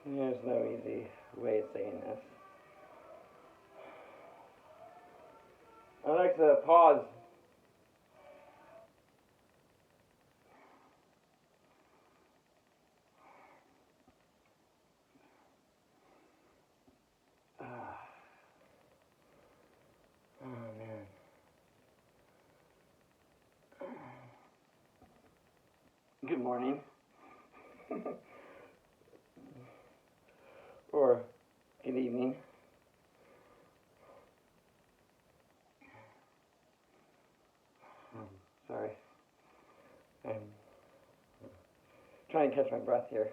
There's no easy way of saying this. I like to pause. Oh man. Good morning. Or good evening. Sorry. I'm trying to catch my breath here.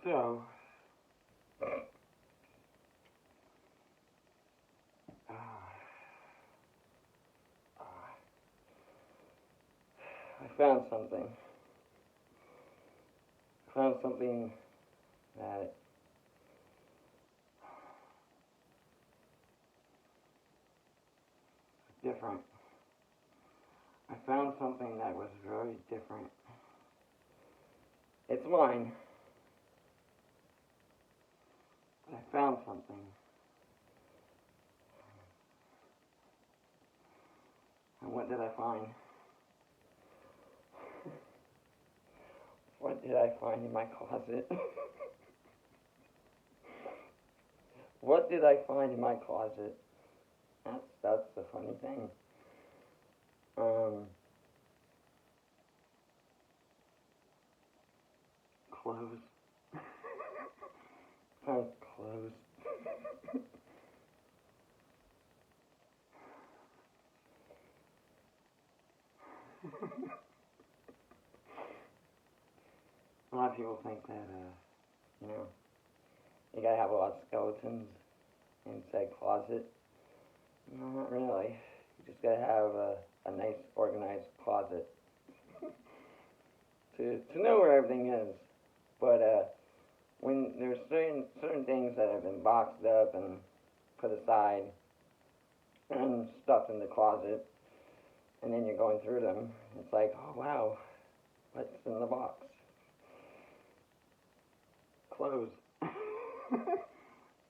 So, I found something. I found something that is different. I found something that was very different. It's mine. But I found something. And what did I find? What did I find in my closet? What did I find in my closet? That's the funny thing. Clothes. Found clothes. A lot of people think that, you gotta have a lot of skeletons inside closet. No, not really. You just gotta have a nice organized closet to know where everything is. But when there's certain things that have been boxed up and put aside and stuffed in the closet, and then you're going through them, it's like, oh wow, what's in the box? Clothes.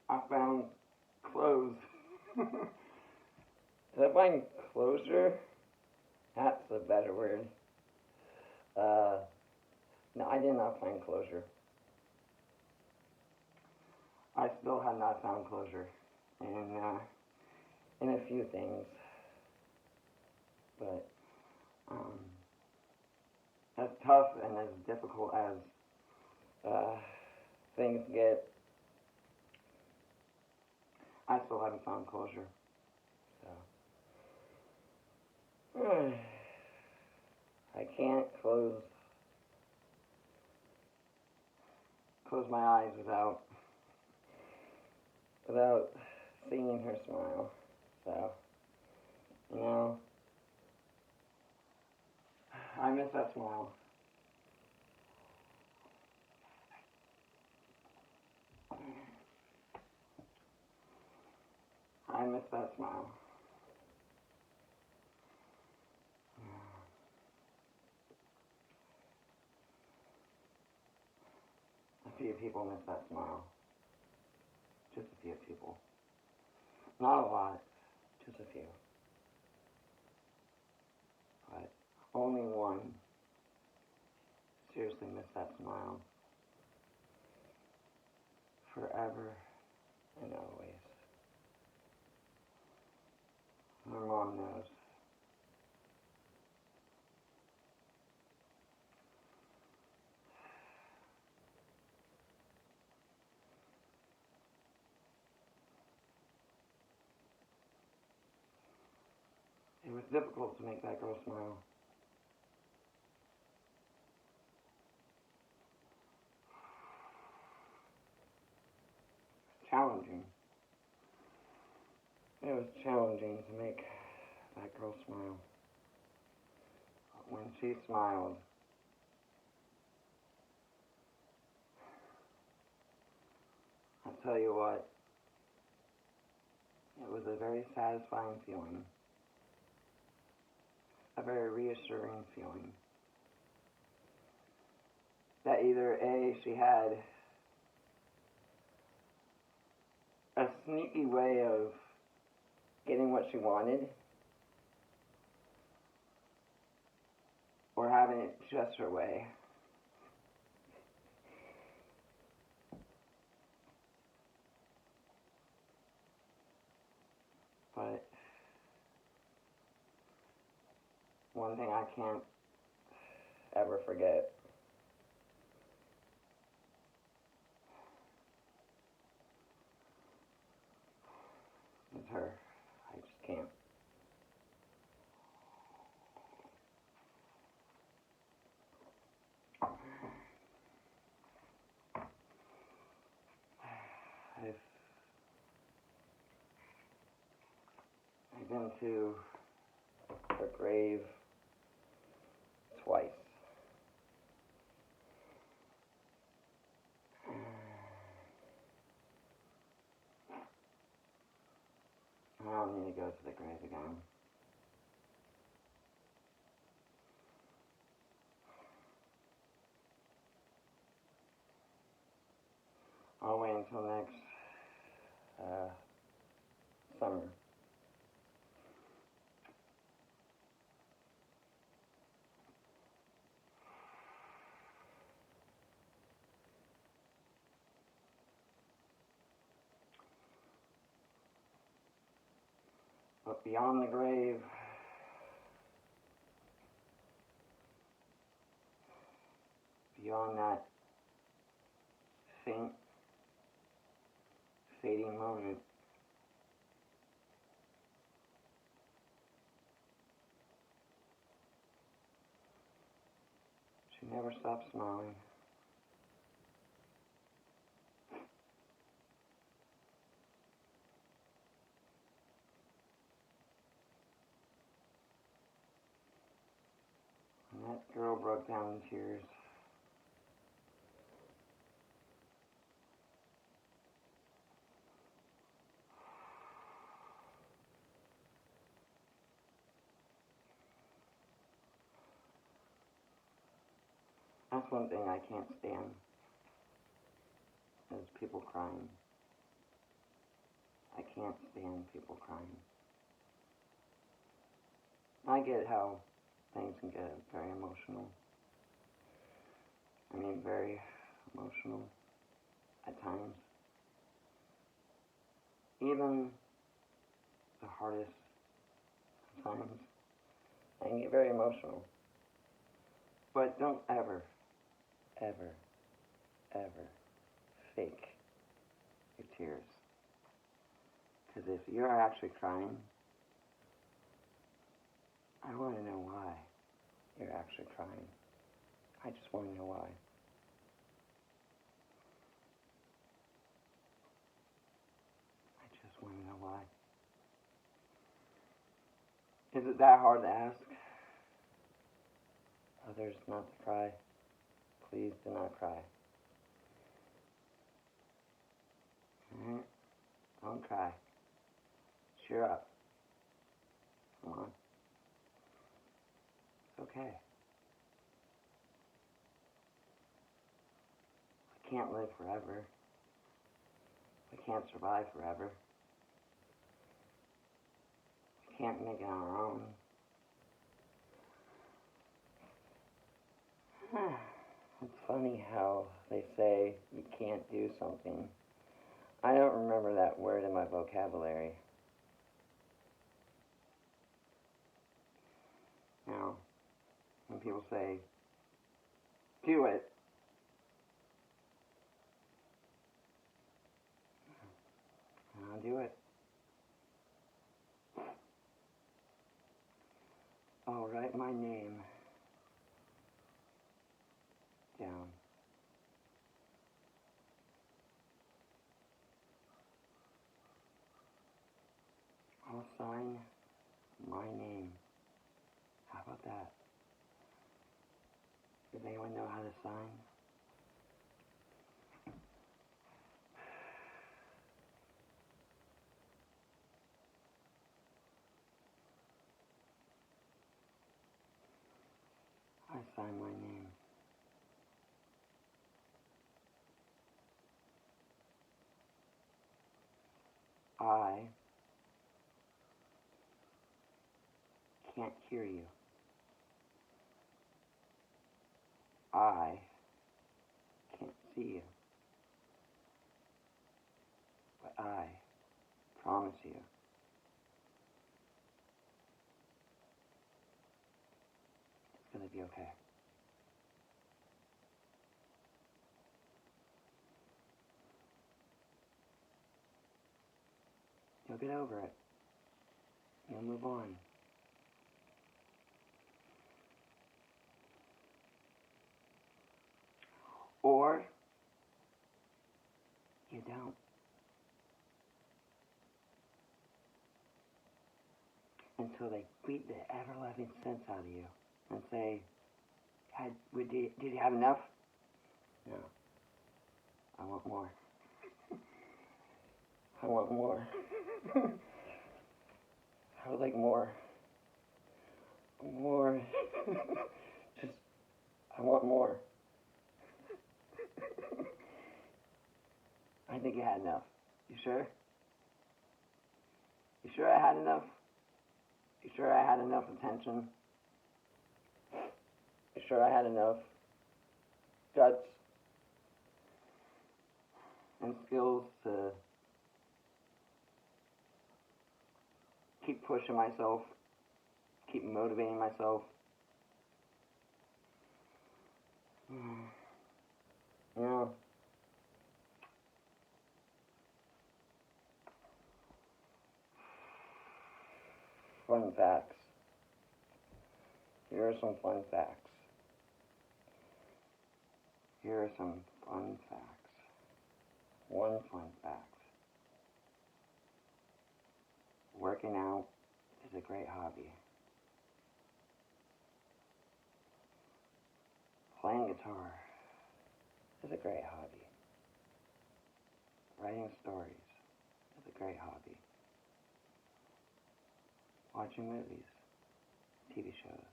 I found clothes. Did I find closure? That's a better word. No, I did not find closure. I still have not found closure in a few things. But as tough and as difficult as things get, I still haven't found closure. So I can't close my eyes without seeing her smile. So, I miss that smile. I miss that smile. A few people miss that smile. Just a few people. Not a lot, just a few. But only one seriously missed that smile. Forever and always. My mom knows. difficult to make that girl smile. Challenging. It was challenging to make that girl smile. But when she smiled, I'll tell you what, it was a very satisfying feeling, a very reassuring feeling, that either A, she had a sneaky way of getting what she wanted, or having it just her way. But one thing I can't ever forget is her. I just can't. I've been to her grave twice. I don't need to go to the grave again. I'll wait until next summer. But beyond the grave, beyond that faint, fading moment, she never stopped smiling. And that girl broke down in tears. That's one thing I can't stand, is people crying. I can't stand people crying. I get how things can get very emotional. I mean, very emotional at times. Even the hardest times, I can get very emotional. But don't ever, ever, ever fake your tears. Because if you're actually crying, I want to know why you're actually crying. I just want to know why. I just want to know why. Is it that hard to ask others not to cry? Please do not cry. Alright? Don't cry. Cheer up. Come on. It's okay. We can't live forever. We can't survive forever. We can't make it on our own. It's funny how they say you can't do something. I don't remember that word in my vocabulary. Now, when people say, do it, I'll do it. I'll write my name down. I'll sign my name. How about that? Does anyone know how to sign? I sign my name. I can't hear you. I can't see you. But I promise you, it's gonna be okay. You'll get over it. You'll move on. Or you don't. Until they beat the ever-loving sense out of you and say, did you have enough? No. I want more. I want more. I would like more. More. Just, I want more. I think you had enough. You sure? You sure I had enough? You sure I had enough attention? You sure I had enough guts and skills to keep pushing myself, keep motivating myself? You know, fun facts. Here are some fun facts. Here are some fun facts. One fun fact. Working out is a great hobby. Playing guitar is a great hobby. Writing stories is a great hobby. Watching movies, TV shows,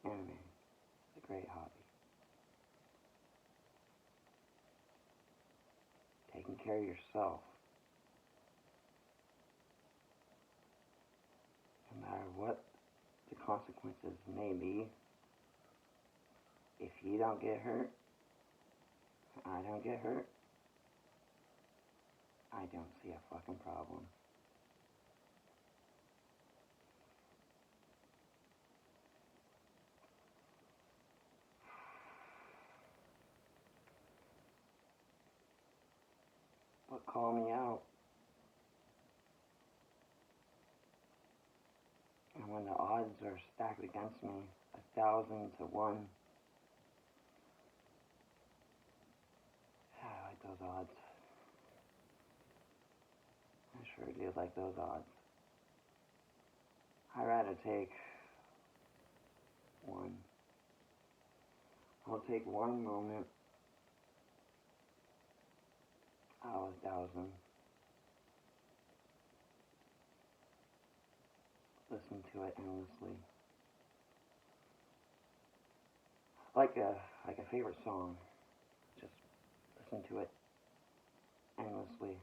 anime is a great hobby. Taking care of yourself, no matter what the consequences may be, if you don't get hurt, I don't get hurt, I don't see a fucking problem. But call me out. And when the odds are stacked against me, 1,000 to 1, I like those odds. I sure do like those odds. I'd rather take one. I'll take one moment out of 1,000. Listen to it endlessly. Like a favorite song. Just listen to it endlessly.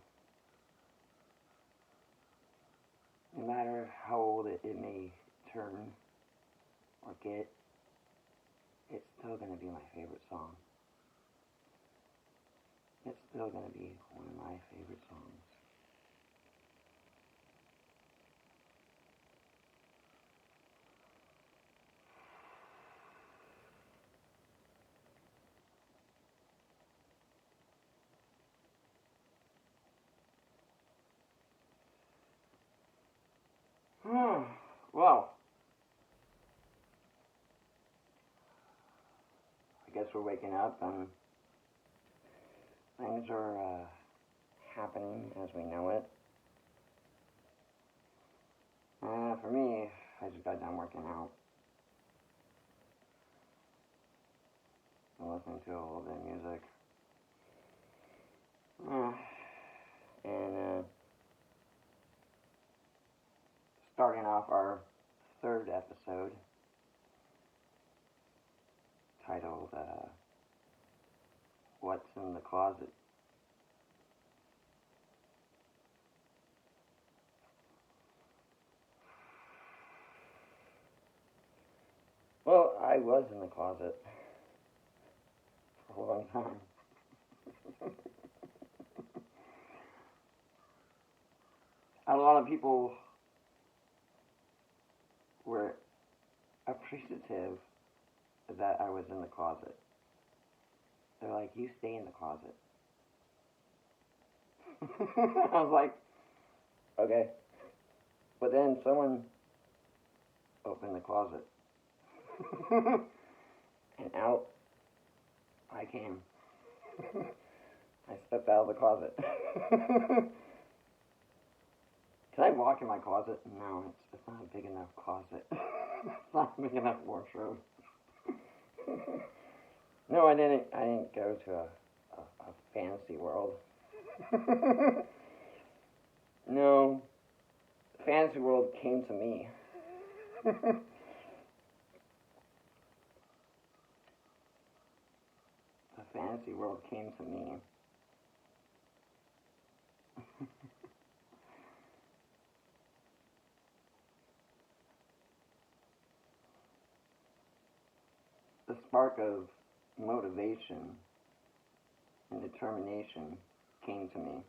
No matter how old it may turn or get, it's still going to be my favorite song. It's still going to be one of my favorite songs. Well, guess we're waking up and things are happening as we know it. For me, I just got done working out. I'm listening to a little bit of music. And starting off our third episode, titled What's in the Closet? Well, I was in the closet for a long time. A lot of people were appreciative that I was in the closet. They're like, you stay in the closet. I was like, okay. But then someone opened the closet. And out I came. I stepped out of the closet. Can I walk in my closet? No, it's not a big enough closet. It's not a big enough wardrobe. No, I didn't go to a fantasy world. No, the fantasy world came to me. The fantasy world came to me. The spark of motivation and determination came to me.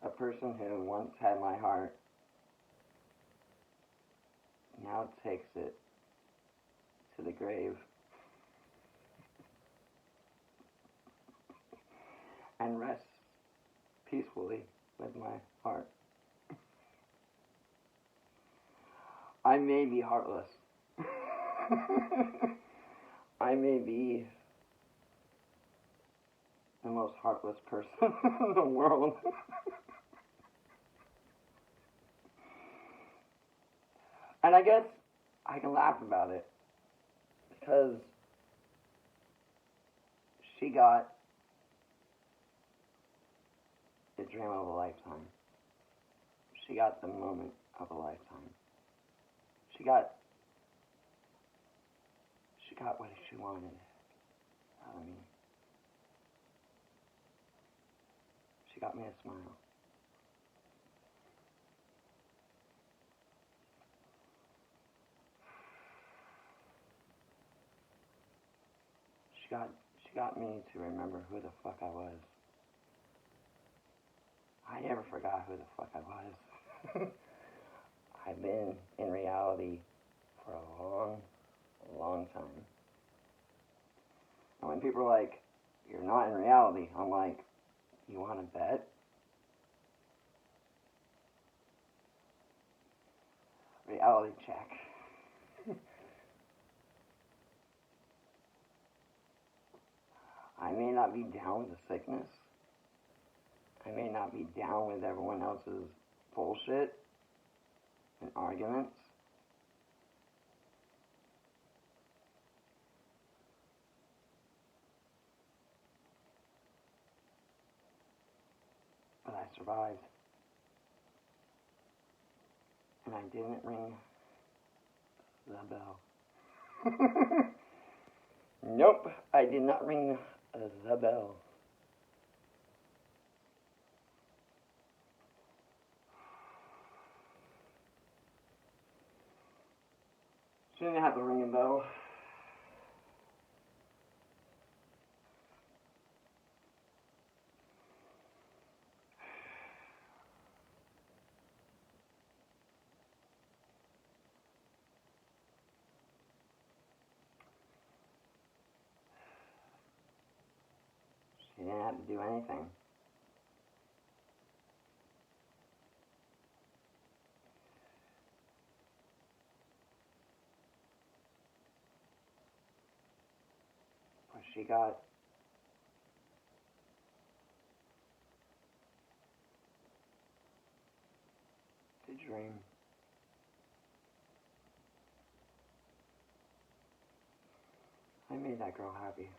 A person who once had my heart now takes it to the grave and rests peacefully with my heart. I may be heartless. I may be the most heartless person in the world. And I guess I can laugh about it because she got the dream of a lifetime. She got the moment of a lifetime. She got what she wanted out of me. She got me a smile. She got me to remember who the fuck I was. I never forgot who the fuck I was. I've been in reality for a long, long time. And when people are like, you're not in reality, I'm like, you want to bet? Reality check. I may not be down with the sickness. I may not be down with everyone else's bullshit and arguments. But I survived. And I didn't ring the bell. Nope, I did not ring the bell. She didn't have to ring a bell. She didn't have to do anything. she got to dream. I made that girl happy.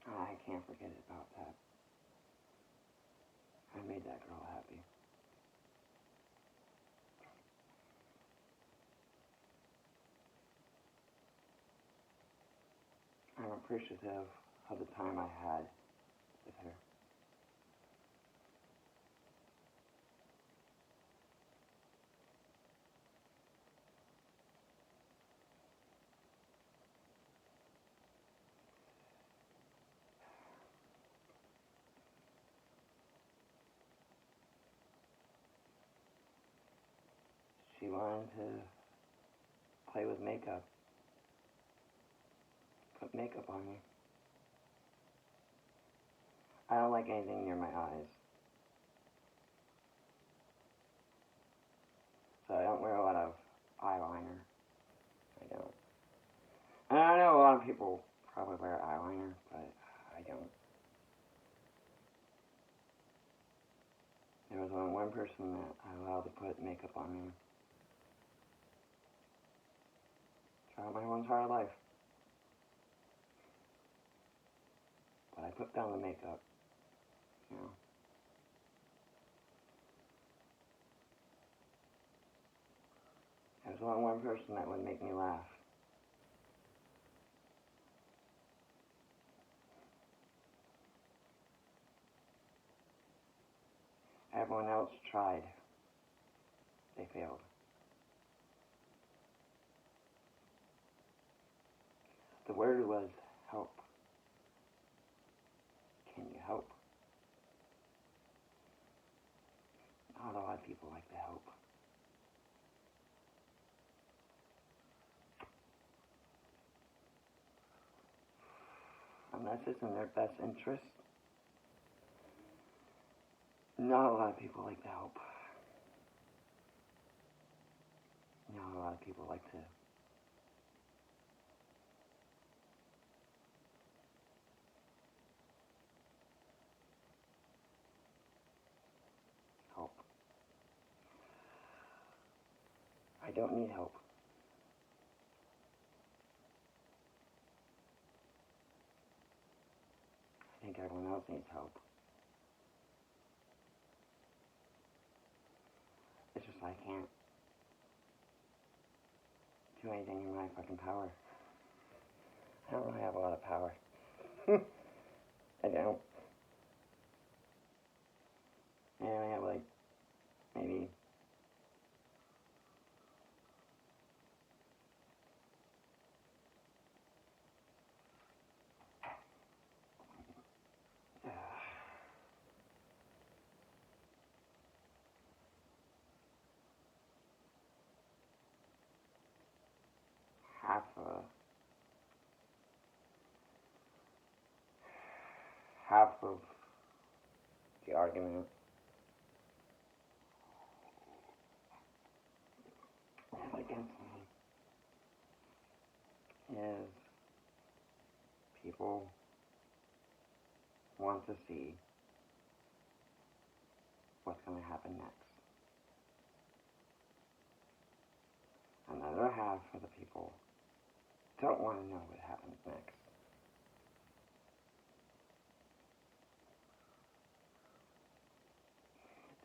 I can't forget about that. I made that girl happy. I'm appreciative of the time I had with her. She wanted to play with makeup. Put makeup on me. I don't like anything near my eyes. So I don't wear a lot of eyeliner. I don't. And I know a lot of people probably wear eyeliner, but I don't. There was only one person that I allowed to put makeup on me. Throughout my whole entire life. But I put down the makeup. You know. There was only one person that would make me laugh. Everyone else tried. They failed. The word was help. Can you help? Not a lot of people like to help. Unless it's in their best interest. Not a lot of people like to help. Not a lot of people like to help. I don't need help. I think everyone else needs help. It's just I can't do anything in my fucking power. I don't really have a lot of power. I don't. And I have like maybe half of the argument against me is people want to see what's going to happen next. Another half of the people don't want to know what happens next.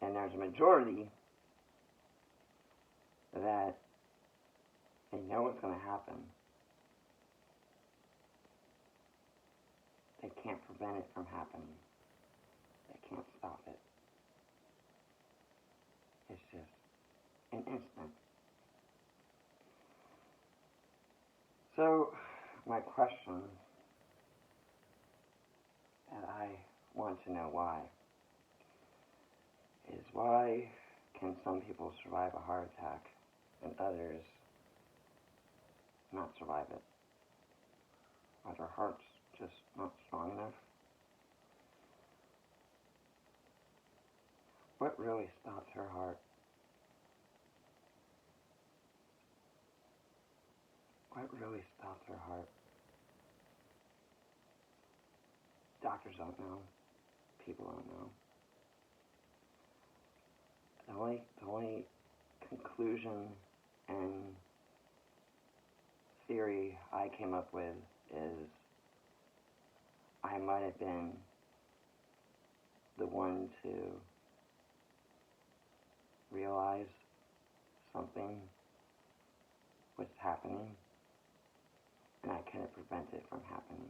And there's a majority that they know what's going to happen. They can't prevent it from happening. They can't stop it. It's just an instant. So, my question that I want to know why is why can some people survive a heart attack and others not survive it? Are their hearts just not strong enough? What really stops her heart? What really stops her heart? Doctors don't know. People don't know. The only conclusion and theory I came up with is I might have been the one to realize something was happening, and I couldn't prevent it from happening.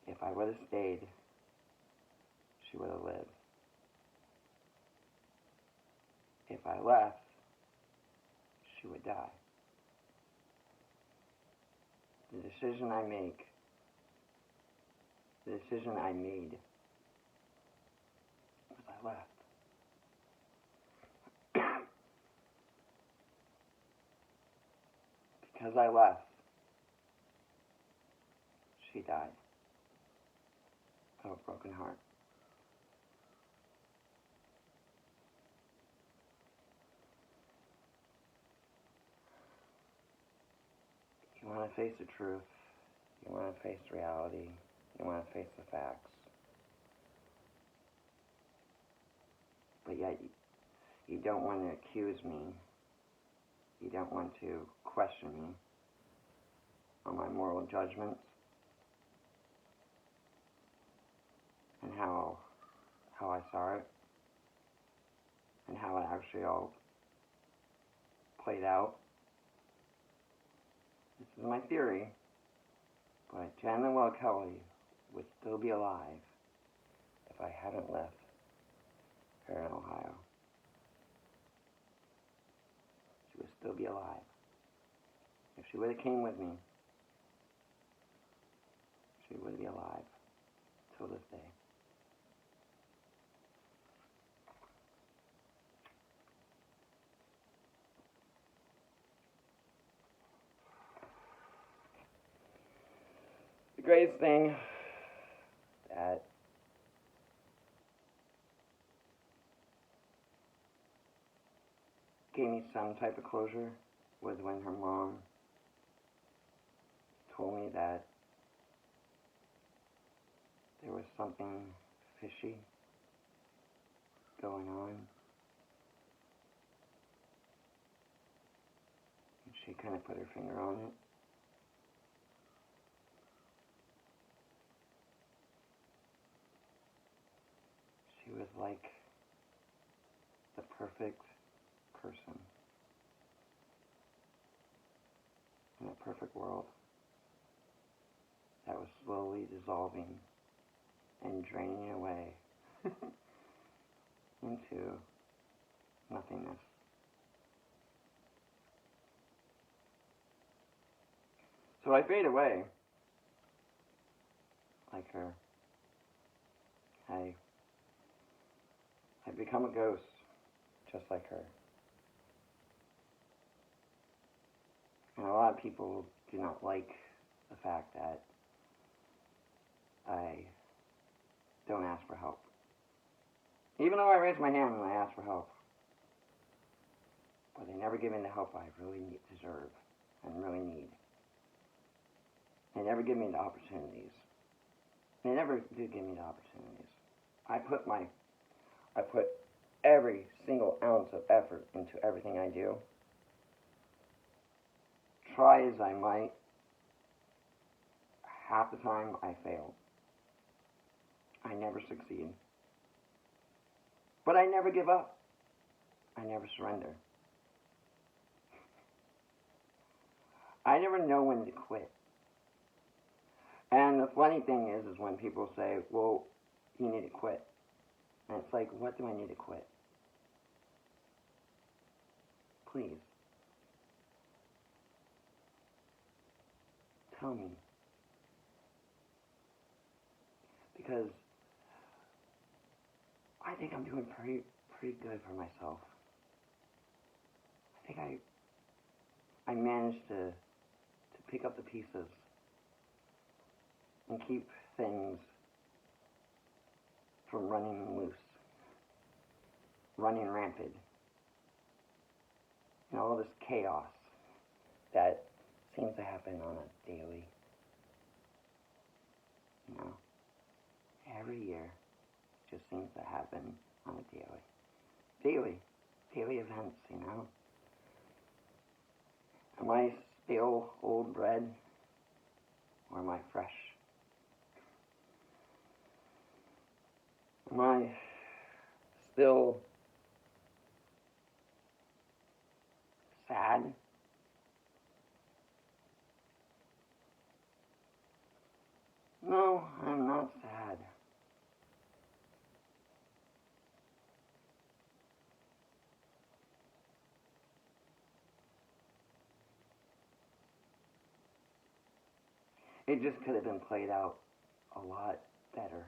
If I would have stayed, she would have lived. If I left, she would die. The decision I made was I left. Because I left, she died of a broken heart. You want to face the truth, you want to face reality, you want to face the facts. But yet, you don't want to accuse me. You don't want to question me on my moral judgments and how I saw it and how it actually all played out. This is my theory, but Jenna Noel Flad would still be alive if I hadn't left her in Ohio. She would still be alive. If she would have came with me, she would be alive till this day. The greatest thing that gave me some type of closure was when her mom told me that there was something fishy going on. And she kind of put her finger on it. She was like the perfect person in a perfect world that was slowly dissolving and draining away into nothingness. So I fade away like her. I become a ghost just like her. And a lot of people do not like the fact that I don't ask for help. Even though I raise my hand when I ask for help. But they never give me the help I really deserve and really need. They never give me the opportunities. They never do give me the opportunities. I put every single ounce of effort into everything I do. Try as I might, half the time I fail. I never succeed. But I never give up. I never surrender. I never know when to quit. And the funny thing is when people say, well, you need to quit. And it's like, what do I need to quit? Please. Tell me. Because I think I'm doing pretty good for myself. I think I managed to pick up the pieces and keep things from running loose, running rampant. You know, all this chaos that seems to happen on a daily, you know, every year just seems to happen on a daily events, you know. Am I still old bread, or am I fresh? Am I still sad? No, I'm not sad. It just could have been played out a lot better.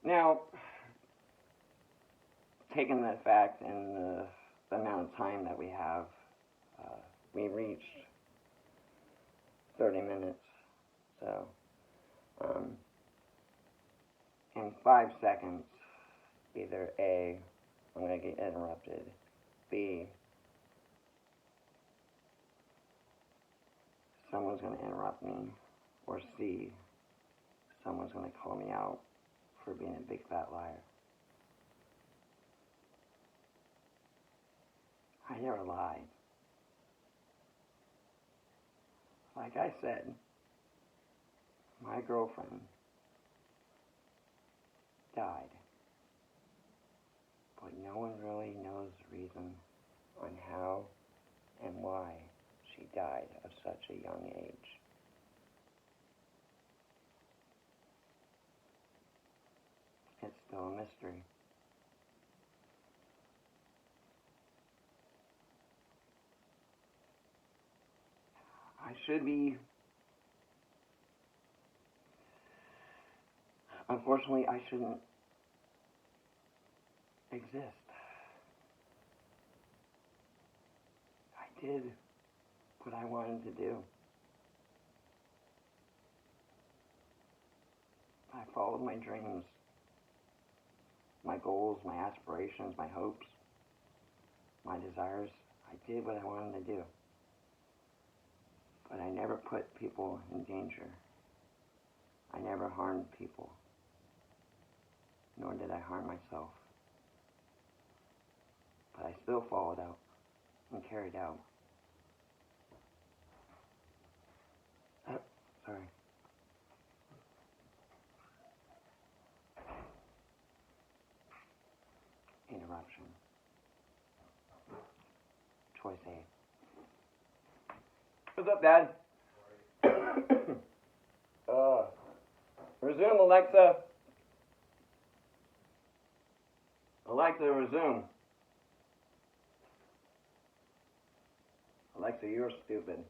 Now, taking that fact and the amount of time that we have, we reached 30 minutes. So, in 5 seconds, either A, I'm going to get interrupted, B, someone's going to interrupt me, or C, someone's going to call me out for being a big fat liar. I never lied. Like I said, my girlfriend died, but no one really knows the reason on how and why she died at such a young age. It's still a mystery. I should be, unfortunately, I shouldn't exist. I did what I wanted to do. I followed my dreams, my goals, my aspirations, my hopes, my desires. I did what I wanted to do. But I never put people in danger. I never harmed people, nor did I harm myself. But I still followed out and carried out. Sorry. Interruption. Choice A. What's up, Dad? Resume, Alexa. Alexa, resume. Alexa, you're stupid.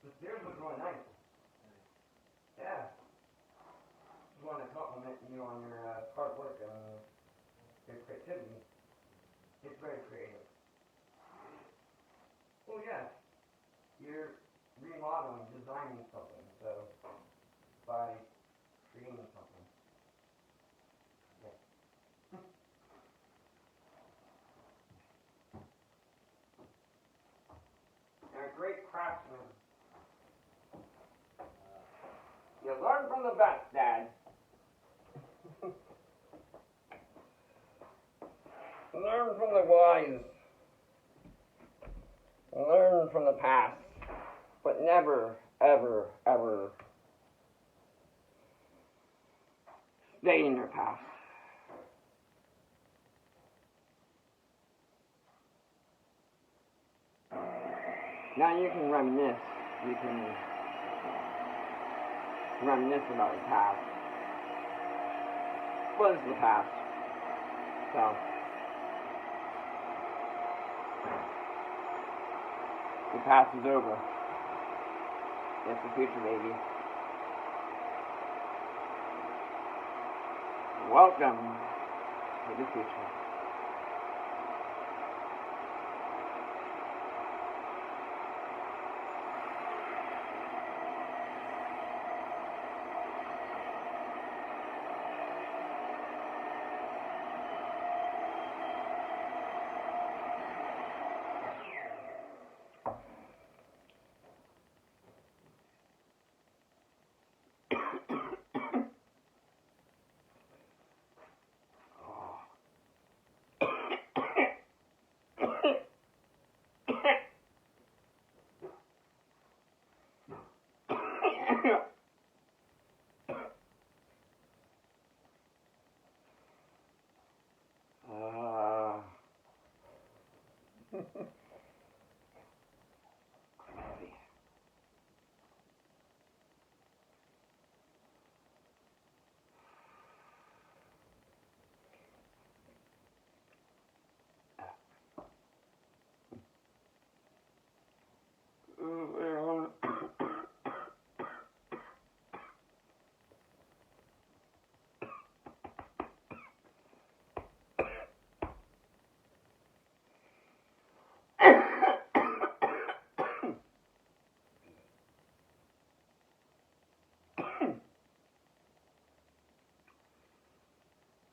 The stairs look really nice. you on your hard work and your creativity. It's very creative. Well, yes, you're remodeling, designing something, so by creating something. Yeah. You're a great craftsman. You learn from the best, Dad. Learn from the wise. Learn from the past. But never, ever, ever stay in your past. Now you can reminisce. You can reminisce about the past. But it's the past. So, the past is over. It's the future, baby. Welcome to the future.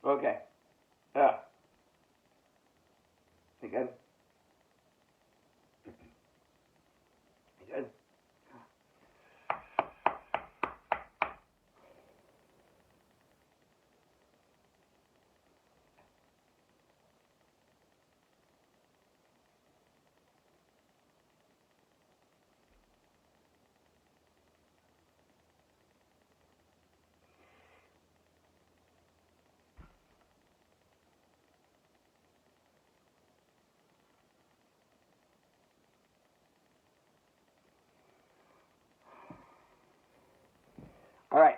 Okay. You good? You good? All right.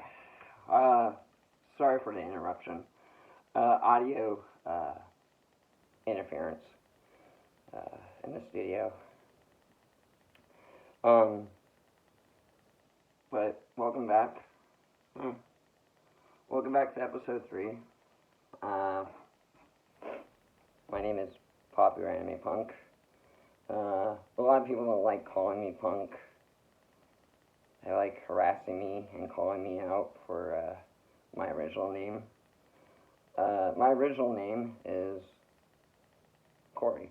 Sorry for the interruption. Audio interference in the studio. But welcome back. Welcome back to episode 3. My name is Popular Anime Punk. A lot of people don't like calling me punk. They like harassing me and calling me out for my original name. My original name is Corey.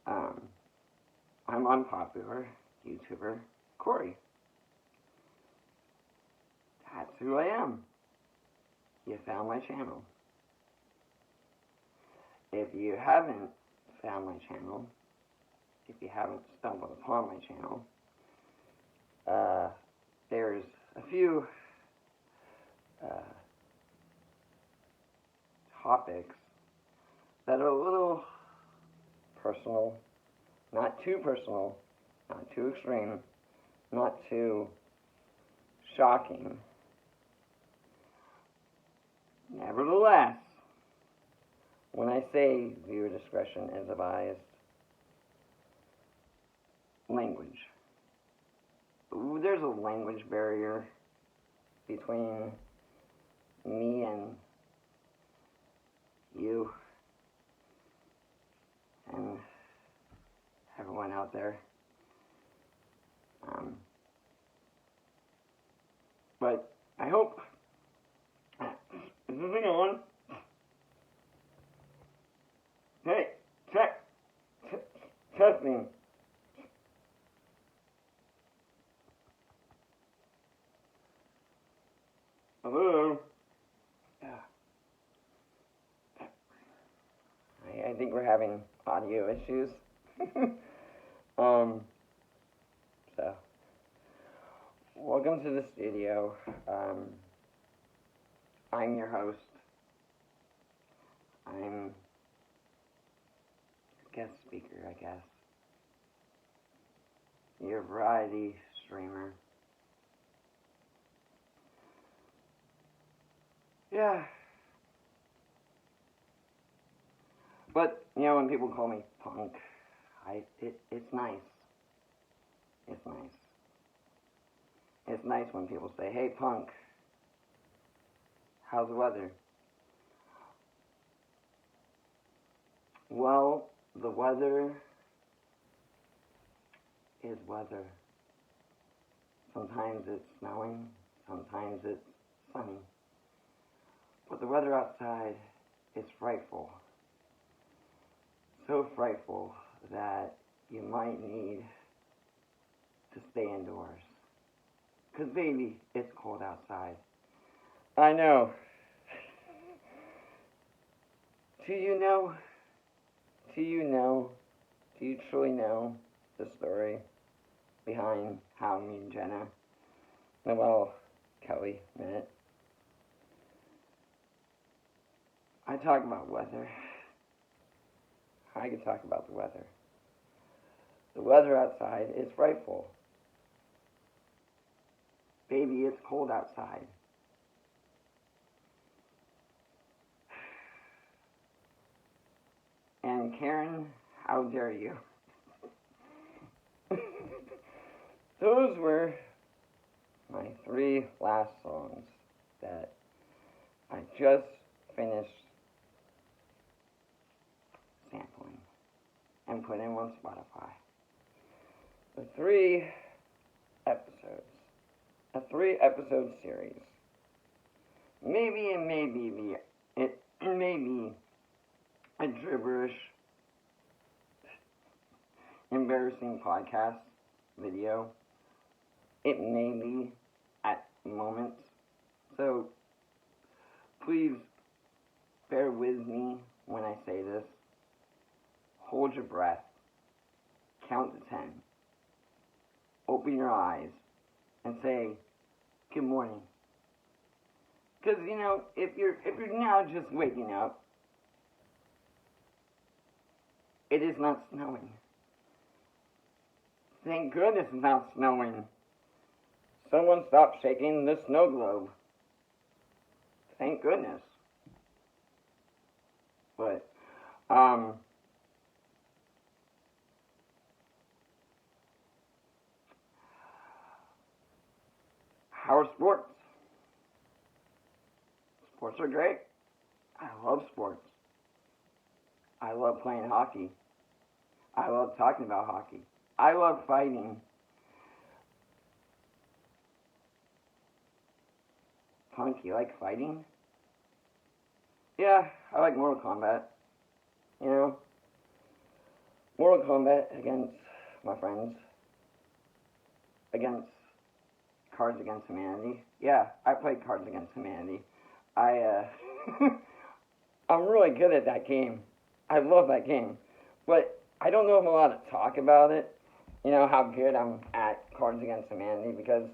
I'm unpopular YouTuber Corey. That's who I am. You found my channel. If you haven't found my channel, if you haven't stumbled upon my channel, there's a few topics that are a little personal, not too personal, not too extreme, not too shocking. Nevertheless, when I say viewer discretion is advised, language. There's a language barrier between me and you and everyone out there. But I hope. Is this thing on? Hey, check. Testing. Hello? Yeah. I think we're having audio issues. So, welcome to the studio. I'm your host. I'm guest speaker, I guess. Your variety streamer. Yeah. But, you know, when people call me punk, it's nice. It's nice. It's nice when people say, hey, punk, how's the weather? Well, the weather is weather. Sometimes it's snowing, sometimes it's sunny. But the weather outside is frightful. So frightful that you might need to stay indoors. 'Cause baby, it's cold outside. I know. Do you know? Do you truly know the story behind how me and Jenna Noel Kelly met? I talk about weather. I could talk about the weather. The weather outside is frightful. Baby, it's cold outside. And Karen, how dare you? Those were my 3 last songs that I just finished sampling and putting on Spotify. The 3 episodes. A 3-episode series. Maybe it may be a gibberish, embarrassing podcast video. It may be at moments. So please bear with me when I say this. Hold your breath. Count to 10. Open your eyes and say, good morning. Because, you know, if you're now just waking up, it is not snowing. Thank goodness it's not snowing. Someone stopped shaking the snow globe. Thank goodness. But, how are sports? Sports are great. I love sports. I love playing hockey. I love talking about hockey. I love fighting. Punk, you like fighting? Yeah, I like Mortal Kombat. You know, Mortal Kombat against my friends. Against Cards Against Humanity. Yeah, I played Cards Against Humanity. I'm really good at that game. I love that game. But I don't know if I'm allowed to talk about it. You know, how good I'm at Cards Against Humanity, because,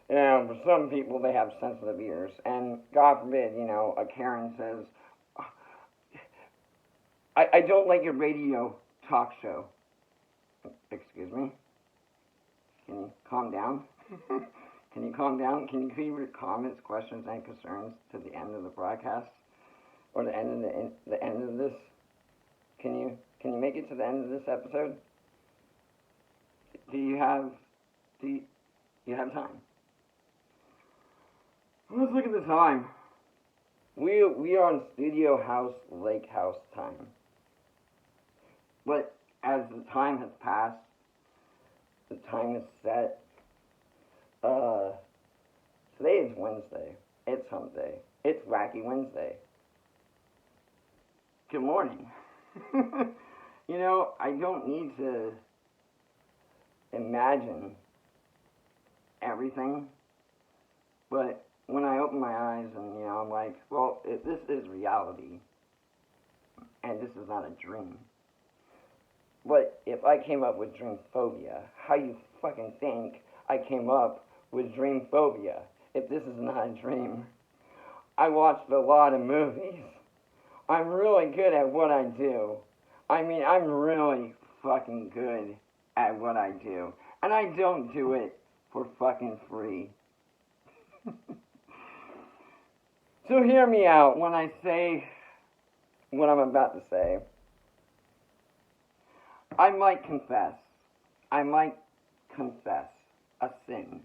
you know, for some people, they have sensitive ears. And God forbid, you know, a Karen says, I don't like your radio talk show. Excuse me? Can you calm down? Can you calm down? Can you keep your comments, questions, and concerns to the end of the broadcast? Or the end of this? Can you make it to the end of this episode? Do you have time? Let's look at the time. We are on studio house, lake house time. But as the time has passed, the time is set. Today is Wednesday. It's hump day. It's Wacky Wednesday. Good morning. I don't need to imagine everything, but when I open my eyes and, I'm like, well, this is reality, and this is not a dream. But if I came up with dream phobia, how you fucking think I came up with dream phobia if this is not a dream? I watched a lot of movies. I'm really good at what I do. I'm really fucking good at what I do. And I don't do it for fucking free. So hear me out when I say what I'm about to say. I might confess a sin.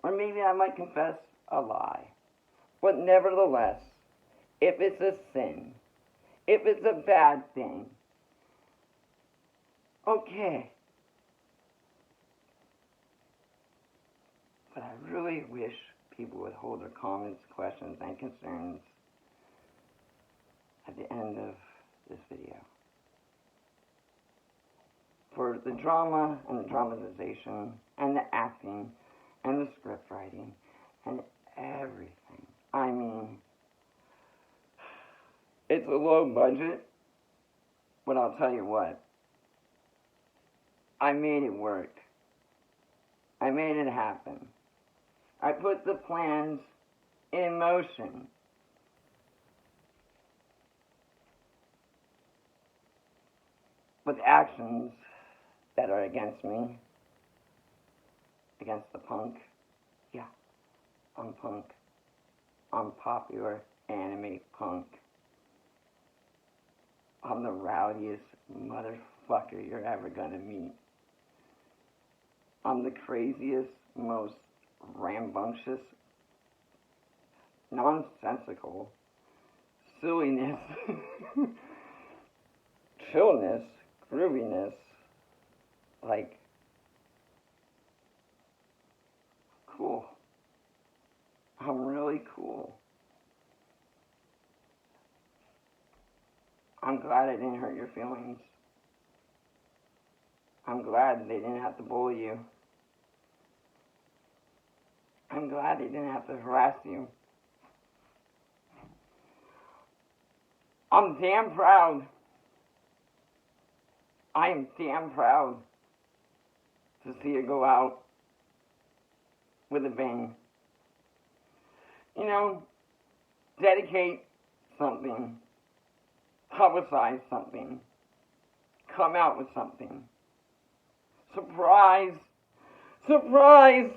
Or maybe I might confess a lie. But nevertheless, if it's a sin, if it's a bad thing, okay. But I really wish people would hold their comments, questions, and concerns at the end of this video. For the drama and the dramatization and the acting and the script writing and everything. It's a low budget, but I'll tell you what. I made it work. I made it happen. I put the plans in motion. With actions that are against me, against the punk. Yeah, I'm punk. I'm popular anime punk. I'm the rowdiest motherfucker you're ever gonna meet. I'm the craziest, most rambunctious, nonsensical, silliness, chillness, grooviness, cool. I'm really cool. I'm glad I didn't hurt your feelings. I'm glad they didn't have to bully you. I'm glad they didn't have to harass you. I'm damn proud. I am damn proud to see it go out with a bang. Dedicate something. Publicize something. Come out with something. Surprise! Surprise!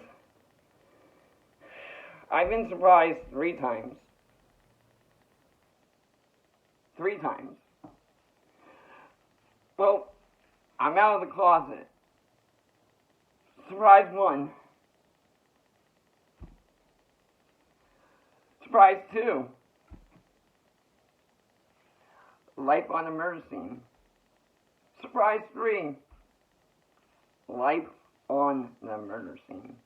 I've been surprised 3 times. 3 times. Well, I'm out of the closet. Surprise 1. Surprise 2. Life on a murder scene. Surprise 3. Life on the murder scene.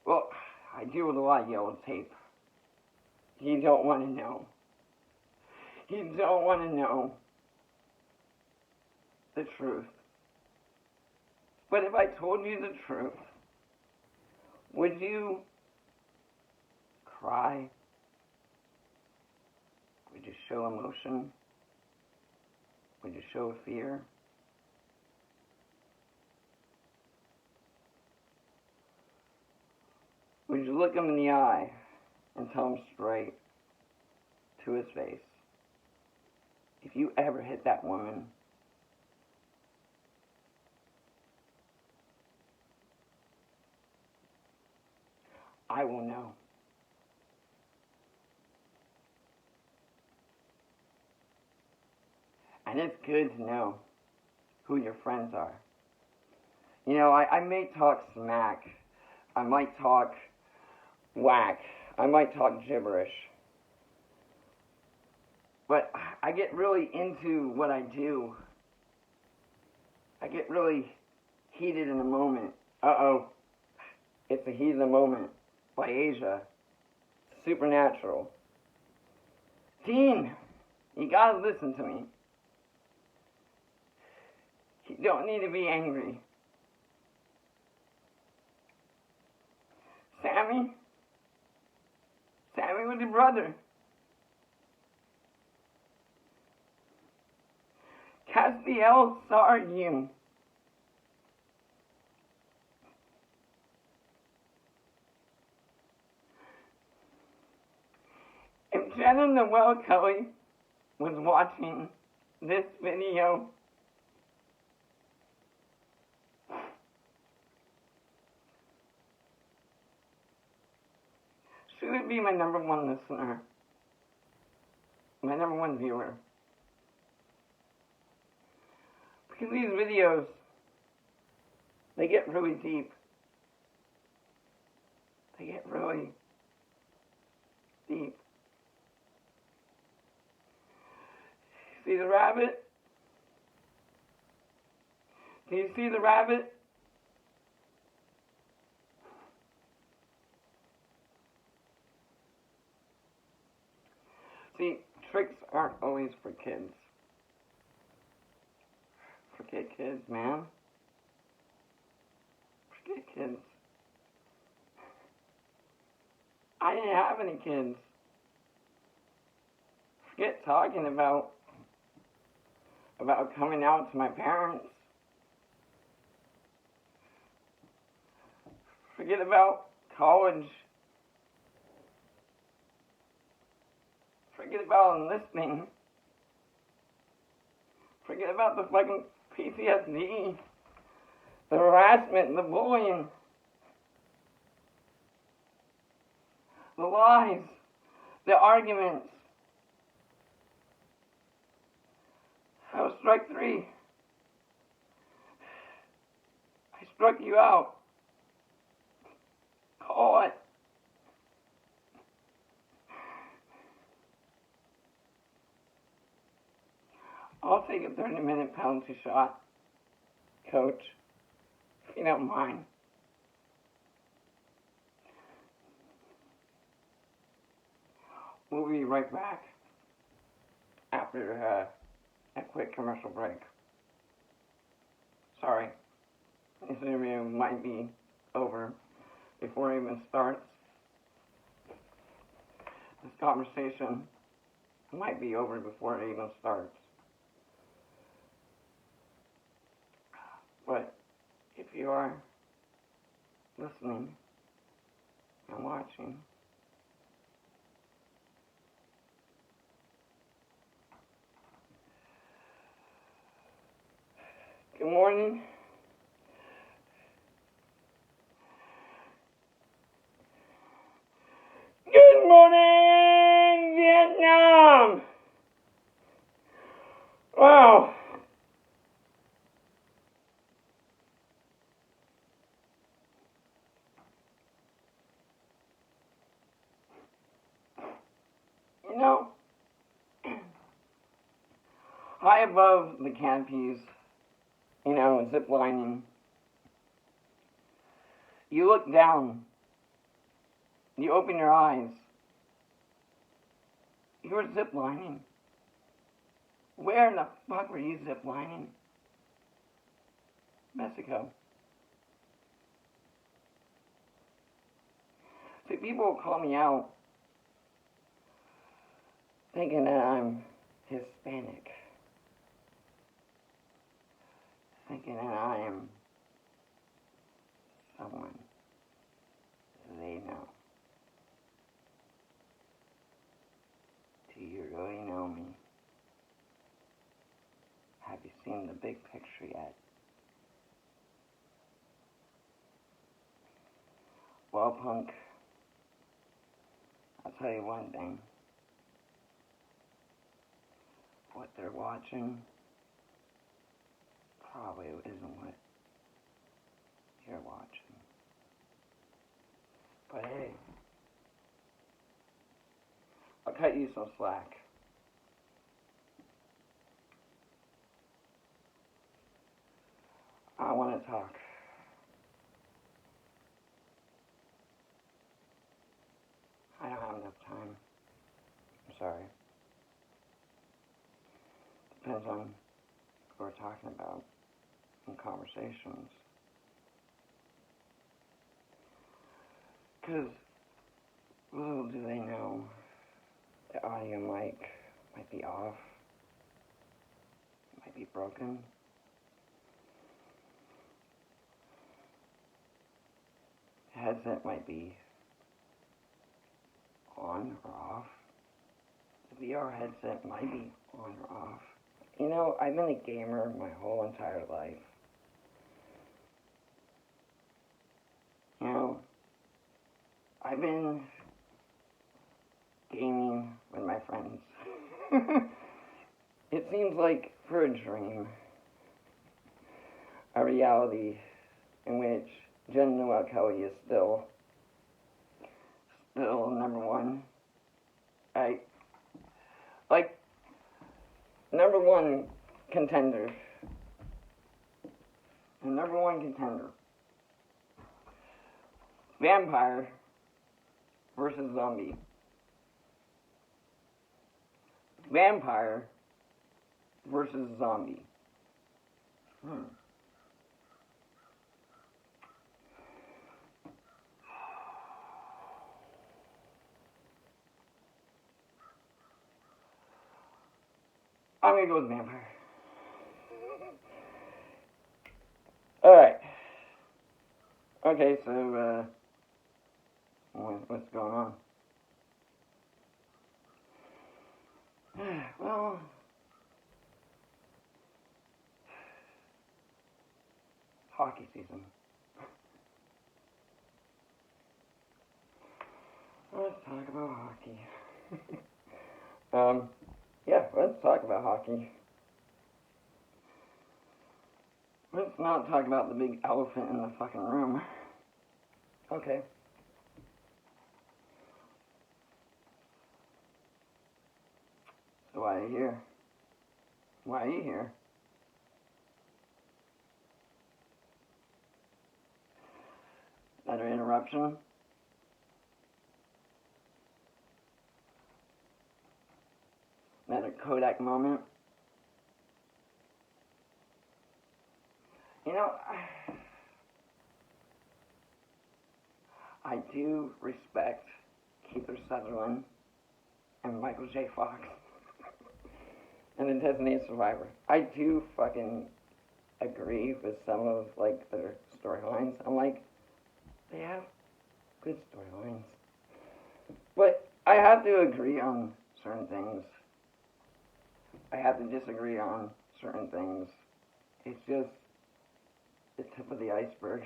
Well, I deal with a lot of yellow tape. You don't want to know. You don't want to know the truth. But if I told you the truth, would you cry? Would you show emotion? Would you show fear? Would you look him in the eye and tell him straight to his face, if you ever hit that woman, I will know. And it's good to know who your friends are. I may talk smack. I might talk whack. I might talk gibberish. But I get really into what I do. I get really heated in a moment. Uh-oh. It's a Heat of the Moment by Asia. Supernatural. Dean, you gotta listen to me. You don't need to be angry. Sammy was your brother. Castiel saw you. If Jenna Noel Kelly was watching this video, she would be my #1 listener, my #1 viewer. Because these videos, they get really deep. They get really deep. See the rabbit? Do you see the rabbit? See, tricks aren't always for kids. Forget kids, man. Forget kids. I didn't have any kids. Forget talking about coming out to my parents. Forget about college. Forget about enlisting. Forget about the fucking PTSD, the harassment, the bullying, the lies, the arguments. That was strike 3. I struck you out. Call it. I'll take a 30-minute penalty shot, Coach, if you don't mind. We'll be right back after a quick commercial break. Sorry, this interview might be over before it even starts. This conversation might be over before it even starts. But if you are listening and watching, good morning. Good morning, Vietnam! Wow. You know, high above the canopies, zip lining, you look down, you open your eyes, you were zip lining. Where in the fuck were you zip lining? Mexico. See, people will call me out thinking that I'm Hispanic. Thinking that I am someone they know. Do you really know me? Have you seen the big picture yet? Well, punk, I'll tell you one thing. What they're watching probably isn't what you're watching. But hey, I'll cut you some slack. I want to talk. I don't have enough time. I'm sorry. Depends on what we're talking about in conversations. Because little do they know, the audio mic might be off, might be broken. The headset might be on or off. The VR headset might be on or off. You know, I've been a gamer my whole entire life. You know, I've been gaming with my friends. It seems like for a dream, a reality in which Jenna Noel Flad is still number one. Number one contender. The number one contender. Vampire versus zombie. Vampire versus zombie. I'm gonna go with vampire. Alright. Okay, so, what's going on? Well, hockey season. Let's talk about hockey. Yeah, let's talk about hockey. Let's not talk about the big elephant in the fucking room. Okay. So why are you here? Why are you here? Another interruption? Another Kodak moment? You know, I do respect Keith Sutherland and Michael J. Fox and the Designated Survivor. I do fucking agree with some of, like, their storylines. I'm like, they have good storylines. But I have to agree on certain things. I have to disagree on certain things. It's just the tip of the iceberg.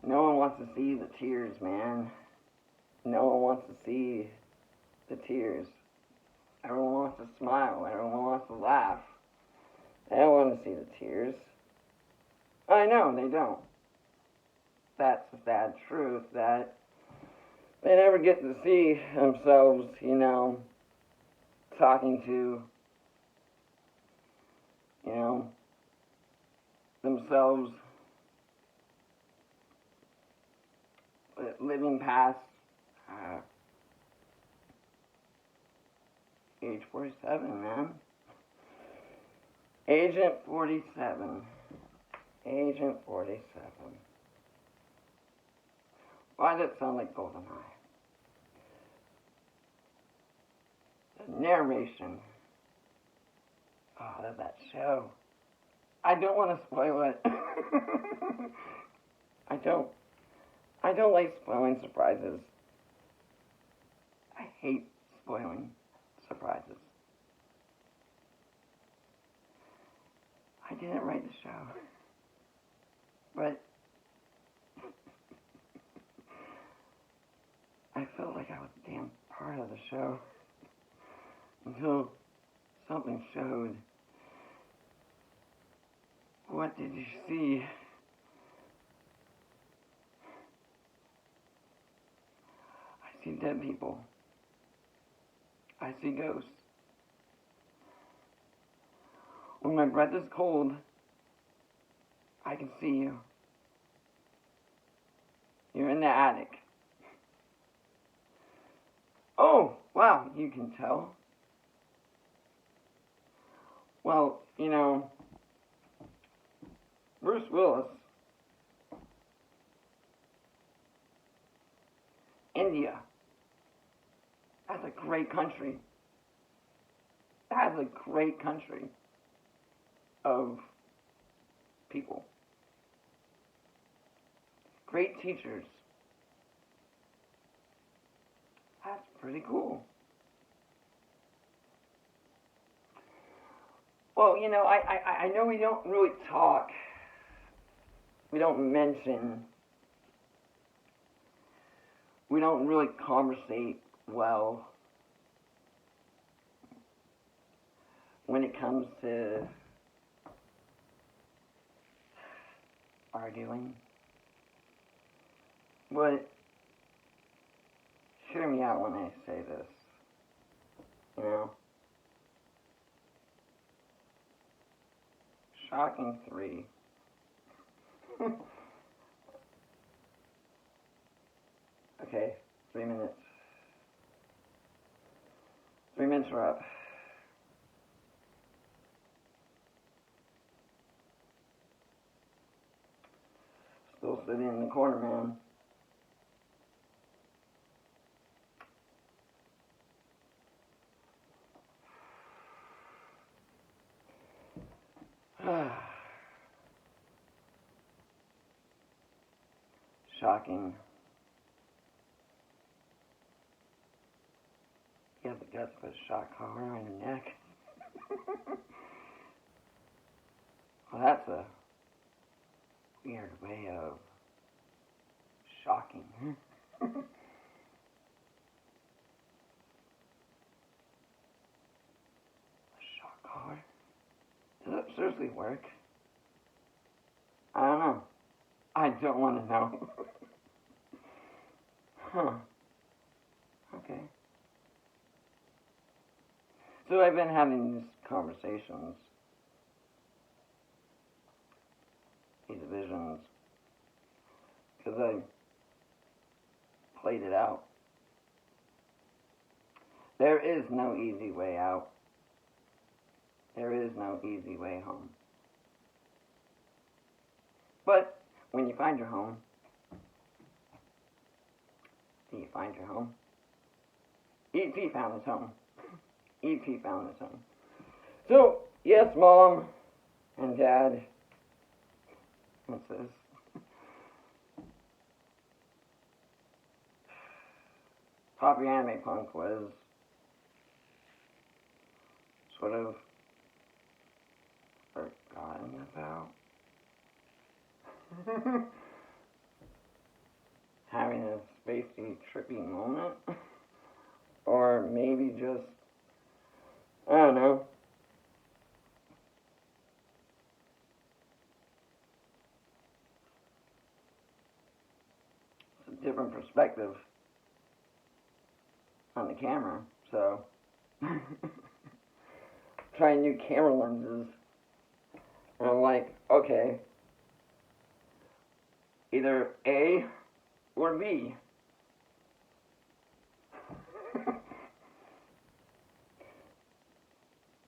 No one wants to see the tears, man. No one wants to see the tears. Everyone wants to smile. Everyone wants to laugh. They don't want to see the tears. I know, they don't. That's the sad truth, that they never get to see themselves, you know, talking to, you know, themselves living past age 47, man. Agent 47. Agent 47. Why does it sound like GoldenEye? The narration. Oh, that show. I don't want to spoil it. I don't like spoiling surprises. I hate spoiling surprises. I didn't write the show. But I felt like I was a damn part of the show until something showed. What did you see? I see dead people. I see ghosts. When my breath is cold, I can see you. You're in the attic. Oh, wow, you can tell. Well, you know, Bruce Willis, India, that's a great country. That's a great country of people. Great teachers. That's pretty cool. Well, you know, I know we don't really talk. We don't mention. We don't really conversate well when it comes to arguing. But hear me out when I say this. You know? Shocking 3. Okay, 3 minutes. 3 minutes are up. Still sitting in the corner, man. Shocking. You have the guts to put a shock collar on your neck. Well, that's a weird way of shocking. A shock collar? Does it seriously work? I don't know. I don't want to know. Huh. Okay. So I've been having these conversations, these visions, because I played it out. There is no easy way out. There is no easy way home. But when you find your home, do you find your home? E.T. found his home. E.T. found his home. So, yes, Mom and Dad. What's this? Poppy Anime Punk was sort of forgotten about. Having a spacey, trippy moment. Or maybe just, I don't know. It's a different perspective on the camera, so trying new camera lenses. And I'm like, okay, either A or B.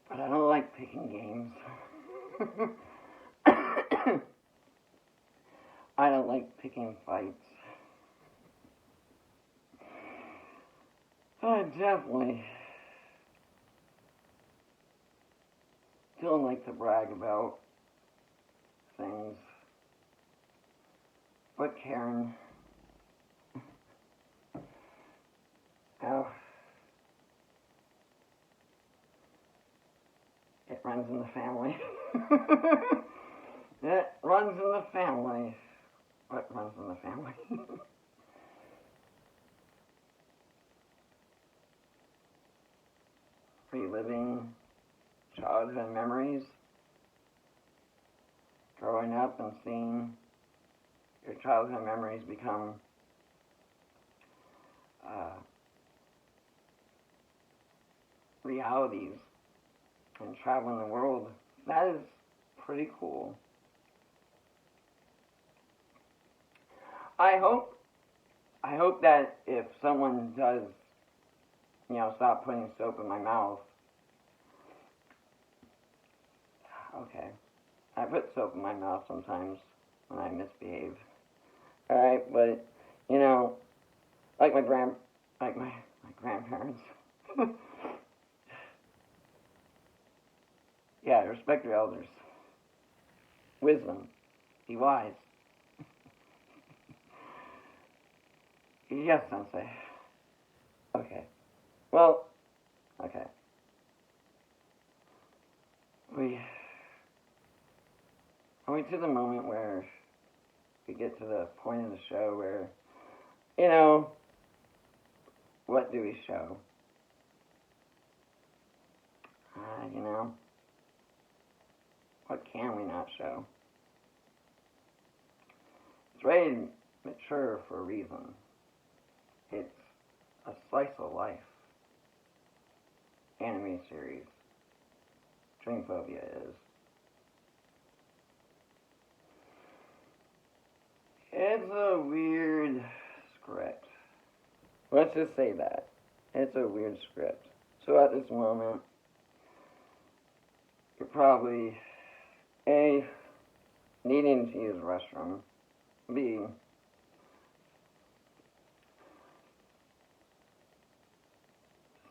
But I don't like picking games. I don't like picking fights. I definitely don't like to brag about things. But Karen, oh, it runs in the family. It runs in the family. What runs in the family? Reliving childhood memories, growing up and seeing your childhood memories become realities and traveling the world. That is pretty cool. I hope that if someone does, stop putting soap in my mouth. Okay. I put soap in my mouth sometimes when I misbehave. Alright, but, like my grandparents. Yeah, respect your elders. Wisdom. Be wise. Yes, Sensei. Okay. Well, okay. Are we to the moment where we get to the point of the show where, what do we show? What can we not show? It's rated mature for a reason. It's a slice of life anime series. Dreamphobia is. It's a weird script. Let's just say that. It's a weird script. So at this moment, you're probably A, needing to use the restroom. B,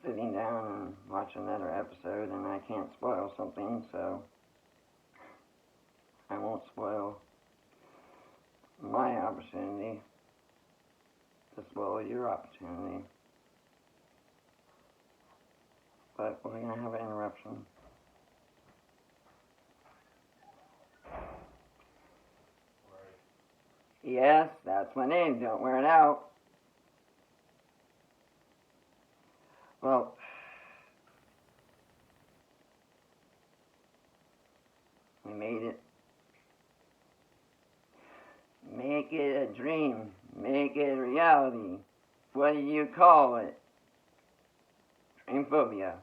sitting down and watching another episode, and I can't spoil something, so I won't spoil my opportunity to spoil your opportunity. But we're going to have an interruption. Yes, that's my name. Don't wear it out. Well, we made it. Make it a dream. Make it a reality. What do you call it? Dreamphobia.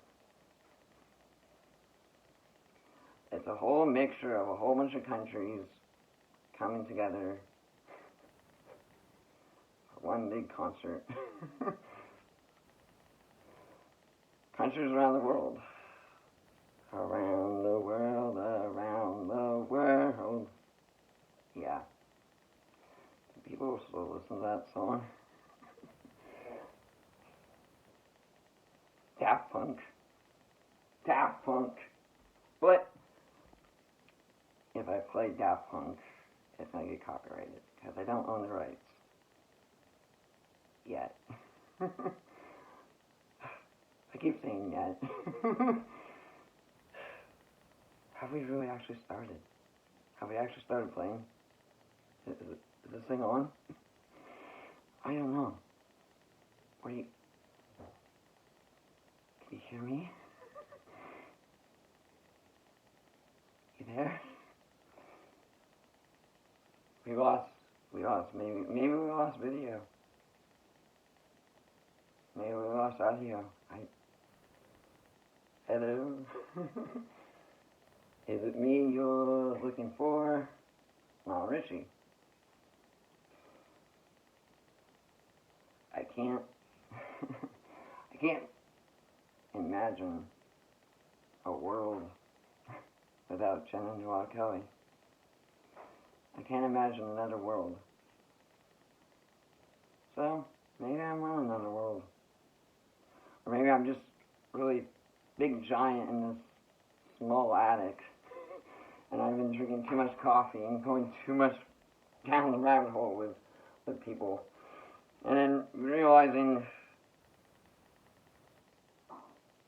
It's a whole mixture of a whole bunch of countries coming together for one big concert. Countries around the world. Around the world, around the world. Yeah. People still listen to that song. Daft Punk. Daft Punk. But if I play Daft Punk, it's going to get copyrighted because I don't own the rights. Yet. I keep saying yet. Have we really actually started? Have we actually started playing? Is this thing on? I don't know. Can you hear me? You there? We lost. Maybe we lost video. Maybe we lost audio. Hello? Is it me you're looking for? No, Richie. I can't imagine a world without Jenna Noel Kelly. I can't imagine another world. So, maybe I'm on another world. Or maybe I'm just really big giant in this small attic. And I've been drinking too much coffee and going too much down the rabbit hole with people. And then realizing,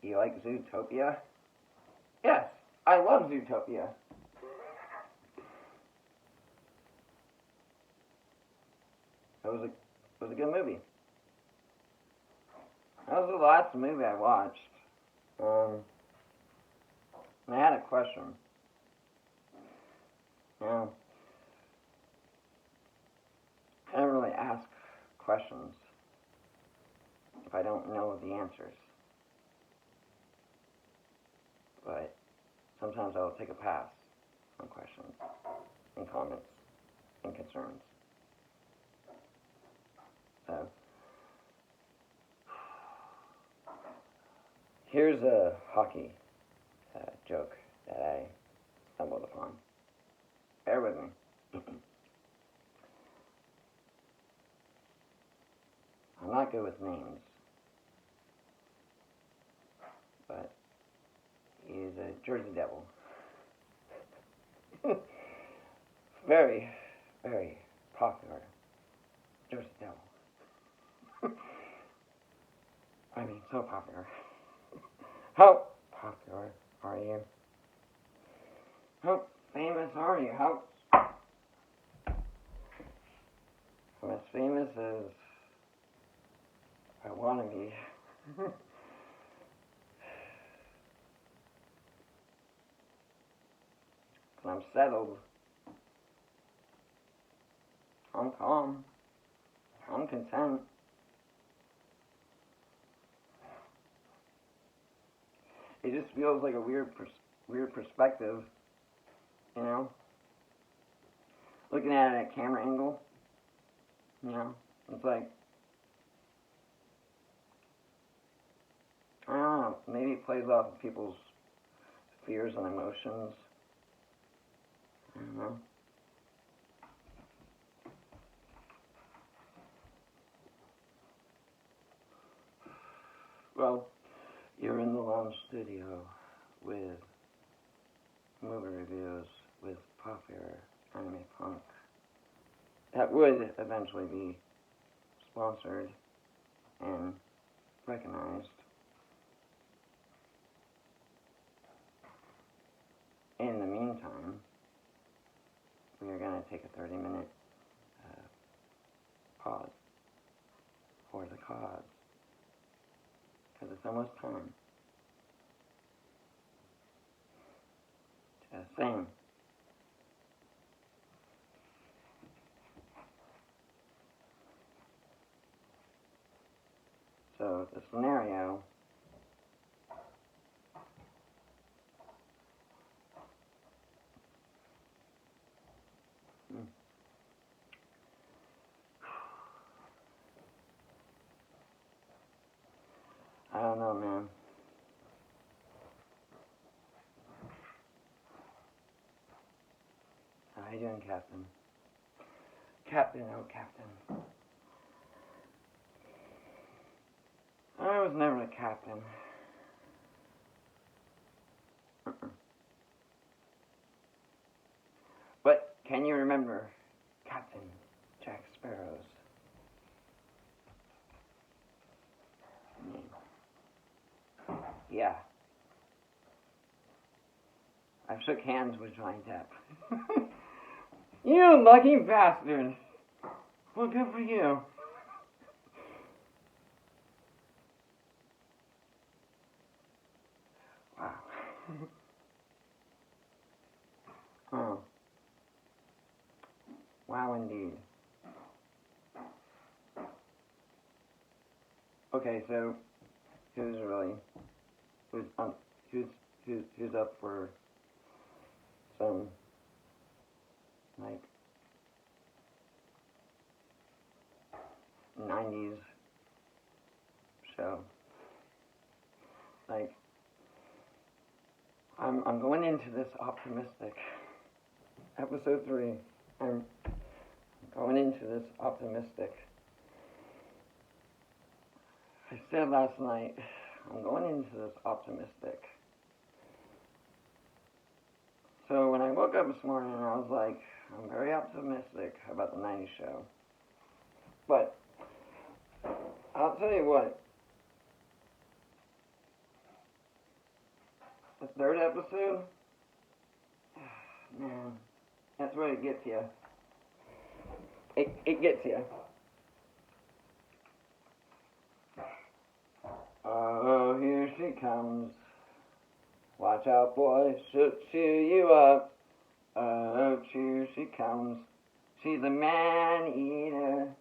you like Zootopia? Yes, I love Zootopia. It was a good movie. That was the last movie I watched. And I had a question. Now, I don't really ask questions if I don't know the answers. but sometimes I'll take a pass on questions and comments and concerns. So, here's a hockey joke that I stumbled upon. Bear with me. I'm not good with names, but he's a Jersey Devil. Very, very popular Jersey Devil. I mean, so popular. How popular are you? How famous are you? How I'm as famous as I want to be. I'm settled. I'm calm. I'm content. It just feels like a weird perspective, you know? Looking at it at camera angle, you know? It's like, I don't know, maybe it plays off of people's fears and emotions. I don't know. Well, you're in the lounge studio with movie reviews with popular anime punk that would eventually be sponsored and recognized. In the meantime, we are going to take a 30-minute pause for the cause, because it's almost time to sing. So the scenario I don't know, man. How you doing, Captain? Captain, oh, Captain. I was never a captain. But can you remember Captain Jack Sparrow's name? Yeah. I shook hands with Johnny Depp. You lucky bastard. Well, good for you. Wow. Oh. Wow, indeed. Okay, so who's up for some like 90s show? Like, I'm going into this optimistic. Episode 3. I'm going into this optimistic. I said last night, I'm going into this optimistic. So when I woke up this morning, I was like, I'm very optimistic about the 90s show. But I'll tell you what, the third episode, man, that's where it gets you. It gets you. Oh, here she comes. Watch out, boy, she'll cheer you up. Oh, here she comes. She's a man-eater.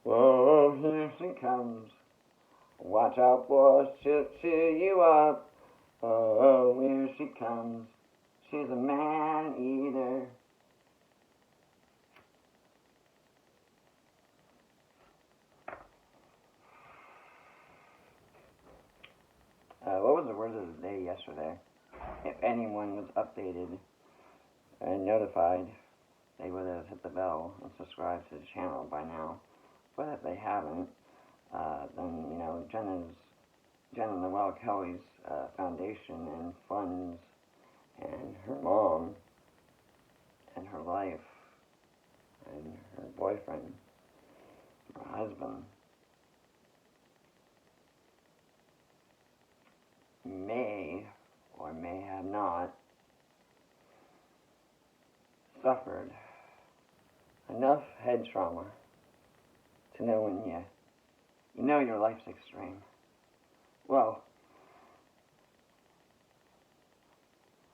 Oh, here she comes. Watch out, boys, she'll cheer you up. Oh, here she comes. She's a man-eater. What was the word of the day yesterday? If anyone was updated and notified, they would have hit the bell and subscribed to the channel by now. But if they haven't, then, you know, Jenna Noel Kelly's foundation and funds and her mom and her life and her boyfriend, her husband, may or may have not suffered enough head trauma to know when you know your life's extreme. Well,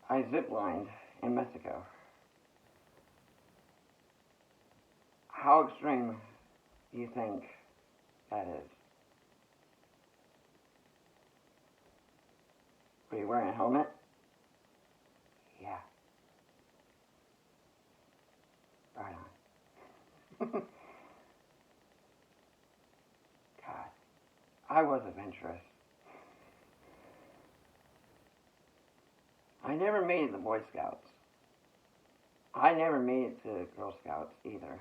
I ziplined in Mexico. How extreme do you think that is? Were you wearing a helmet? Yeah. Right on. God, I was adventurous. I never made the Boy Scouts. I never made it to Girl Scouts either.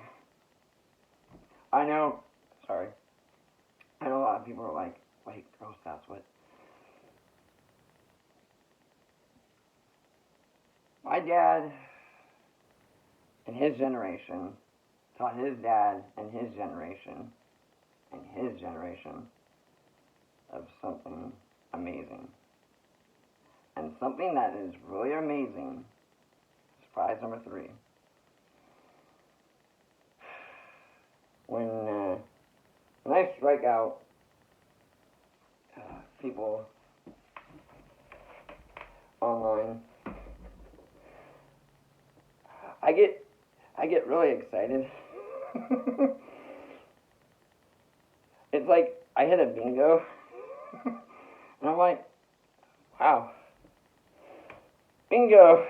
I know a lot of people are like, wait, Girl Scouts, what? My dad and his generation taught his dad and his generation of something amazing. And something that is really amazing, surprise number 3. When I strike out people online, I get really excited. It's like I hit a bingo, and I'm like, wow, bingo.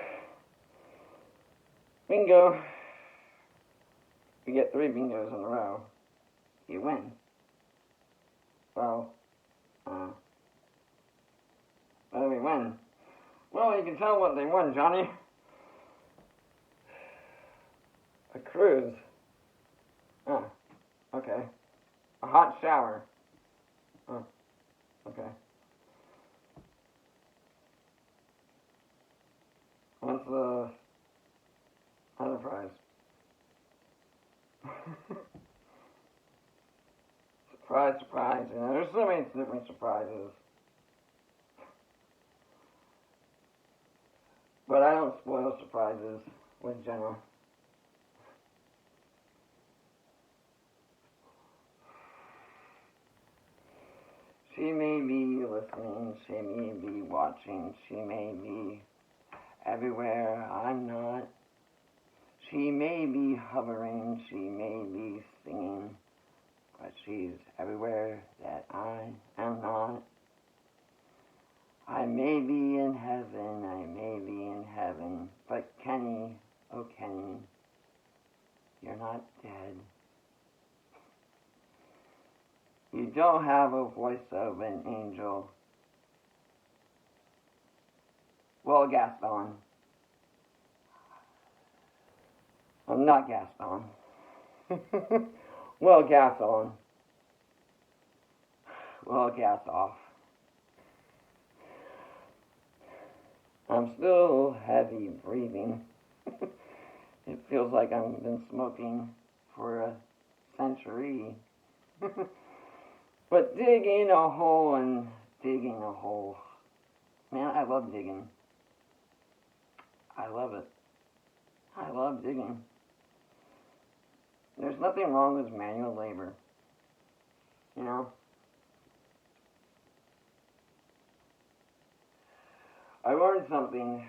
You get 3 bingos in a row, you win. Well, how do we win? Well, you can tell what they won, Johnny. A cruise. Oh, okay. A hot shower. Oh, okay. What's the other prize? Surprise. You know, there's so many different surprises. But I don't spoil surprises with Jenna. She may be listening, she may be watching, she may be everywhere I'm not. She may be hovering, she may be singing, but she's everywhere that I am not. I may be in heaven, but Kenny, oh Kenny, you're not dead. You don't have a voice of an angel. Well, Gaston. I'm not Gaston. Well, Gaston. Well, gas off. I'm still heavy breathing. It feels like I've been smoking for a century. But digging a hole. Man, I love digging. I love it. I love digging. There's nothing wrong with manual labor. You know? I learned something.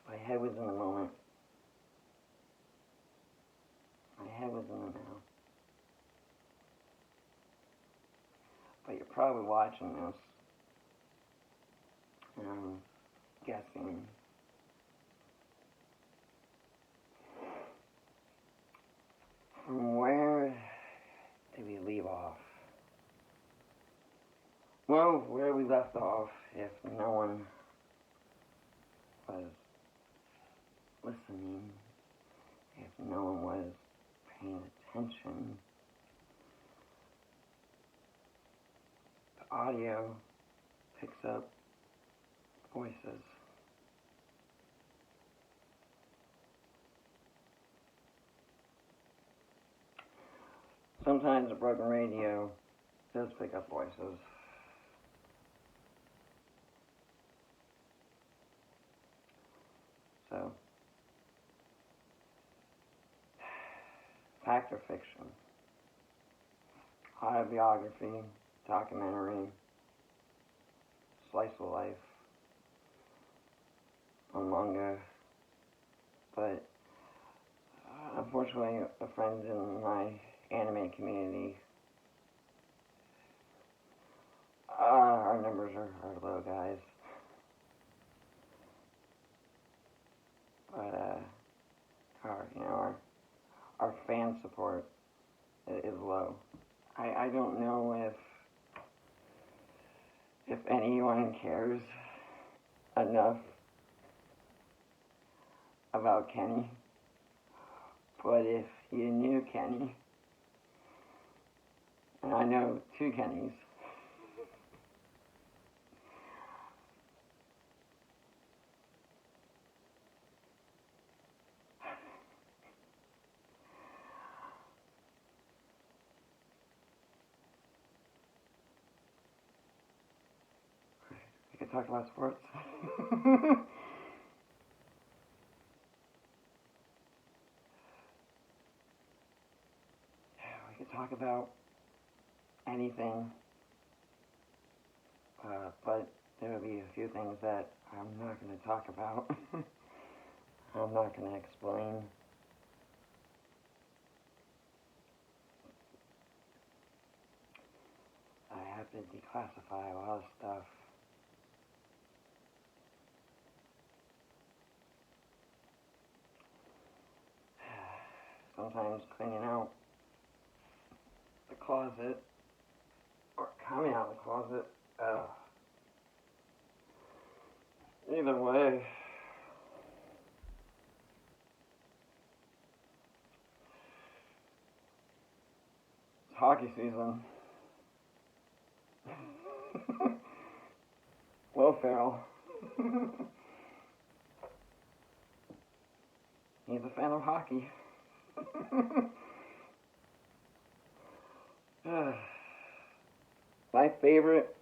My head was in the moment. losing them now. But you're probably watching this, and I'm guessing from where did we leave off? Well, where we left off, if no one was listening, if no one was paying attention, the audio picks up voices. Sometimes a broken radio does pick up voices. So, fact or fiction, autobiography, documentary, slice of life, a manga, but unfortunately a friend in my anime community, our numbers are low, guys. But our fan support is low. I don't know if anyone cares enough about Kenny, but if you knew Kenny, and I know two Kennys, we could talk about sports. We could talk about anything, but there will be a few things that I'm not going to talk about. I'm not going to explain. I have to declassify a lot of stuff. Sometimes cleaning out the closet or coming out of the closet. Either way, it's hockey season. Will Ferrell. He's a fan of hockey. My favorite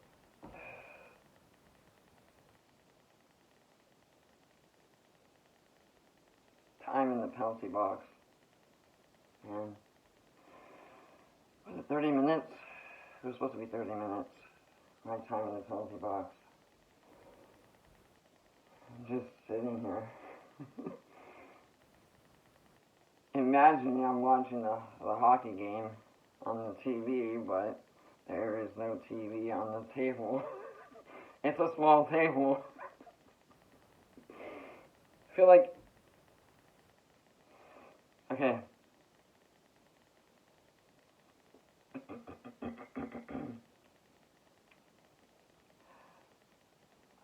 time in the penalty box. And was it 30 minutes? It was supposed to be 30 minutes. My time in the penalty box. I'm just sitting here. Imagine I'm watching the hockey game on the TV, but there is no TV on the table. It's a small table. I feel like, okay.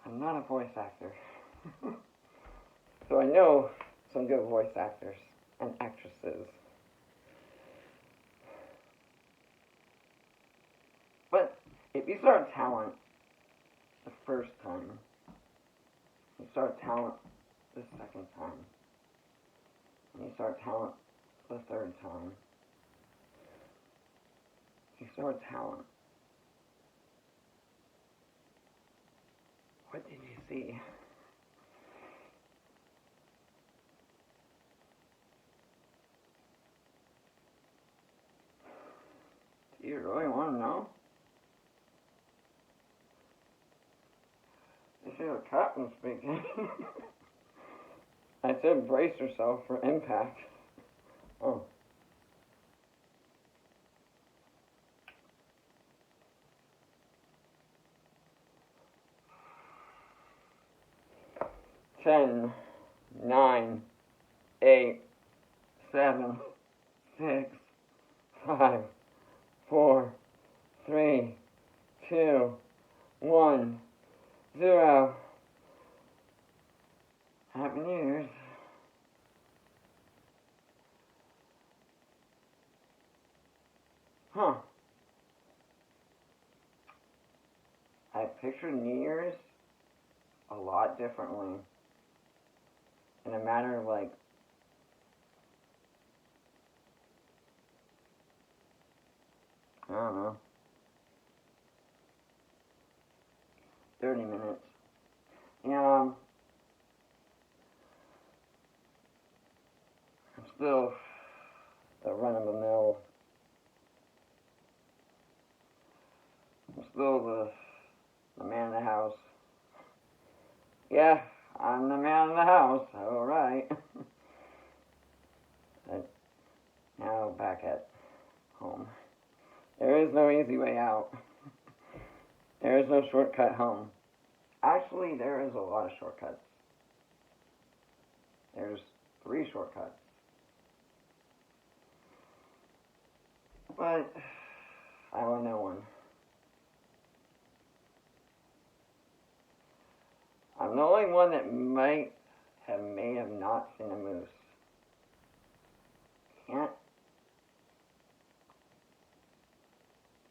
I'm not a voice actor. So I know some good voice actors and actresses. But if you start talent the first time, you start talent the second time, and you start talent the third time, you start talent. What did you see? Do you really want to know? This is a captain speaking. I said brace yourself for impact. Oh. 10, 9, 8, 7, 6, 5, 4, 3, 2, 1, 0. Happy New Year's. Huh. I pictured New Year's a lot differently. In a matter of like, I don't know, 30 minutes. I'm still a run-of-the-mill. I'm still the man of the house. Yeah, I'm the man of the house. All right. But now back at home. There is no easy way out. There is no shortcut home. Actually, there is a lot of shortcuts. There's 3 shortcuts. But I don't know one. I'm the only one that may have not seen a moose. Can't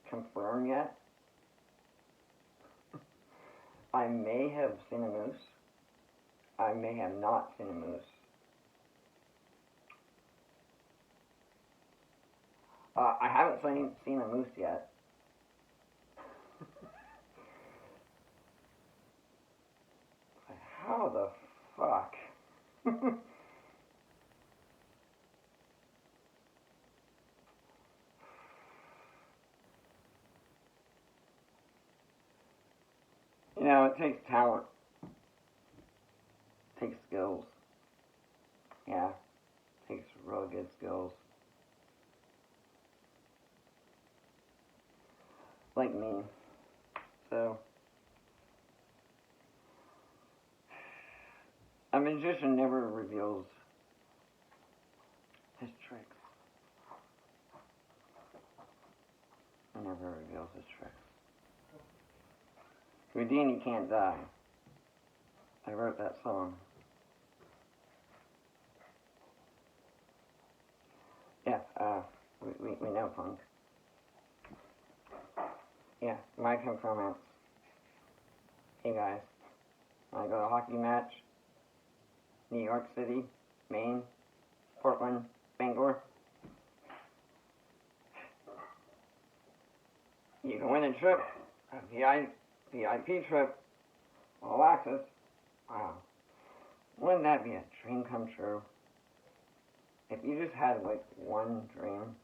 confirm yet. I may have seen a moose. I may have not seen a moose. I haven't seen a moose yet. How the fuck? It takes talent. It takes skills. Yeah, it takes really good skills. Like me. So, a magician never reveals his tricks. He never reveals his tricks. Houdini can't die. I wrote that song. Yeah, we know punk. Yeah, my comments. Hey guys, wanna go to a hockey match? New York City, Maine, Portland, Bangor. You can win a trip, a VIP trip, all access. Wow, wouldn't that be a dream come true? If you just had like one dream,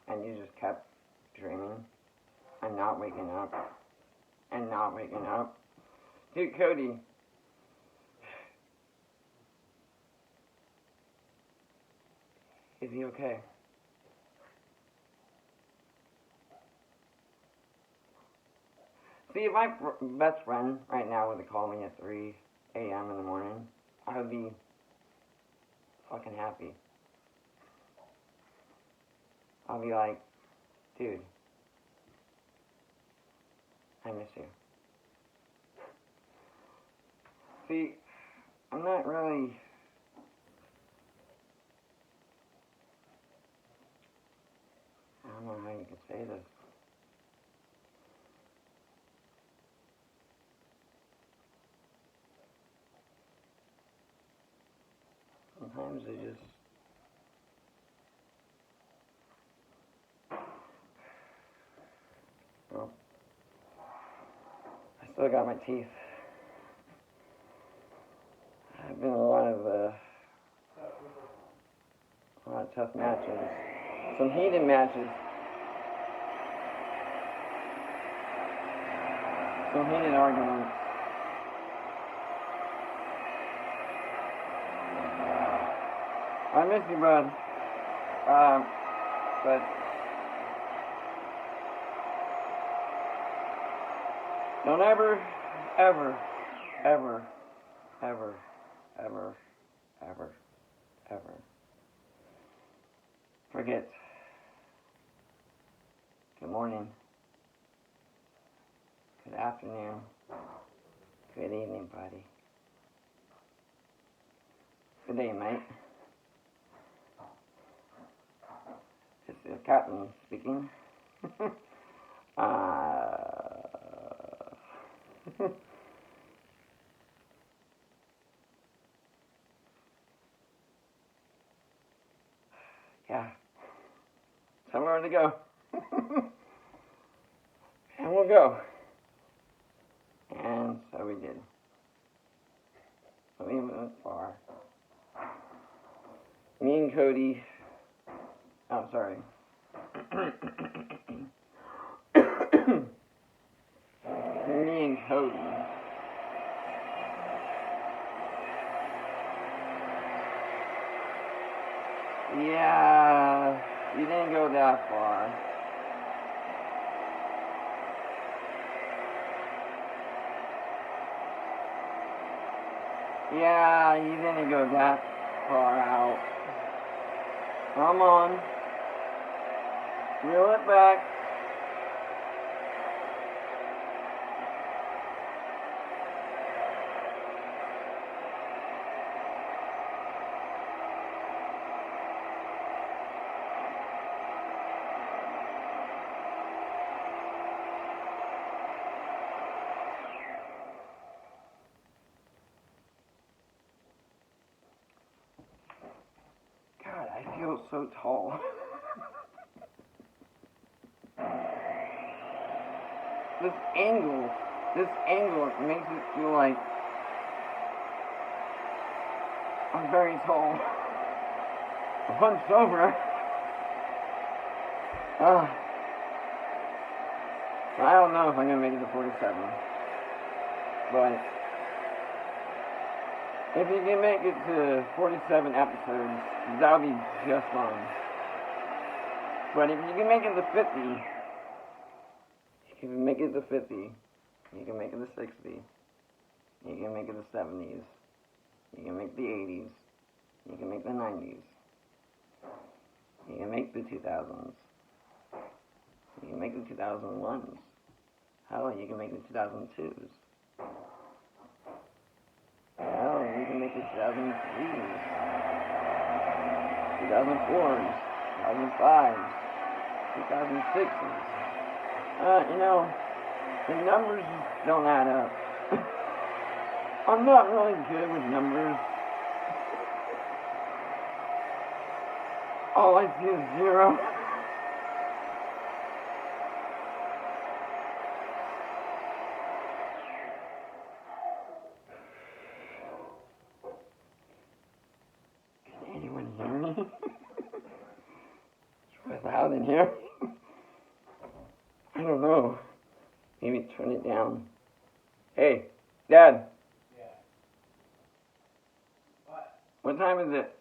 and you just kept dreaming, and not waking up, and not waking up. Dude, Cody, is he okay? See, if my best friend right now were to call me at 3 a.m. in the morning, I would be fucking happy. I'll be like, dude, I miss you. See, I'm not really... I don't know how you can say this. Sometimes they just... Well, I still got my teeth. I've been in a lot of tough matches. Some heated matches. Some heated arguments. I miss you, bud. But don't ever, ever, ever, ever, ever, ever, ever forget. Good morning, good afternoon, good evening, buddy. Good day, mate. This is Captain speaking. Yeah, somewhere to go. And we'll go. And so we did. So we went far. Me and Cody, oh, sorry. Me and Cody. Yeah, you didn't go that far. Yeah, you didn't go that far out. Come on. Reel it back. God, I feel so tall. This angle makes it feel like I'm very tall. I'm hunched over. I don't know if I'm gonna make it to 47, but if you can make it to 47 episodes, that'll be just fine. But if you can make it to 50, you can make it to 50, you can make it to 60, you can make it to 70s, you can make the 80s, you can make the 90s, you can make the 2000s, you can make the 2001s, hell, you can make the 2002s. Hell, you can make the 2003s, 2004s, 2005s, 2006s. The numbers just don't add up. I'm not really good with numbers. All I see is 0. Can anyone hear me? It's really loud in here. I don't know. Maybe turn it down. Hey, Dad. Yeah. What time is it?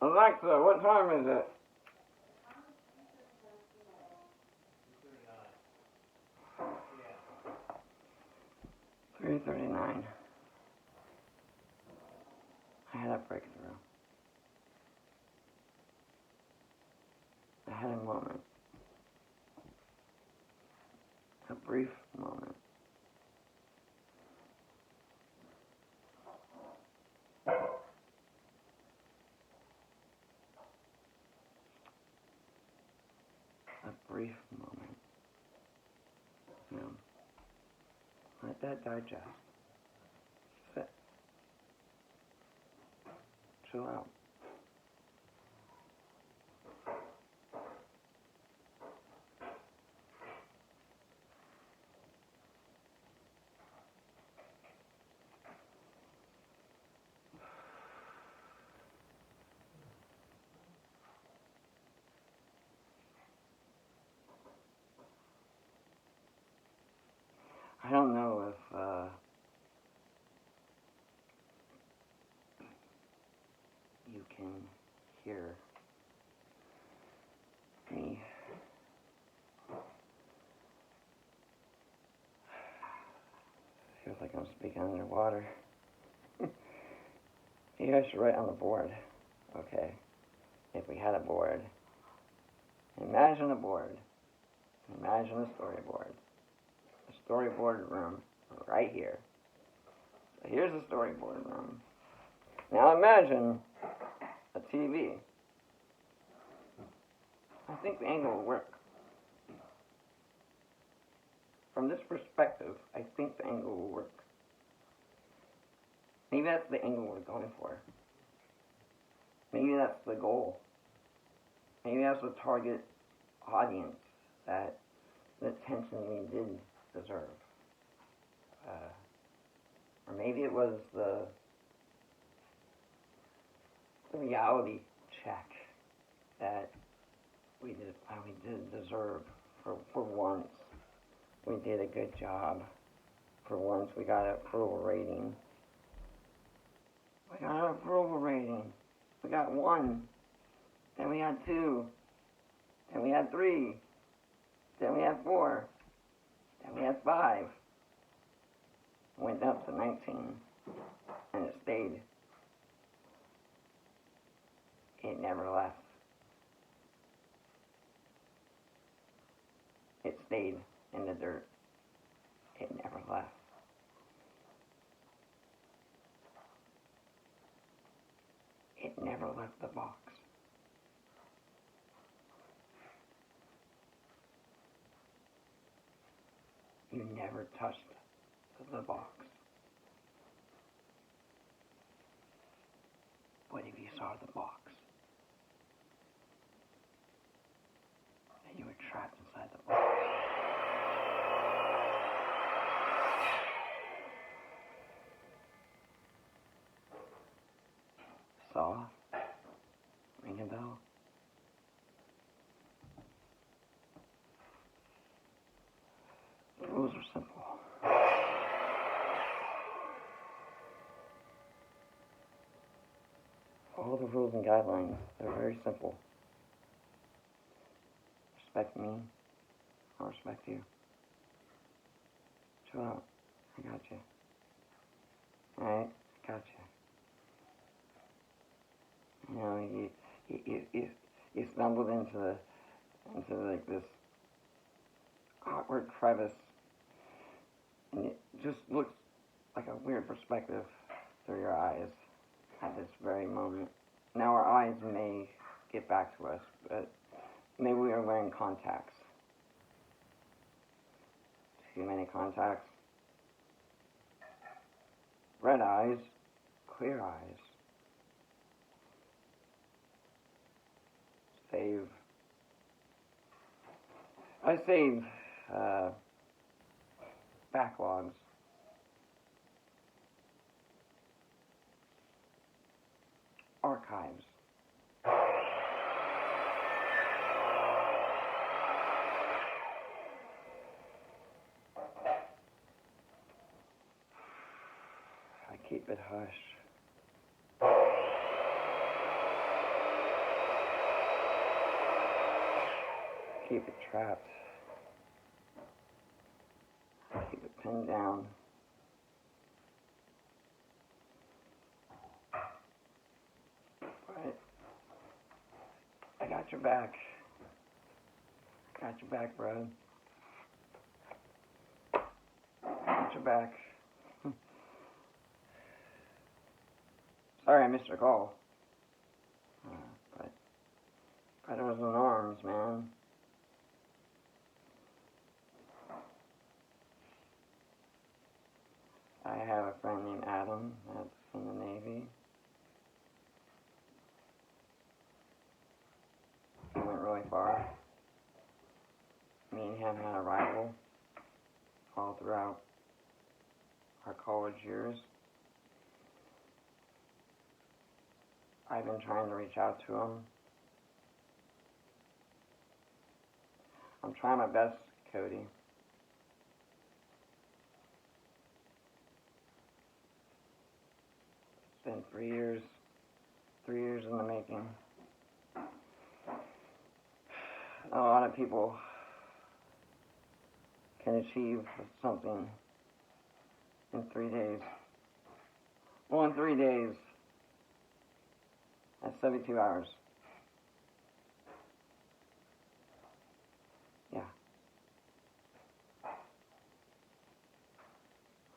Alexa, what time is it? 3:39. I had a breakthrough. I had a moment. A brief moment. A brief moment. Let that digest. Sit. Chill out. I don't know if you can hear me. Feels like I'm speaking underwater. You guys should write on the board. Okay. If we had a board. Imagine a board. Imagine a storyboard. A storyboard room right here. So here's the storyboard room. Now imagine a TV. I think the angle will work. From this perspective, I think the angle will work. Maybe that's the angle we're going for. Maybe that's the goal. Maybe that's the target audience that the attention we did deserve. Or maybe it was the reality check that we did deserve for once. We did a good job. For once we got an approval rating. We got an approval rating. We got 1. Then we had 2. Then we had 3. Then we had 4. Then we had 5. Went up to 19. And it stayed. It never left. It stayed in the dirt. It never left. It never left the box. You never touched the box. But if you saw the box, then you were trapped inside the box. Saw? Ring a bell? The rules are simple. All the rules and guidelines, they're very simple. Respect me, I'll respect you. Chill out, I got you. Alright, I got you. You know, you stumbled into like this awkward crevice, and it just looks like a weird perspective through your eyes at this very moment. Now our eyes may get back to us, but maybe we are wearing contacts. Too many contacts. Red eyes, clear eyes. Save. I save backlogs. Archives. I keep it hush. Keep it trapped. Keep it pinned down. But I got your back. Got your back, bro. Got your back. Sorry I missed your call. But it was in arms, man. I have a friend named Adam that's in the Navy. He went really far. Me and him had a rival all throughout our college years. I've been trying to reach out to him. I'm trying my best, Cody. It's been 3 years. 3 years in the making. A lot of people can achieve something in 3 days. Well, in 3 days, that's 72 hours. Yeah.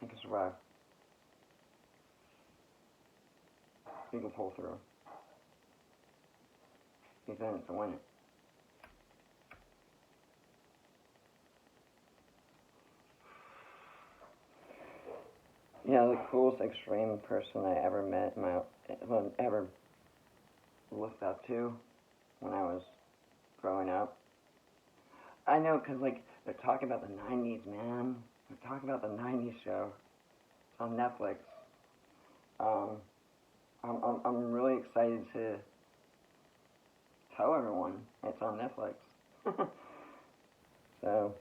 I can survive. You can pull through. He's in it to win it. Yeah, the coolest extreme person I ever met, ever looked up to when I was growing up. I know, 'cause like they're talking about the '90s, man. They're talking about the '90s show. It's on Netflix. I'm really excited to tell everyone it's on Netflix. So,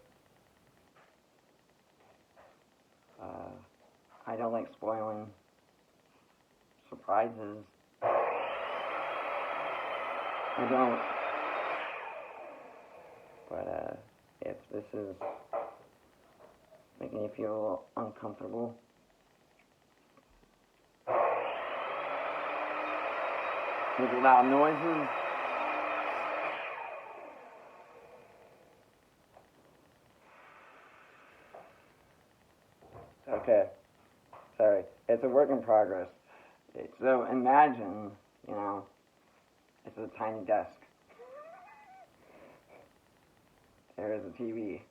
I don't like spoiling surprises. I don't. But, if this is making you feel a little uncomfortable, with loud noises, okay, sorry, it's a work in progress. So imagine, it's a tiny desk. There's a TV.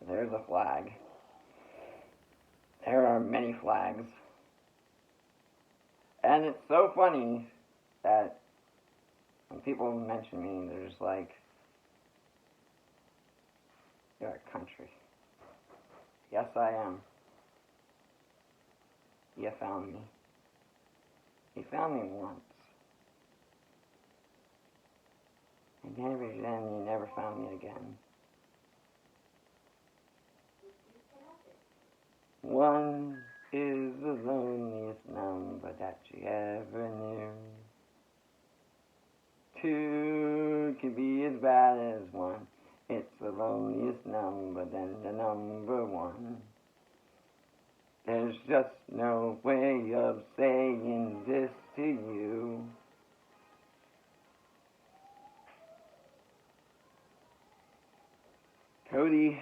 There's a flag. There are many flags. And it's so funny that when people mention me, they're just like, you're a country. Yes, I am. You found me. You found me once. And then you never found me again. One is the loneliest number that you ever knew. Two can be as bad as one. It's the loneliest number than the number one. There's just no way of saying this to you. Cody,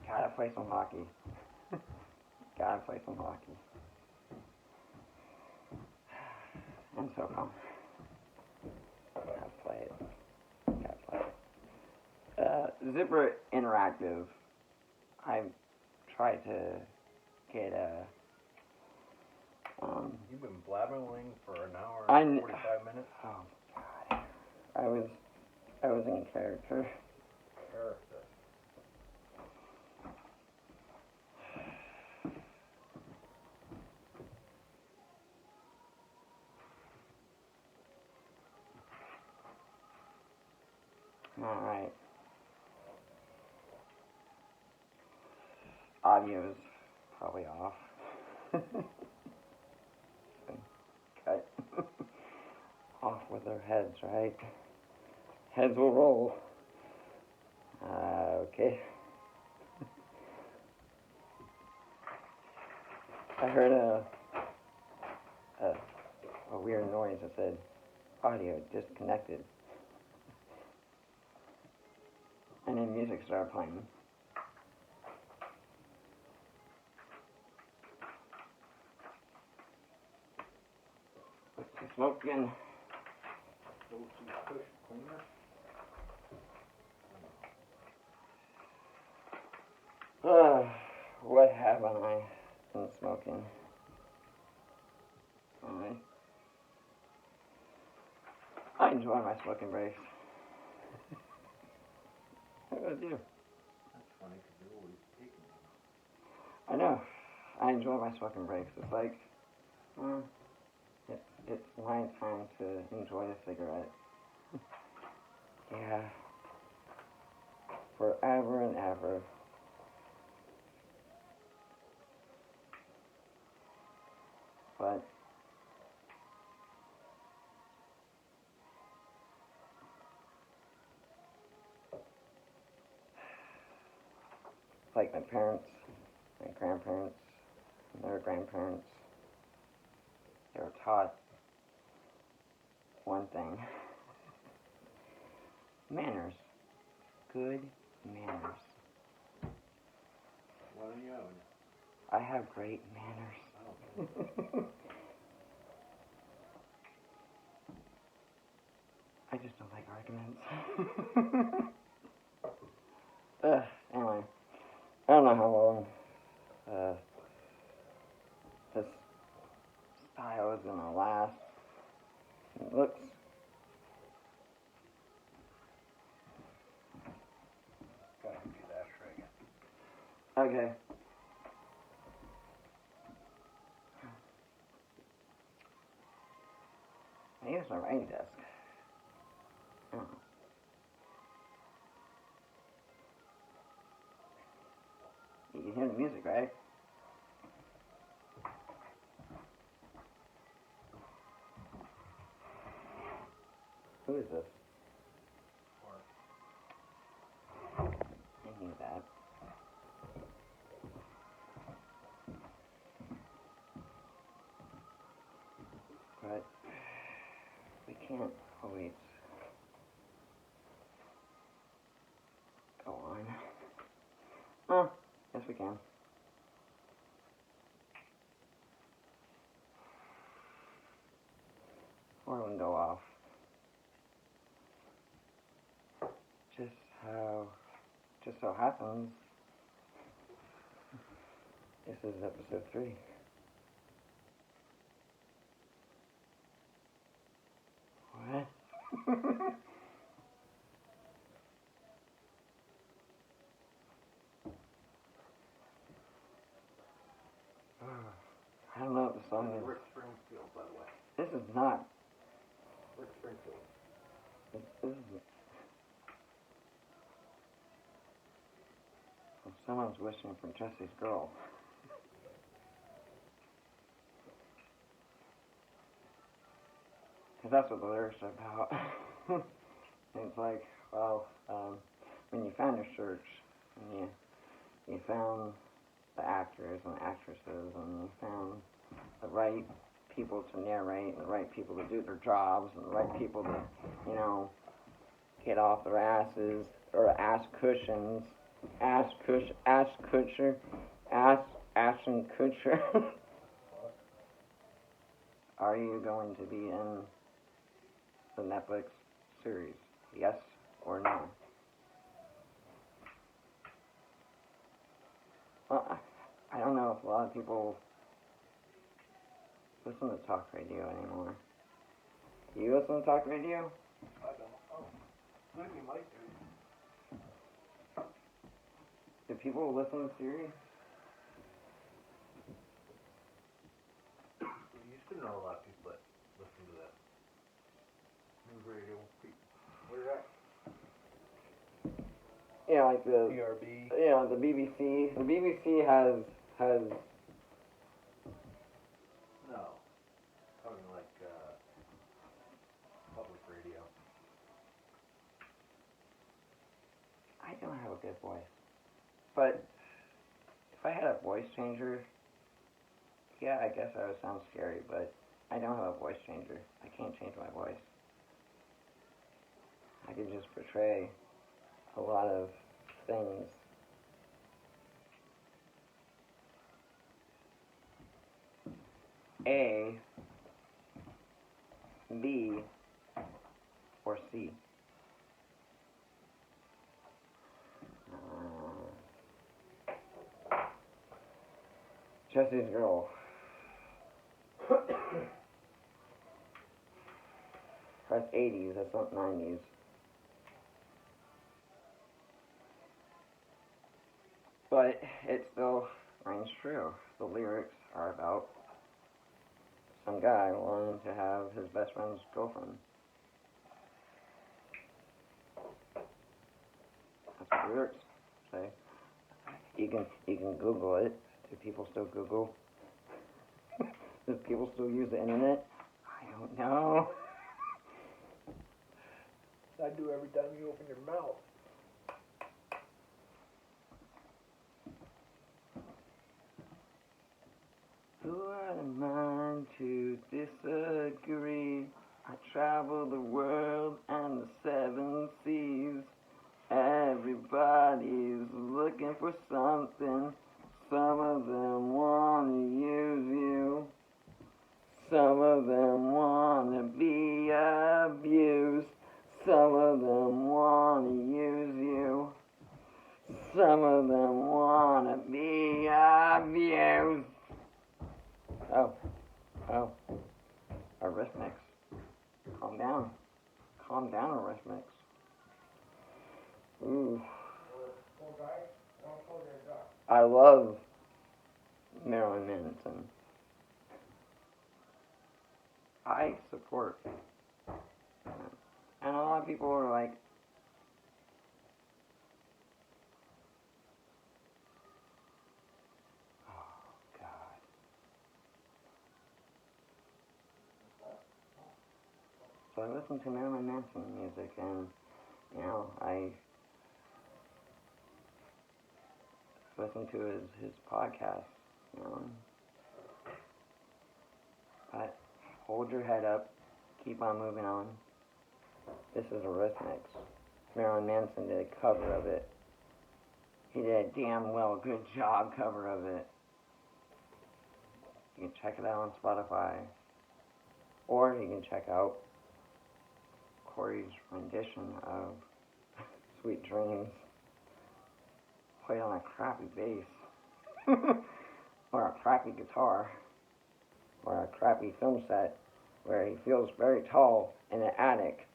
gotta play some hockey. Gotta play some hockey. I'm so pumped. Gotta play it. Gotta play it. Zipper Interactive. I tried to get a. You've been blabbering for an hour and 45 minutes? Oh, God. I was in character. Alright. Audio's probably off. Cut. Off with their heads, right? Heads will roll. Okay. I heard a weird noise that said, audio disconnected. And then music started playing. Smoking. What haven't I been smoking? I enjoy my smoking breaks. What do I do? That's funny because you're always taking them. I know. I enjoy my smoking breaks. It's like, it's my time to enjoy a cigarette. Yeah. Forever and ever. But like my parents, my grandparents, and their grandparents, they were taught one thing. Manners. Good manners. What do you own? I have great manners. Oh. I just don't like arguments. Anyway, I don't know how long this style is gonna last. It looks Gotta empty that ashtray again. okay. Maybe it's my writing desk. I don't know. You can hear the music, right? Who is this? I knew that. But we can't always go on. Oh, yes we can. Or we can go off. Just so happens, this is episode 3. What? I don't know what the song is. Rick Springfield, by the way. This is not. Rick Springfield. This is. Well, someone's wishing for Jesse's girl. Because that's what the lyrics are about. And it's like, well, when you found your church, and you found the actors and actresses, and you found the right people to narrate, and the right people to do their jobs, and the right people to, get off their asses, or ass cushions, Ashton Kutcher. Are you going to be in the Netflix series? Yes or no? Well, I don't know if a lot of people listen to talk radio anymore. Do you listen to talk radio? I don't. Oh, maybe you might do. Do people listen to Siri? We used to know a lot of people that listen to that. News radio. What is that? Yeah, like the PRB. the BBC. The BBC has No. Something like public radio. I don't have a good voice. But if I had a voice changer, yeah, I guess I would sound scary, but I don't have a voice changer. I can't change my voice. I can just portray a lot of things. A, B, or C. Jesse's girl. That's 80s, that's not 90s. But it still rings true. The lyrics are about some guy wanting to have his best friend's girlfriend. That's what the lyrics say. You can Google it. Do people still Google? Do people still use the internet? I don't know. I do every time you open your mouth. looking for something. Some of them wanna use you. Some of them wanna be abused. Some of them wanna use you. Some of them wanna be abused. Oh, a riff mix. Calm down, a riff mix. Ooh. I love Marilyn Manson. I support. And a lot of people are like, oh, God. So I listen to Marilyn Manson music, and, you know, I listen to his podcast, you know. But hold your head up, keep on moving on. This is a riff mix. Marilyn Manson did a cover of it. He did a damn well good job cover of it. You can check it out on Spotify. Or you can check out Corey's rendition of Sweet Dreams. Played on a crappy bass. Or a crappy guitar. Or a crappy film set where he feels very tall in an attic.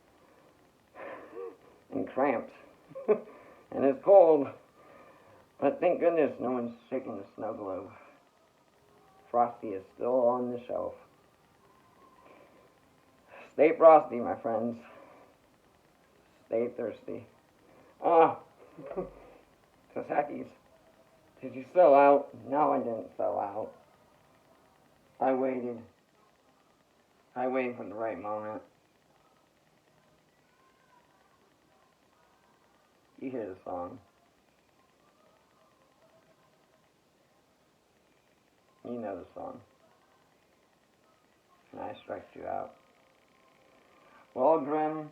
And cramped. And it's cold. But thank goodness no one's shaking the snow globe. Frosty is still on the shelf. Stay frosty, my friends. Stay thirsty. Kosaki's. Did you sell out? No, I didn't sell out. I waited. I waited for the right moment. You hear the song. You know the song. And I striked you out. Well, Grim,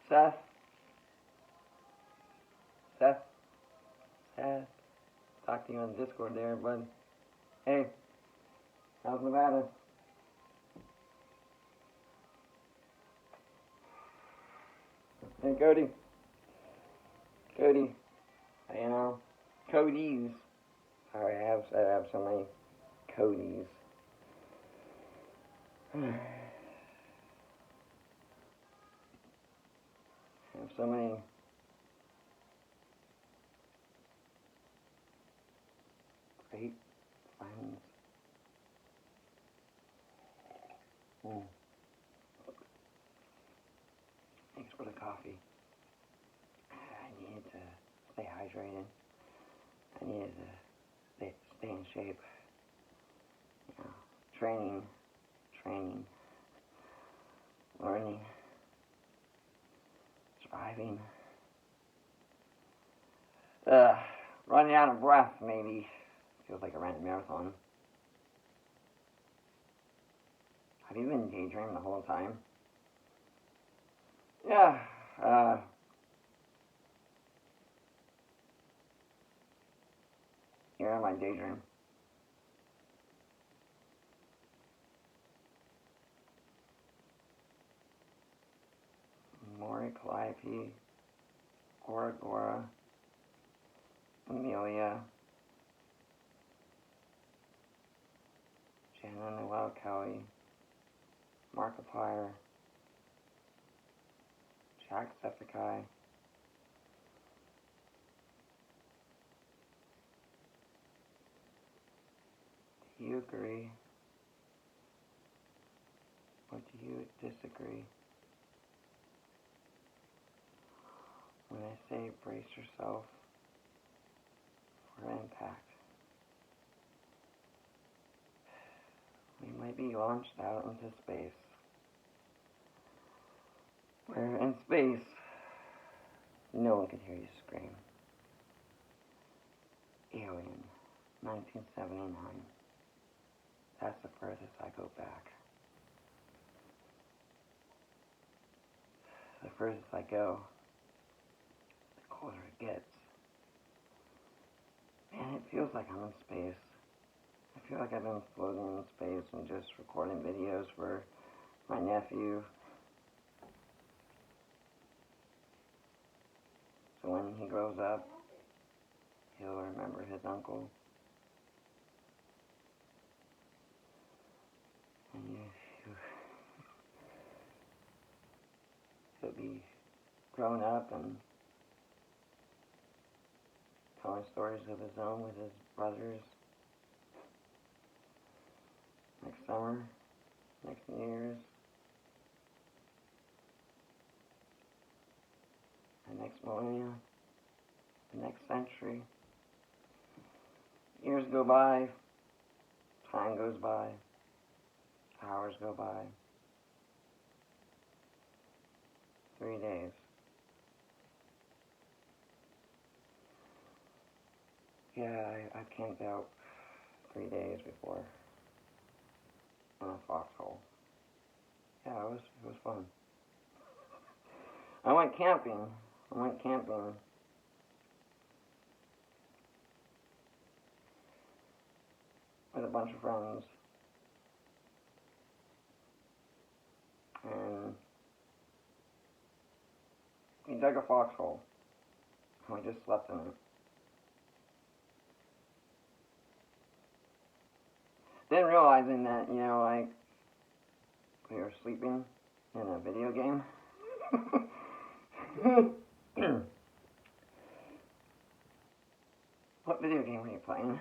Seth, talk to you on Discord there, bud. Hey, how's Nevada? Hey, Cody, you know, Cody's. Sorry, I have so many Cody's. I have so many great friends. Thanks for the coffee. I needed to stay hydrated. I needed to stay in shape. You know, training, learning, surviving. Running out of breath, maybe. Feels like I ran a marathon. Have you been daydreaming the whole time? Yeah, you're in my daydream. Maury, Calliope, Gora, Amelia, Jenna Noel Kelly, Markiplier, Jacksepticeye, do you agree or do you disagree when I say brace yourself for impact? We might be launched out into space. Where in space, no one can hear you scream. Alien, 1979. That's the furthest I go back. The furthest I go, the colder it gets. Man, it feels like I'm in space. I feel like I've been floating in space and just recording videos for my nephew. So when he grows up, he'll remember his uncle. And he'll be grown up and telling stories of his own with his brothers. Next summer, next New Year's, the next millennia, the next century. Years go by, time goes by, hours go by. 3 days. Yeah, I camped out 3 days before in a foxhole. Yeah, it was fun. I went camping with a bunch of friends, and we dug a foxhole, and we just slept in it. Then realizing that, like, we were sleeping in a video game. What video game were you playing?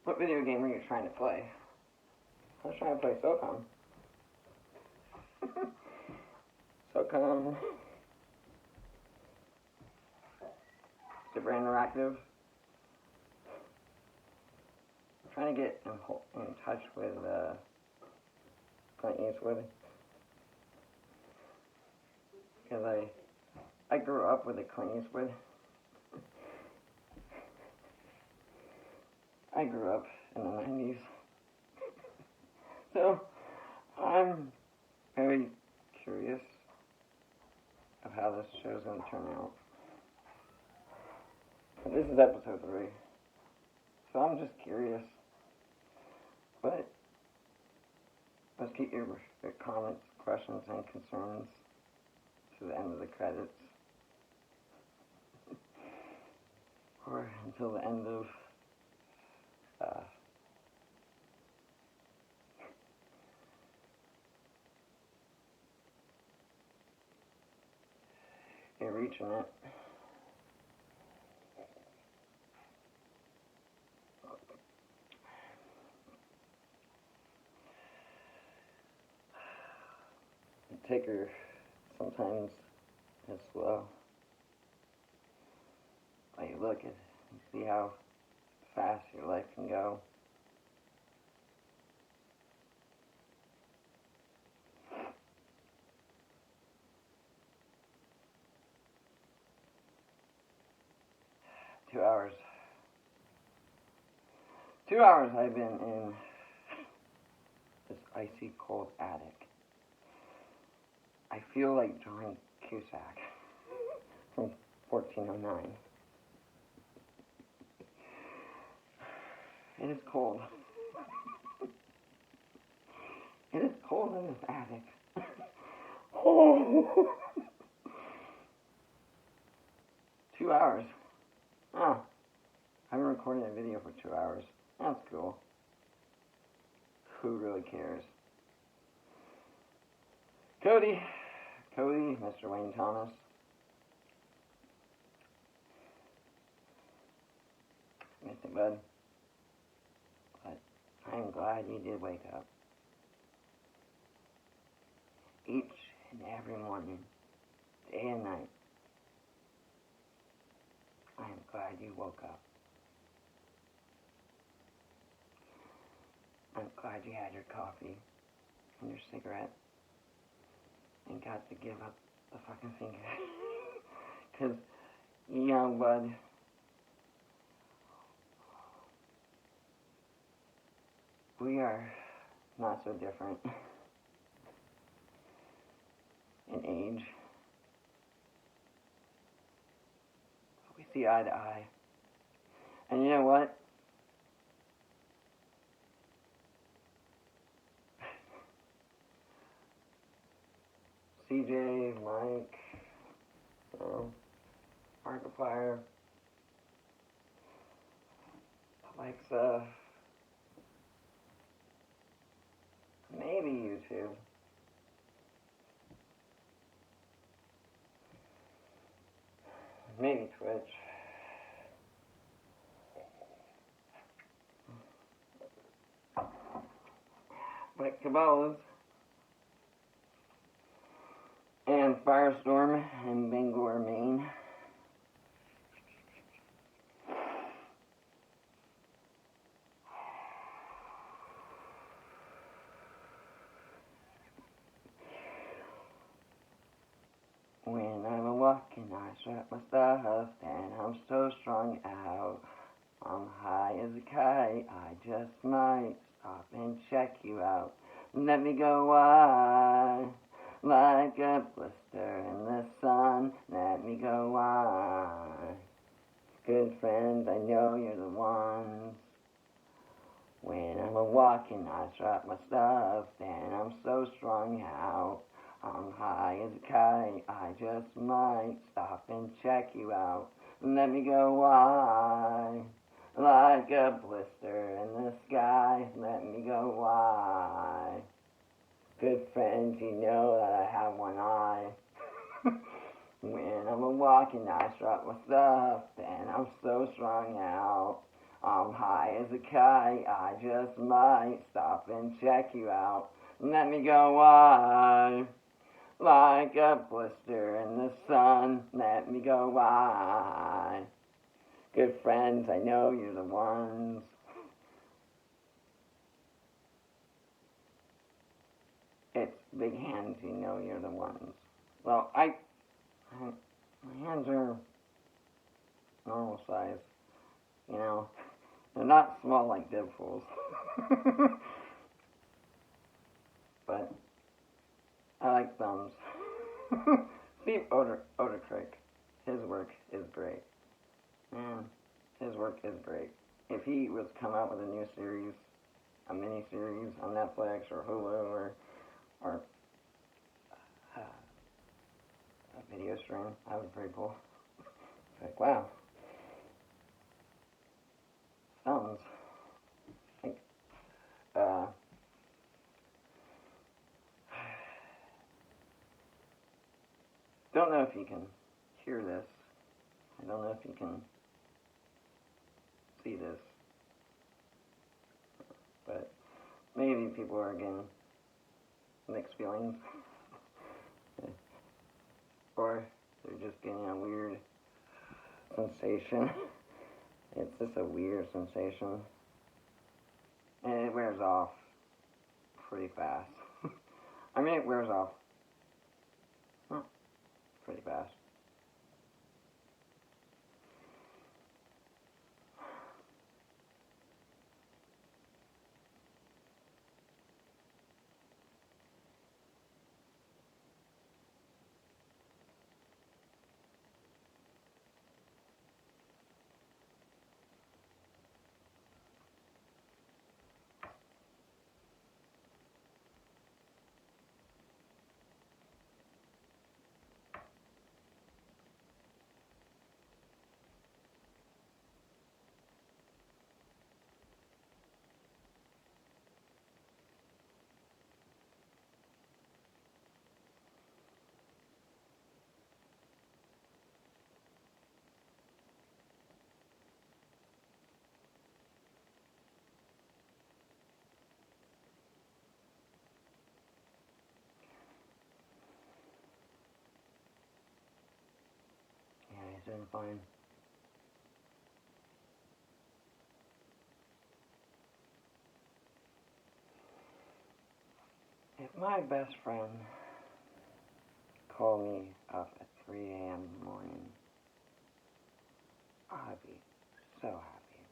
What video game were you trying to play? I was trying to play SOCOM. SOCOM. Super interactive. I'm trying to get in touch with Clint Eastwood. Because I grew up with a Clint Eastwood. I grew up in the 90s. So, I'm very curious of how this show's going to turn out. But this is episode 3. So I'm just curious. But let's keep your comments, questions, and concerns to the end of the credits. Or until the end of you're reaching it. The ticker sometimes is slow. But you look at it and see how fast your life can go. Two hours I've been in this icy cold attic. I feel like John Cusack from 1409. It is cold. It is cold in this attic. Oh. 2 hours. Oh. I've been recording a video for 2 hours. That's cool. Who really cares? Cody, Mr. Wayne Thomas. Missed it, bud. But I'm glad you did wake up. Each and every morning, day and night, I am glad you woke up. I'm glad you had your coffee and your cigarette and got to give up the fucking finger. Because, bud, we are not so different in age. see eye to eye. And you know what? CJ, Mike, Markiplier, Alexa, maybe YouTube. Maybe Twitch. But Cabela's and Firestorm in Bangor, Maine. When I'm walking, I strap my stuff, and I'm so strung out. I'm high as a kite, I just might stop and check you out. Let me go wide, like a blister in the sun. Let me go wide. Good friends, I know you're the ones. When I'm walking, I strap my stuff, and I'm so strung out. I'm high as a kite, I just might stop and check you out. Let me go wide, like a blister in the sky. Let me go wide. Good friends, you know that I have one eye. When I'm walking, I strap my stuff, and I'm so strung out. I'm high as a kite, I just might stop and check you out. Let me go wide, like a blister in the sun. Let me go wide. Good friends, I know you're the ones. It's big hands, you know you're the ones. Well, my hands are normal size, you know. They're not small like Deadpool's. But I like thumbs. Steve Odercrick, his work is great. Man, his work is great. If he was to come out with a new series, a mini series on Netflix or Hulu or a video stream, that would be pretty cool. It's like, wow. Thumbs. Like, don't know if you can hear this. I don't know if you can see this. But maybe people are getting mixed feelings. Or they're just getting a weird sensation. It's just a weird sensation. And it wears off pretty fast. I mean, it wears off pretty fast. Yeah, he's doing fine. If my best friend called me up at 3 a.m. in the morning, I'd be so happy.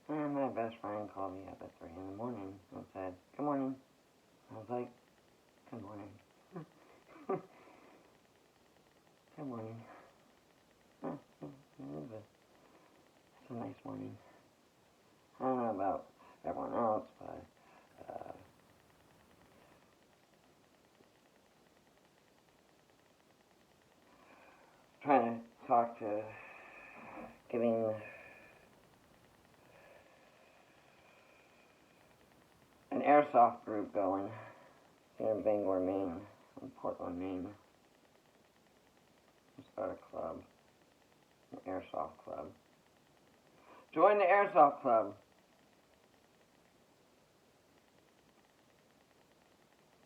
And my best friend called me up at 3 in the morning and said, "Good morning." I was like, "Good morning." Good morning. It's a nice morning. I don't know about everyone else, but trying to talk to getting an airsoft group going here in Bangor, Maine, in Portland, Maine. Start a club, an airsoft club. Join the airsoft club.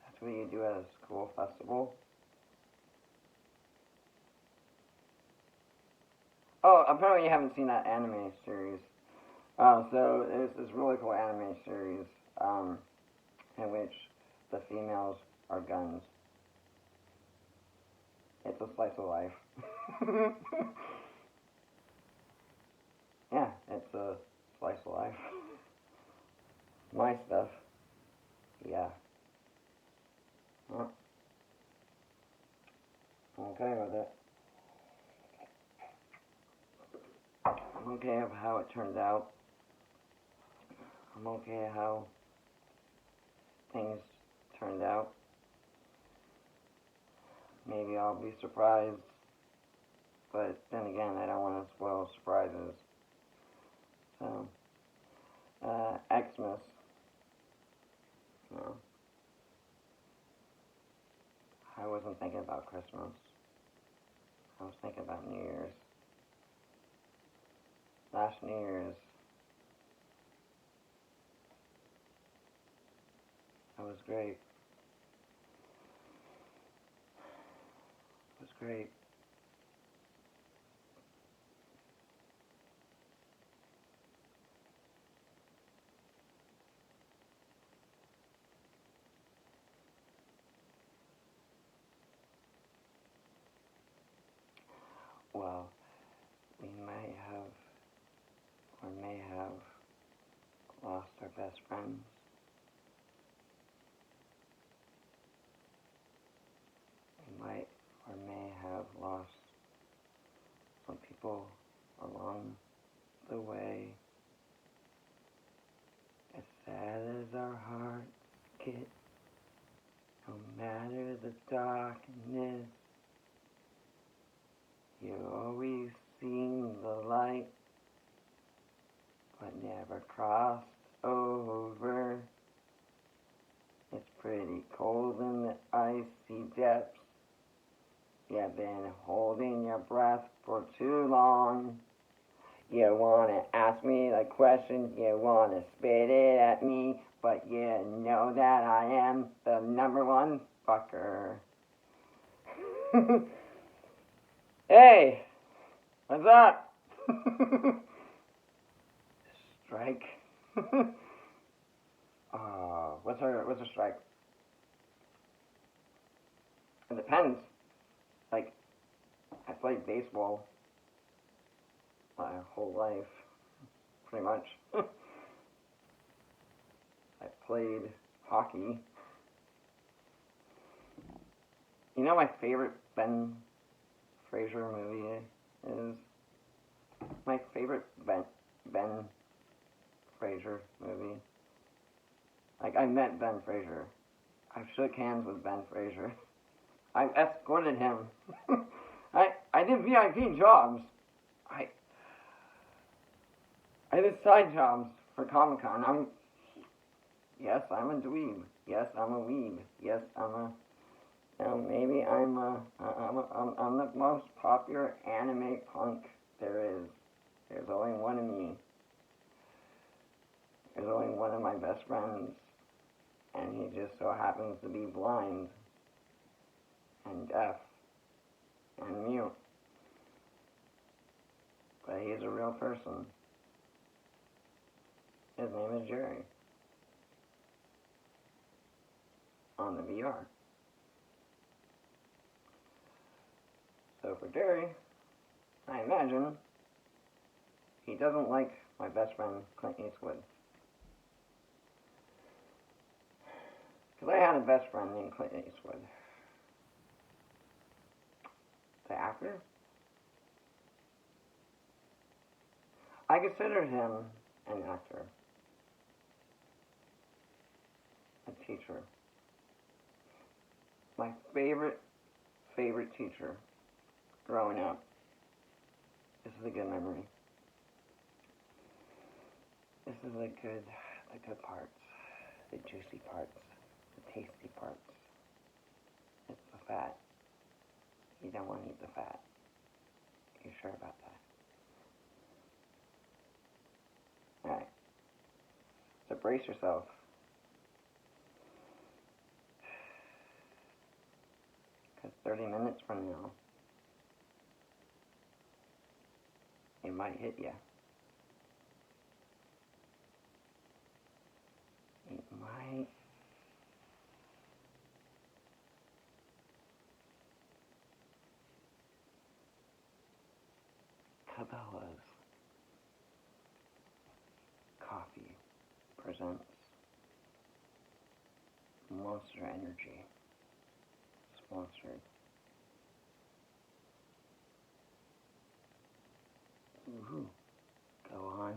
That's what you do at a school festival. Oh, apparently you haven't seen that anime series. So there's this really cool anime series in which the females are guns. It's a slice of life. Yeah, it's a slice of life. My stuff. Yeah. Well, I'm okay with it. I'm okay with how it turned out. I'm okay how things turned out. Maybe I'll be surprised, but then again, I don't want to spoil surprises. So, Xmas. No. I wasn't thinking about Christmas. I was thinking about New Year's. Last New Year's, that was great. It was great. Well, we may have, or may have, lost our best friends. We might or may have lost some people along the way. As sad as our hearts get, no matter the darkness, you always seen the light, but never crossed over. It's pretty cold in the icy depths. You've been holding your breath for too long. You wanna ask me the question, you wanna spit it at me, but you know that I am the number one fucker. Hey, what's up? Strike. What's a strike? It depends. Like, I played baseball my whole life, pretty much. I played hockey. You know my favorite Ben Fraser movie is? My favorite Ben Fraser movie. Like, I met Ben Fraser. I shook hands with Ben Fraser. I escorted him. I did VIP jobs. I did side jobs for Comic-Con. Yes, I'm a dweeb. Yes, I'm a weeb. Yes, maybe I'm the most popular anime punk there is. There's only one of me. There's only one of my best friends, and he just so happens to be blind and deaf and mute. But he's a real person. His name is Jerry. On the VR. So for Jerry, I imagine he doesn't like my best friend Clint Eastwood. Because I had a best friend named Clint Eastwood. The actor? I consider him an actor, a teacher. My favorite teacher growing up. This is a good memory. This is the good parts, the juicy parts, the tasty parts. It's the fat. You don't want to eat the fat. You sure about that? Alright. So brace yourself. Because 30 minutes from now, it might hit you. It might. Cabela's Coffee presents Monster Energy. Sponsored. Woohoo. Go on.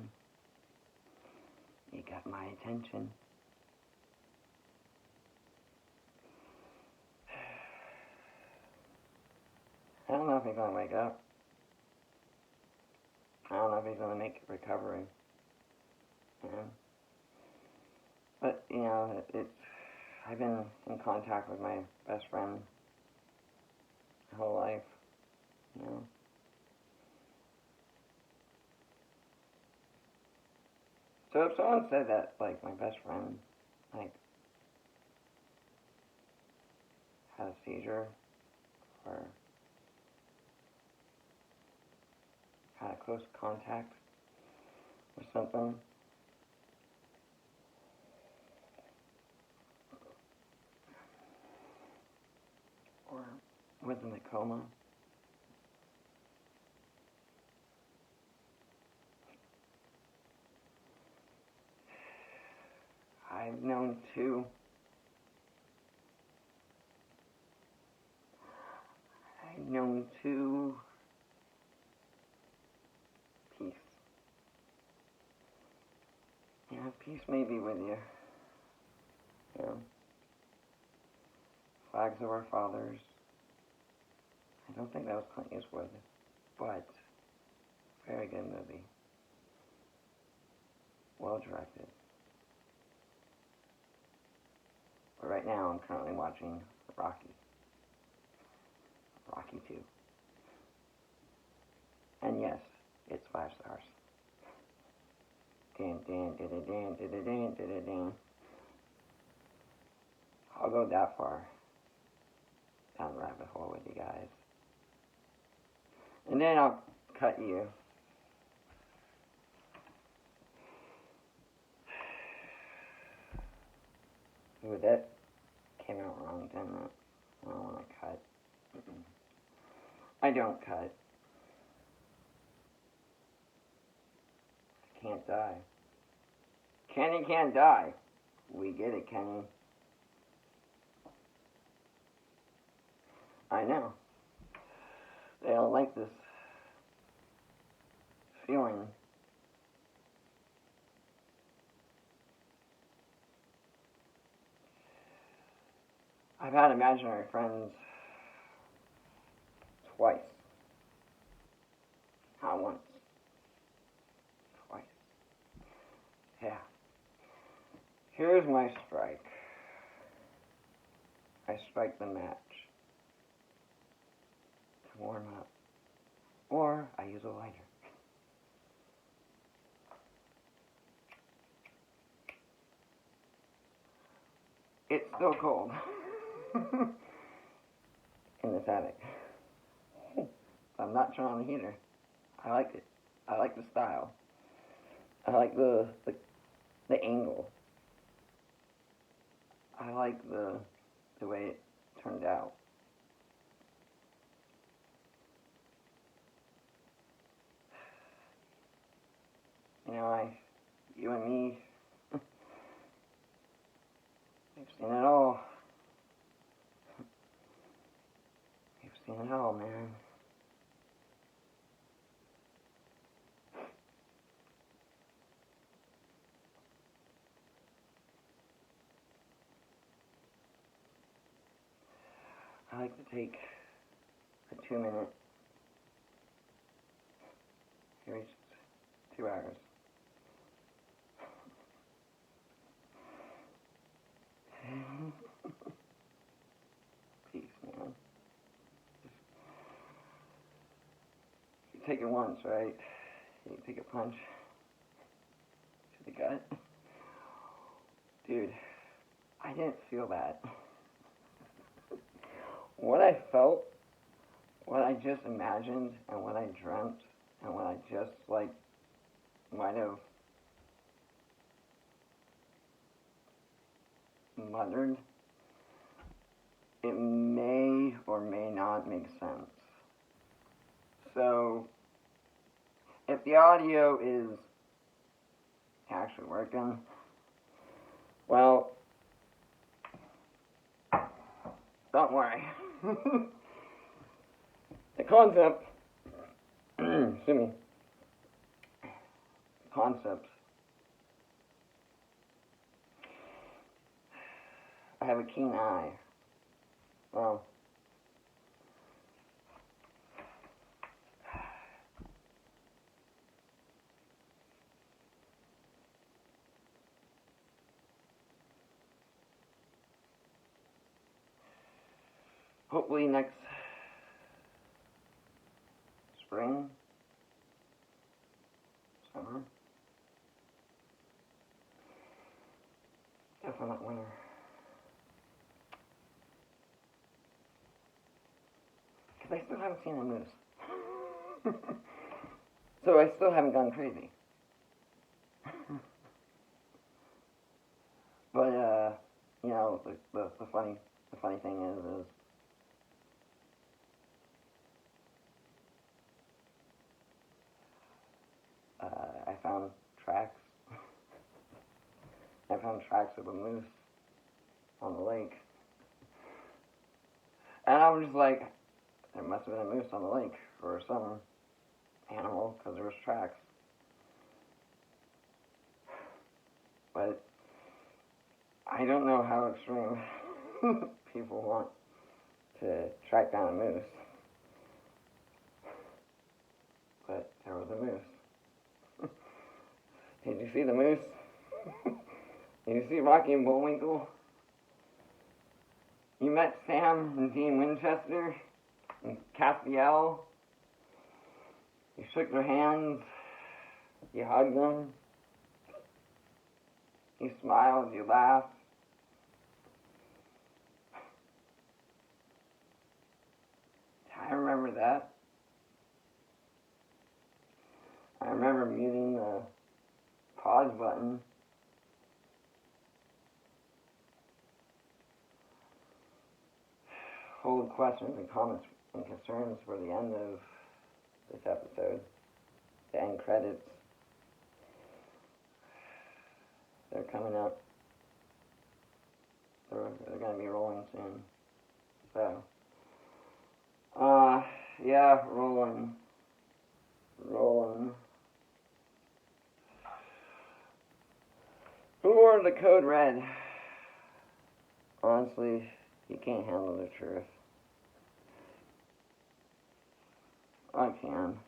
You got my attention. I don't know if he's gonna wake up. I don't know if he's gonna make a recovery. Yeah. But, you know, I've been in contact with my best friend my whole life, you know. So if someone said that, like, my best friend, like, had a seizure, or had a close contact or something, or was in a coma, I've known two peace. Yeah, peace may be with you. You know, Flags of Our Fathers. I don't think that was Clint Eastwood, but very good movie. Well directed. But right now I'm currently watching Rocky 2. And yes, it's 5 stars. Dan, dan, dan, dan, dan, dan, dan, dan. I'll go that far down the rabbit hole with you guys. And then I'll cut you. Ooh, that came out wrong, didn't it? I don't want to cut. I don't cut. I can't die. Kenny can't die. We get it, Kenny. I know. They don't like this feeling. I've had imaginary friends twice. Not once. Twice. Yeah. Here's my strike. I strike the match to warm up. Or I use a lighter. It's still cold. In this attic. I'm not turning on the heater. I like it. I like the style. I like the angle. I like the way it turned out. You know, you and me, we've seen it all. We've seen it all, man. like to take a 2-minute. Here reached 2 hours. Peace, man. You take it once, right? You take a punch to the gut. Dude, I didn't feel bad. What I felt, what I just imagined, and what I dreamt, and what I just, might have muttered, it may or may not make sense. So, if the audio is actually working, well, don't worry. The concept, excuse me, I have a keen eye. Well, hopefully next spring, summer, definitely not winter. Because I still haven't seen a moose. So I still haven't gone crazy. But, you know, the funny thing is I found tracks. I found tracks of a moose on the lake. And I was just like, there must have been a moose on the lake, or some animal, because there was tracks. But I don't know how extreme people want to track down a moose. But there was a moose. Did you see the moose? Did you see Rocky and Bullwinkle? You met Sam and Dean Winchester and Castiel. You shook their hands. You hugged them. You smiled. You laughed. I remember that. I remember muting the pause button. Hold questions and comments and concerns for the end of this episode. The end credits. They're coming up. They're going to be rolling soon. So, yeah, rolling. Who wore the code red? Honestly, you can't handle the truth. I can.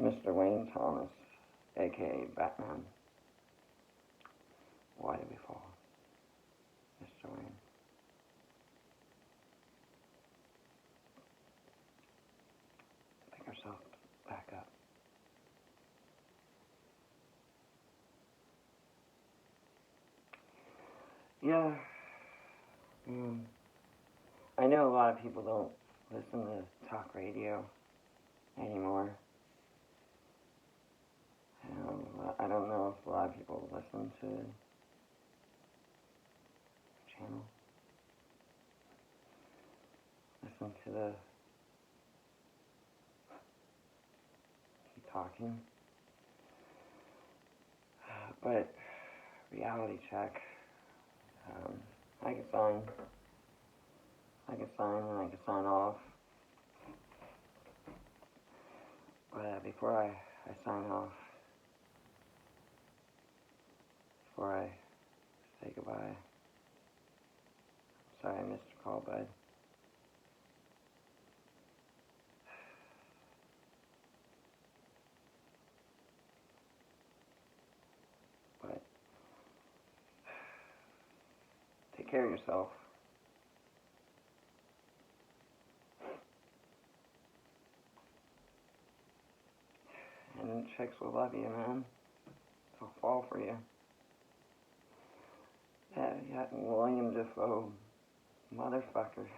Mr. Wayne Thomas, aka Batman. Why did we fall? Mr. Wayne. Pick ourselves back up. Yeah. I know a lot of people don't listen to talk radio anymore. I don't know if a lot of people listen to the channel. Listen to the keep talking. But reality check. I can sign and I can sign off. But before I sign off, before I say goodbye. Sorry I missed your call, bud. But take care of yourself. And chicks will love you, man. They'll fall for you. Yeah, William Defoe, motherfucker.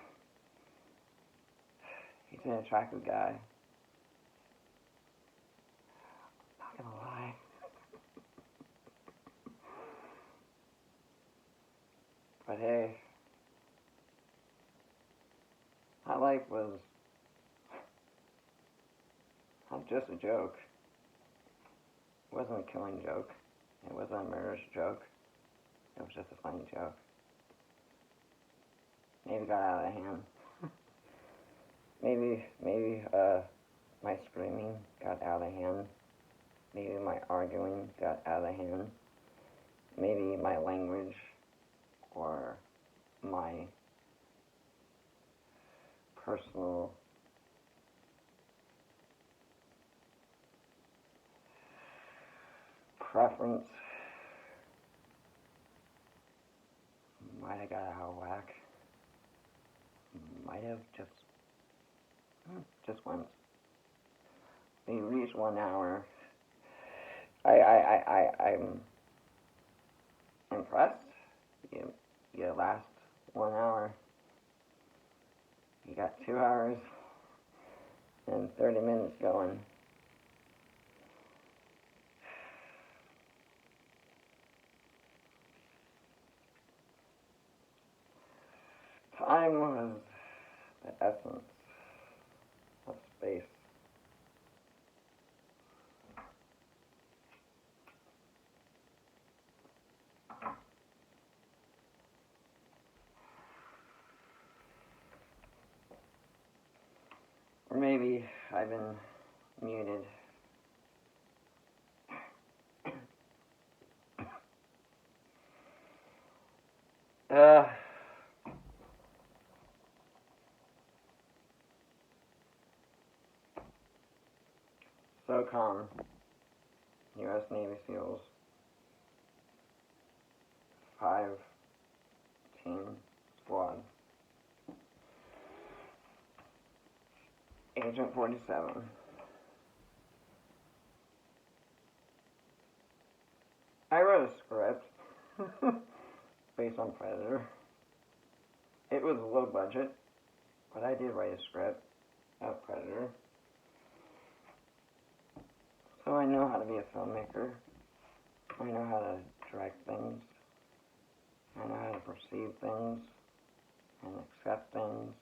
He's an attractive guy. Not gonna lie. But hey, my life was just a joke. It wasn't a killing joke. It wasn't a murderous joke. It was just a funny joke. Maybe it got out of hand. Maybe my screaming got out of hand. Maybe my arguing got out of hand. Maybe my language or my personal preference might have got out of whack. Might have just once. We reached 1 hour. I'm impressed. You last 1 hour. You got 2 hours and 30 minutes going. Time was the essence of space. Or maybe I've been muted. SOCOM, U.S. Navy SEALs, 5-team squad. Agent 47. I wrote a script based on Predator. It was low budget, but I did write a script of Predator. So I know how to be a filmmaker. I know how to direct things. I know how to perceive things and accept things.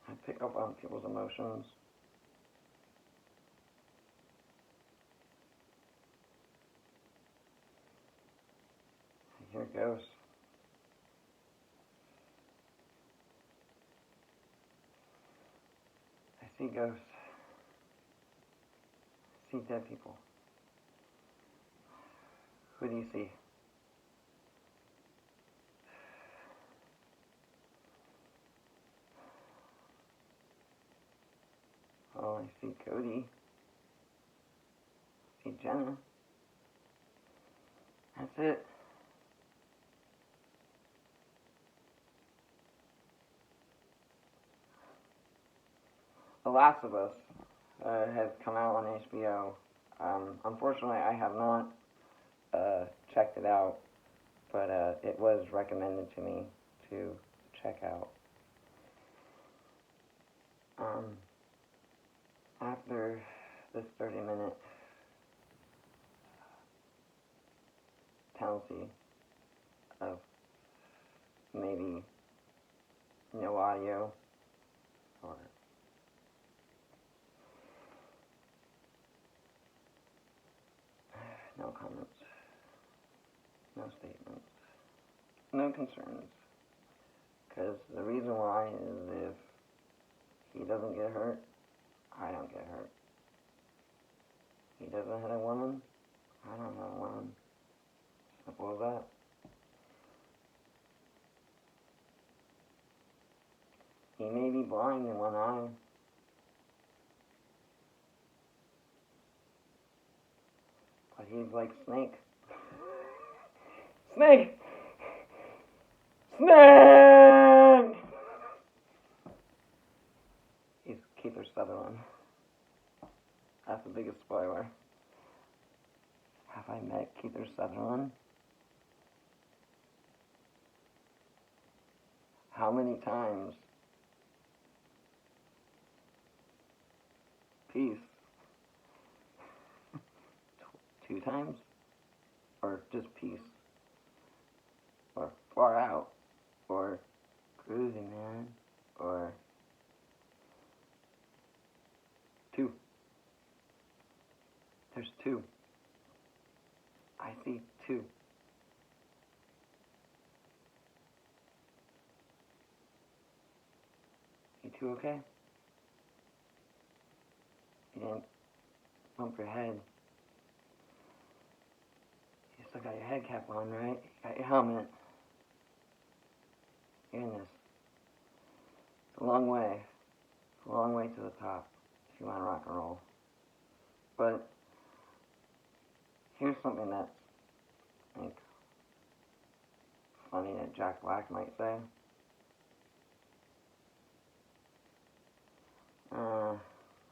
I pick up on people's emotions. I hear ghosts. I see ghosts. I see dead people. Who do you see? Oh, I see Cody. I see Jenna. That's it. The Last of Us has come out on HBO. Unfortunately, I have not checked it out, but it was recommended to me to check out. After this 30-minute penalty of maybe no audio or no comments, no statements, no concerns, because the reason why is if he doesn't get hurt, I don't get hurt. doesn't hit a woman? I don't know a woman. Simple as that. He may be blind in one eye. But he's like Snake. Snake! Snake! He's Keith Sutherland. That's the biggest spoiler. Have I met Keith Sutherland? How many times? Peace. 2 times? Or just peace? Or far out? Or cruising, man? Or 2? There's 2. I see 2. You 2 okay? You didn't bump your head. You still got your head cap on, right? You got your helmet. You're in this. It's a long way. It's a long way to the top if you want to rock and roll. But here's something that's, I think, funny that Jack Black might say.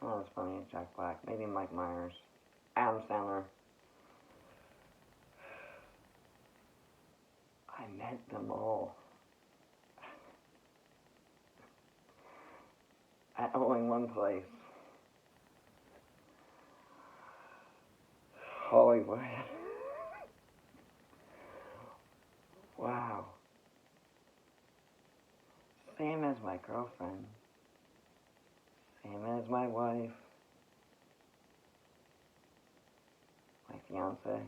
Not as funny as Jack Black. Maybe Mike Myers. Adam Sandler. I met them all. At only one place. Hollywood. Wow. Same as my girlfriend. Same as my wife. My fiance.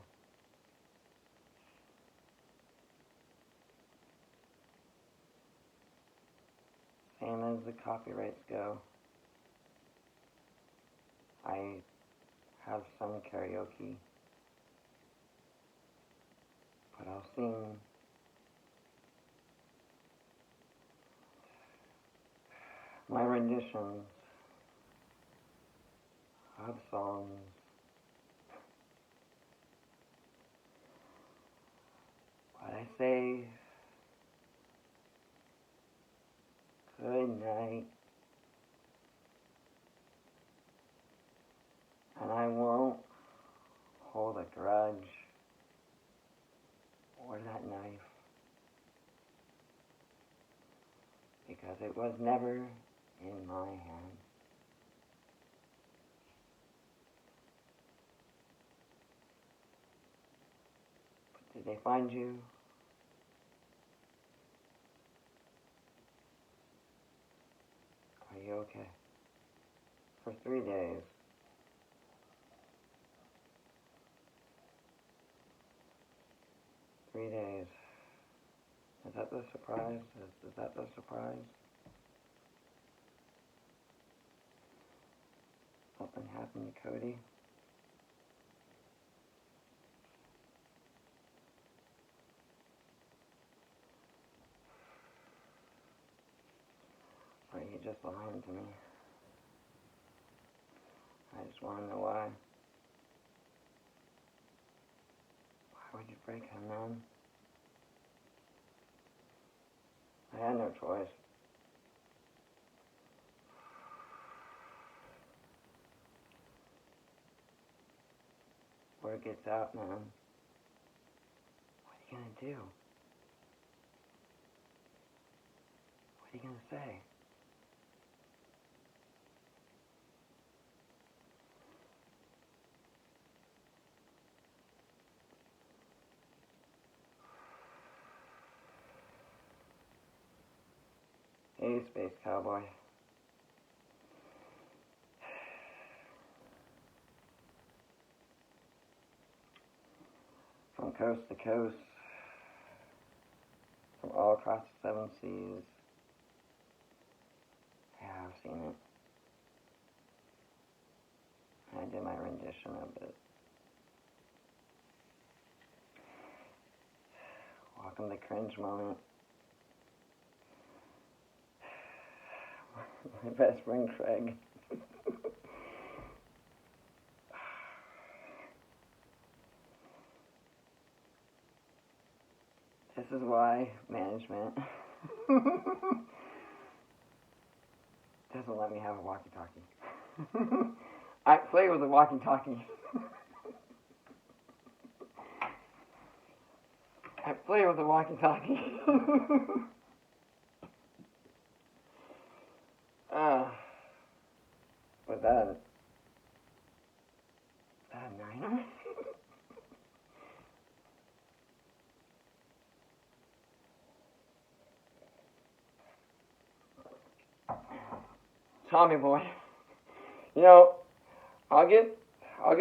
Same as the copyrights go. I have some karaoke. But I'll sing my renditions of songs. But I say good night, and I won't hold a grudge or that knife, because it was never in my hand. But did they find you? Are you okay? For 3 days. Three days. Is that the surprise? Is that the surprise? Something happened to Cody? Or are you just lying to me? I just want to know why. Why would you break him, man? I had no choice. Word gets out, man. What are you gonna do? What are you gonna say? Hey, Space Cowboy. From coast to coast, from all across the 7 seas. Yeah, I've seen it. I did my rendition of it. Welcome to cringe moment. My best friend Craig. This is why management doesn't let me have a walkie-talkie. I play with a walkie-talkie. I play with a walkie-talkie. Was that a niner? Tommy boy. You know, I'll get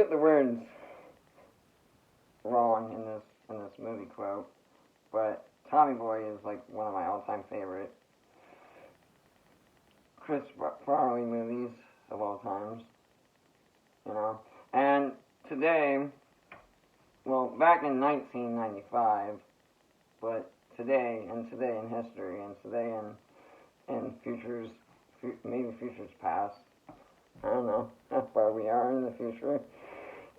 the words wrong in this movie quote, but Tommy Boy is like one of my all-time favorite Chris Farley movies of all times. You know, and today, well, back in 1995, but today in history, and today in futures, maybe futures past. I don't know how far we are in the future.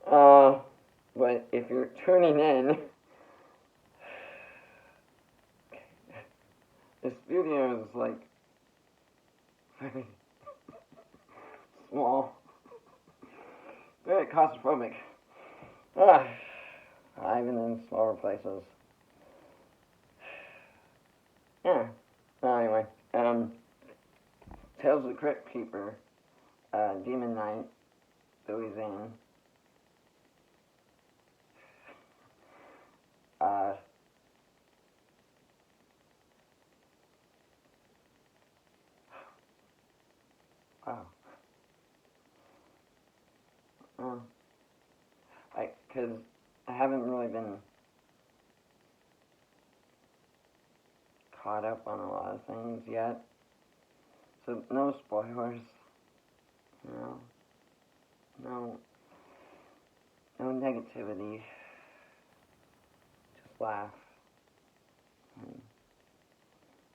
But if you're tuning in, the studio is like very small, very claustrophobic. I've been in smaller places. Yeah. Anyway, Tales of the Crypt Keeper, Demon Knight, Billy Zane. Wow. Because I haven't really been caught up on a lot of things yet. So no spoilers. No negativity. Just laugh and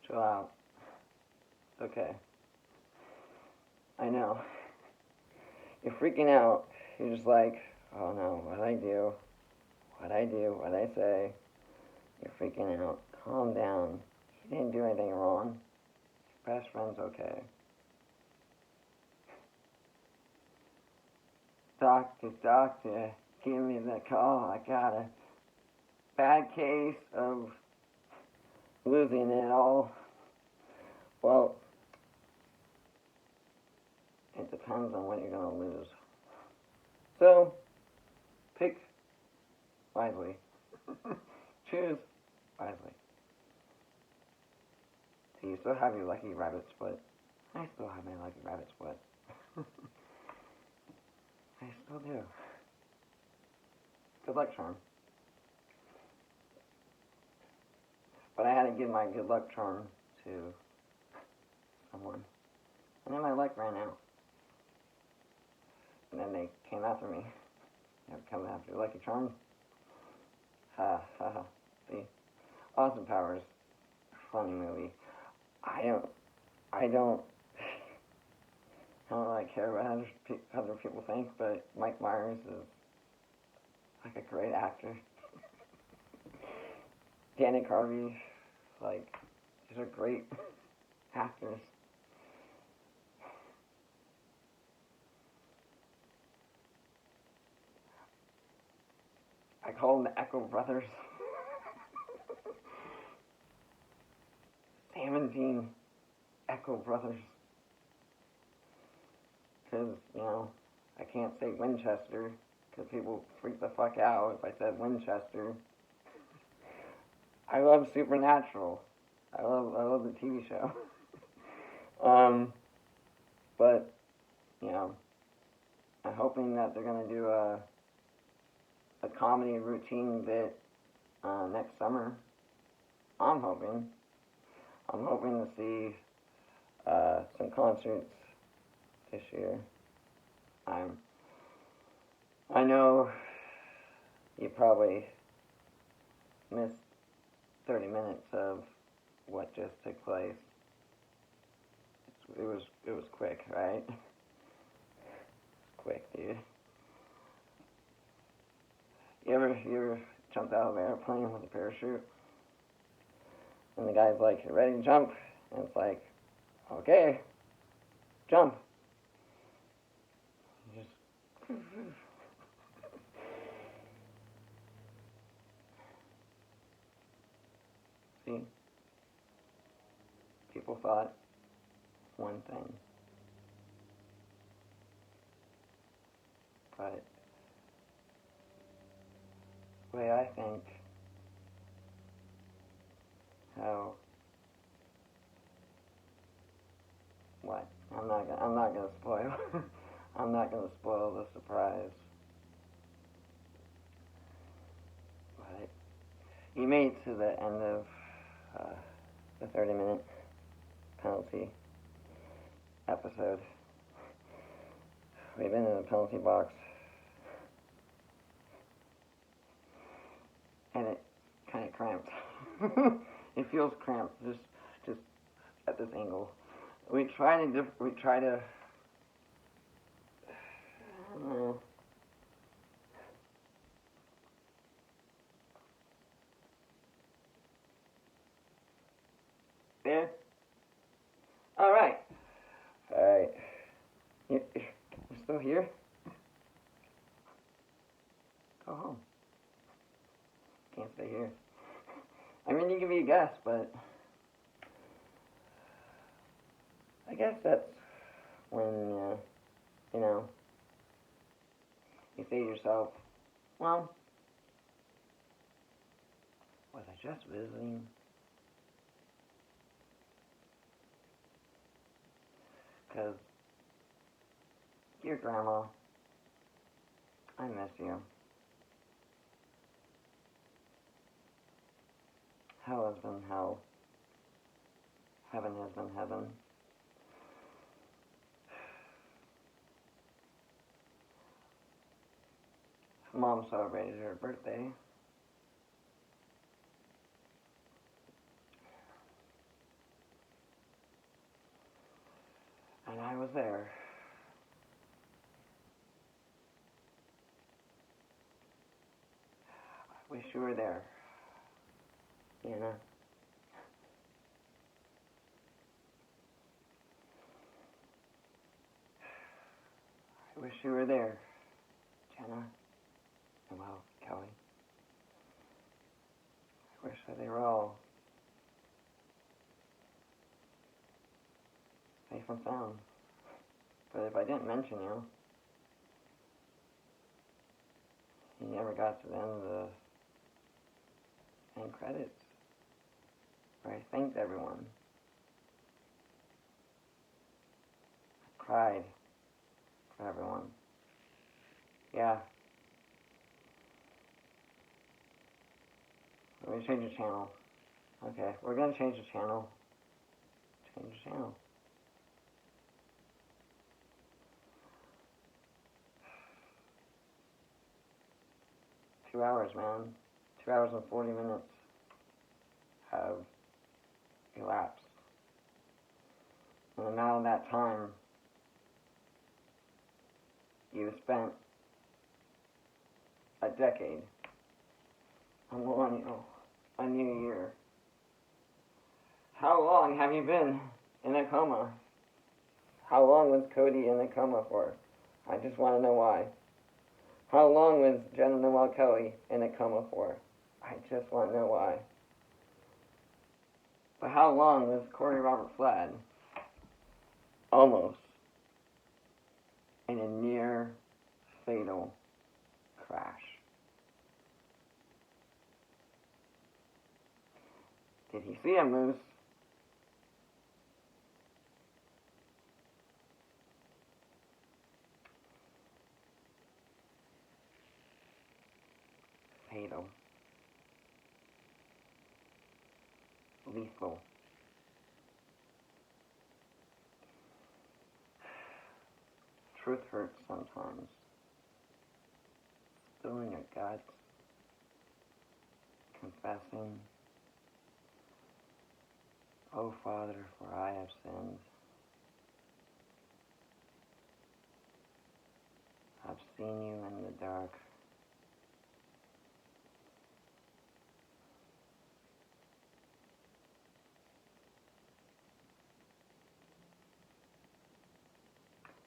chill out. It's okay. I know. You're freaking out. You're just like, oh no, what'd I do, what'd I say? You're freaking out. Calm down. He didn't do anything wrong. Your best friend's okay. Doctor, give me the call. I got a bad case of losing it all. Well, it depends on what you're going to lose. So, pick wisely. Choose wisely. Do you still have your lucky rabbit split? I still have my lucky rabbit split. I still do. Good luck charm. But I had to give my good luck charm to someone. And then my luck ran out. And then they came after me. They're coming after your lucky charm. Ha ha ha. See? Austin Powers. Funny movie. I don't really care what other people think, but Mike Myers is like a great actor. Dana Carvey, like, these are great actors. I call them the Echo Brothers. Sam and Dean Echo Brothers. Because, I can't say Winchester, because people freak the fuck out if I said Winchester. I love Supernatural. I love the TV show. But, I'm hoping that they're going to do a comedy routine bit next summer. I'm hoping to see some concerts this year. I'm I know you probably missed 30 minutes of what just took place. It was quick, right? Quick, dude. You ever jumped out of an airplane with a parachute? And the guy's like, "You ready to jump?" And it's like, "Okay, jump." You just see, people thought one thing, but the way I think, how what? I'm not gonna spoil. I'm not gonna spoil the surprise. But he made it to the end of the 30-minute penalty episode. We've been in the penalty box, and it kind of cramped. It feels cramped, just at this angle. We try to. I don't know. There. All right. All right. You're still here? Go home. Can't stay here. I mean, you can be a guest, but I guess that's when, you know, you say to yourself, well, was I just visiting? Because dear Grandma, I miss you. Hell has been hell. Heaven has been heaven. Mom celebrated her birthday. And I was there. I wish you were there, Jenna. I wish you were there, Jenna. Noel, Kelly. I wish that they were all safe and sound. But if I didn't mention you, you never got to the end of the end credits, where I thanked everyone. I cried for everyone. Yeah. Let me change the channel. Okay, we're gonna change the channel. Change the channel. Two hours, man. 2 hours and 40 minutes have elapsed. And now in that time, you've spent a decade, a millennial, a new year. How long have you been in a coma? How long was Cody in a coma for? I just want to know why. How long was Jenna Noel Kelly in a coma for? I just want to know why. But how long was Corey Robert Flad almost in a near fatal crash? Did he see a moose? Fatal. Lethal. Truth hurts sometimes. cuts, confessing, "O Father, for I have sinned. I've seen you in the dark.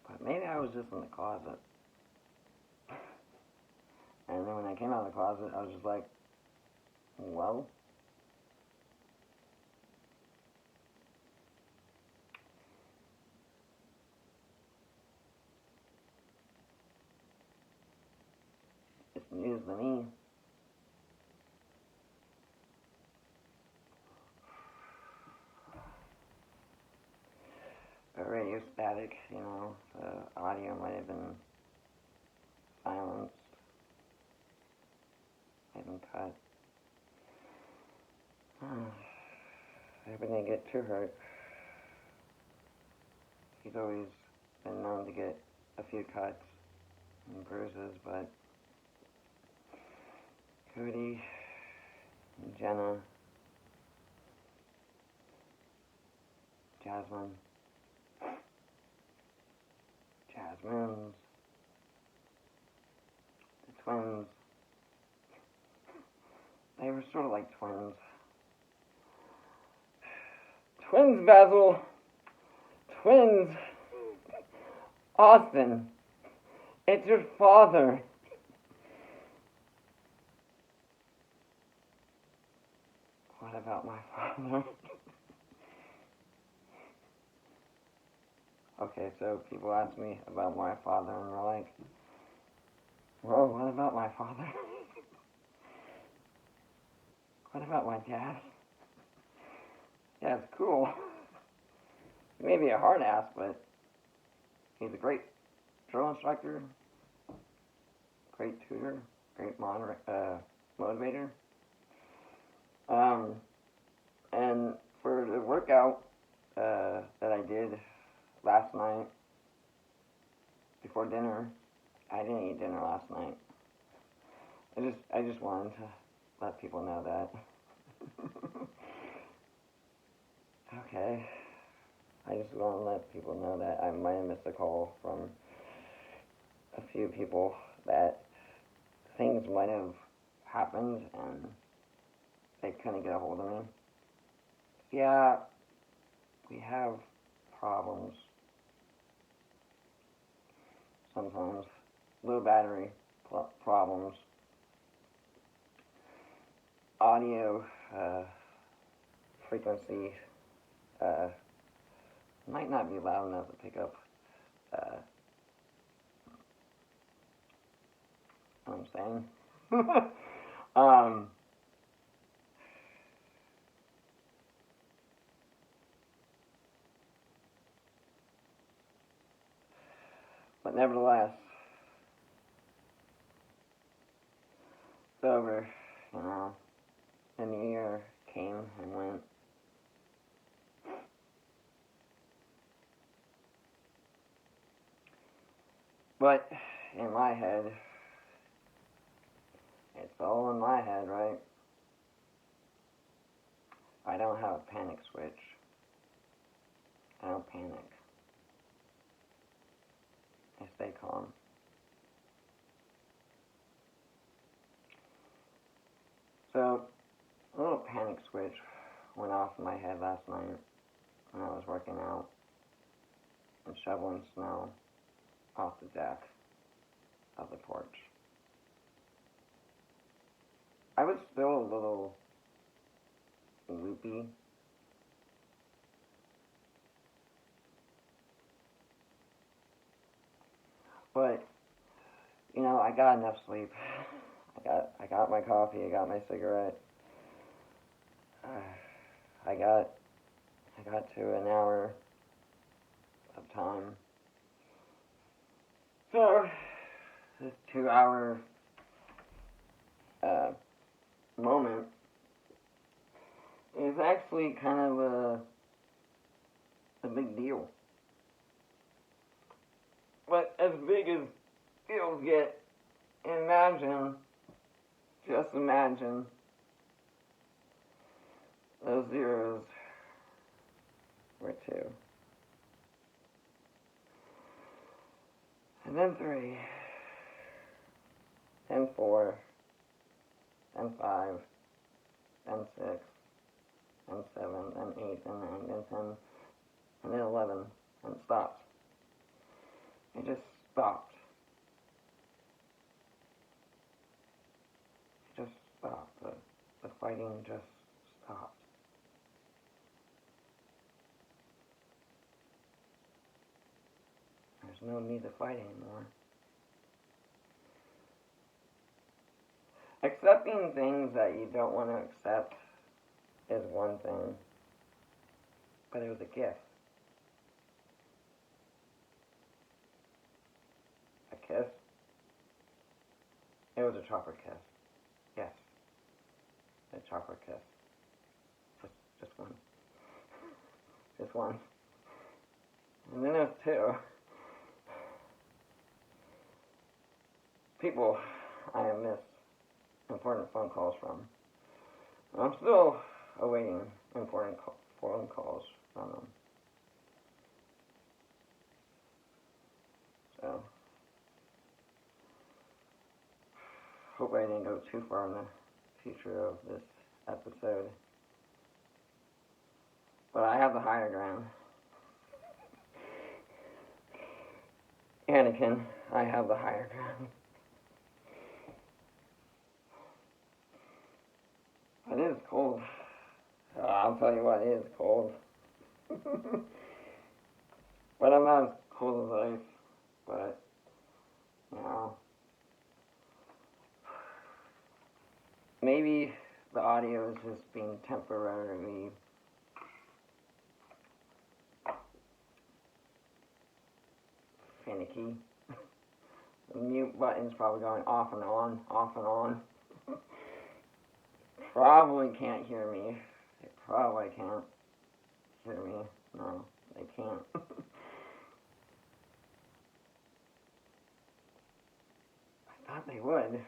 But maybe I was just in the closet. And then when I came out of the closet, I was just like, well, it's news to me." The radio static, the audio might have been silenced, might have been cut. I hope I didn't get too hurt. He's always been known to get a few cuts and bruises, but Cody and Jenna, Jasmine's, the twins, they were sort of like twins. Twins, Basil! Twins! Austin! It's your father! What about my father? Okay, so people ask me about my father and they're like, "Whoa, what about my father?" What about my dad? Dad's cool. He may be a hard ass, but he's a great drill instructor, great tutor, great motivator. And for the workout that I did last night before dinner, I didn't eat dinner last night. I just wanted to let people know that. Okay. I just want to let people know that I might have missed a call from a few people, that things might have happened and they couldn't get a hold of me. Yeah, we have problems sometimes. Low battery problems. Audio frequency might not be loud enough to pick up what I'm saying. But nevertheless, it's over. The new year came and went. But in my head, it's all in my head, right? I don't have a panic switch. I don't panic. I stay calm. So, a little panic switch went off in my head last night when I was working out and shoveling snow off the deck of the porch. I was still a little loopy. But, I got enough sleep. I got my coffee, I got my cigarette. I got to an hour of time. So, this 2-hour moment is actually kind of a big deal. But as big as deals get, imagine just imagine those zeros were 2. And then 3. And 4. And 5. And 6. And 7. And 8. And 9. And 10. And then 11. And it stopped. It just stopped. It just stopped. The fighting just stopped. There's no need to fight anymore. Accepting things that you don't want to accept is one thing, but it was a gift. A kiss? It was a chopper kiss. Yes. A chopper kiss. Just one. Just one. And then there's 2. People I have missed important phone calls from. I'm still awaiting important phone calls from them. So, hope I didn't go too far in the future of this episode. But I have the higher ground. Anakin, I have the higher ground. It is cold. I'll tell you what, it is cold. But I'm not as cold as ice. But, you know, maybe the audio is just being temporarily finicky. The mute button's probably going off and on, off and on. Probably can't hear me. They probably can't hear me. No, they can't. I thought they would.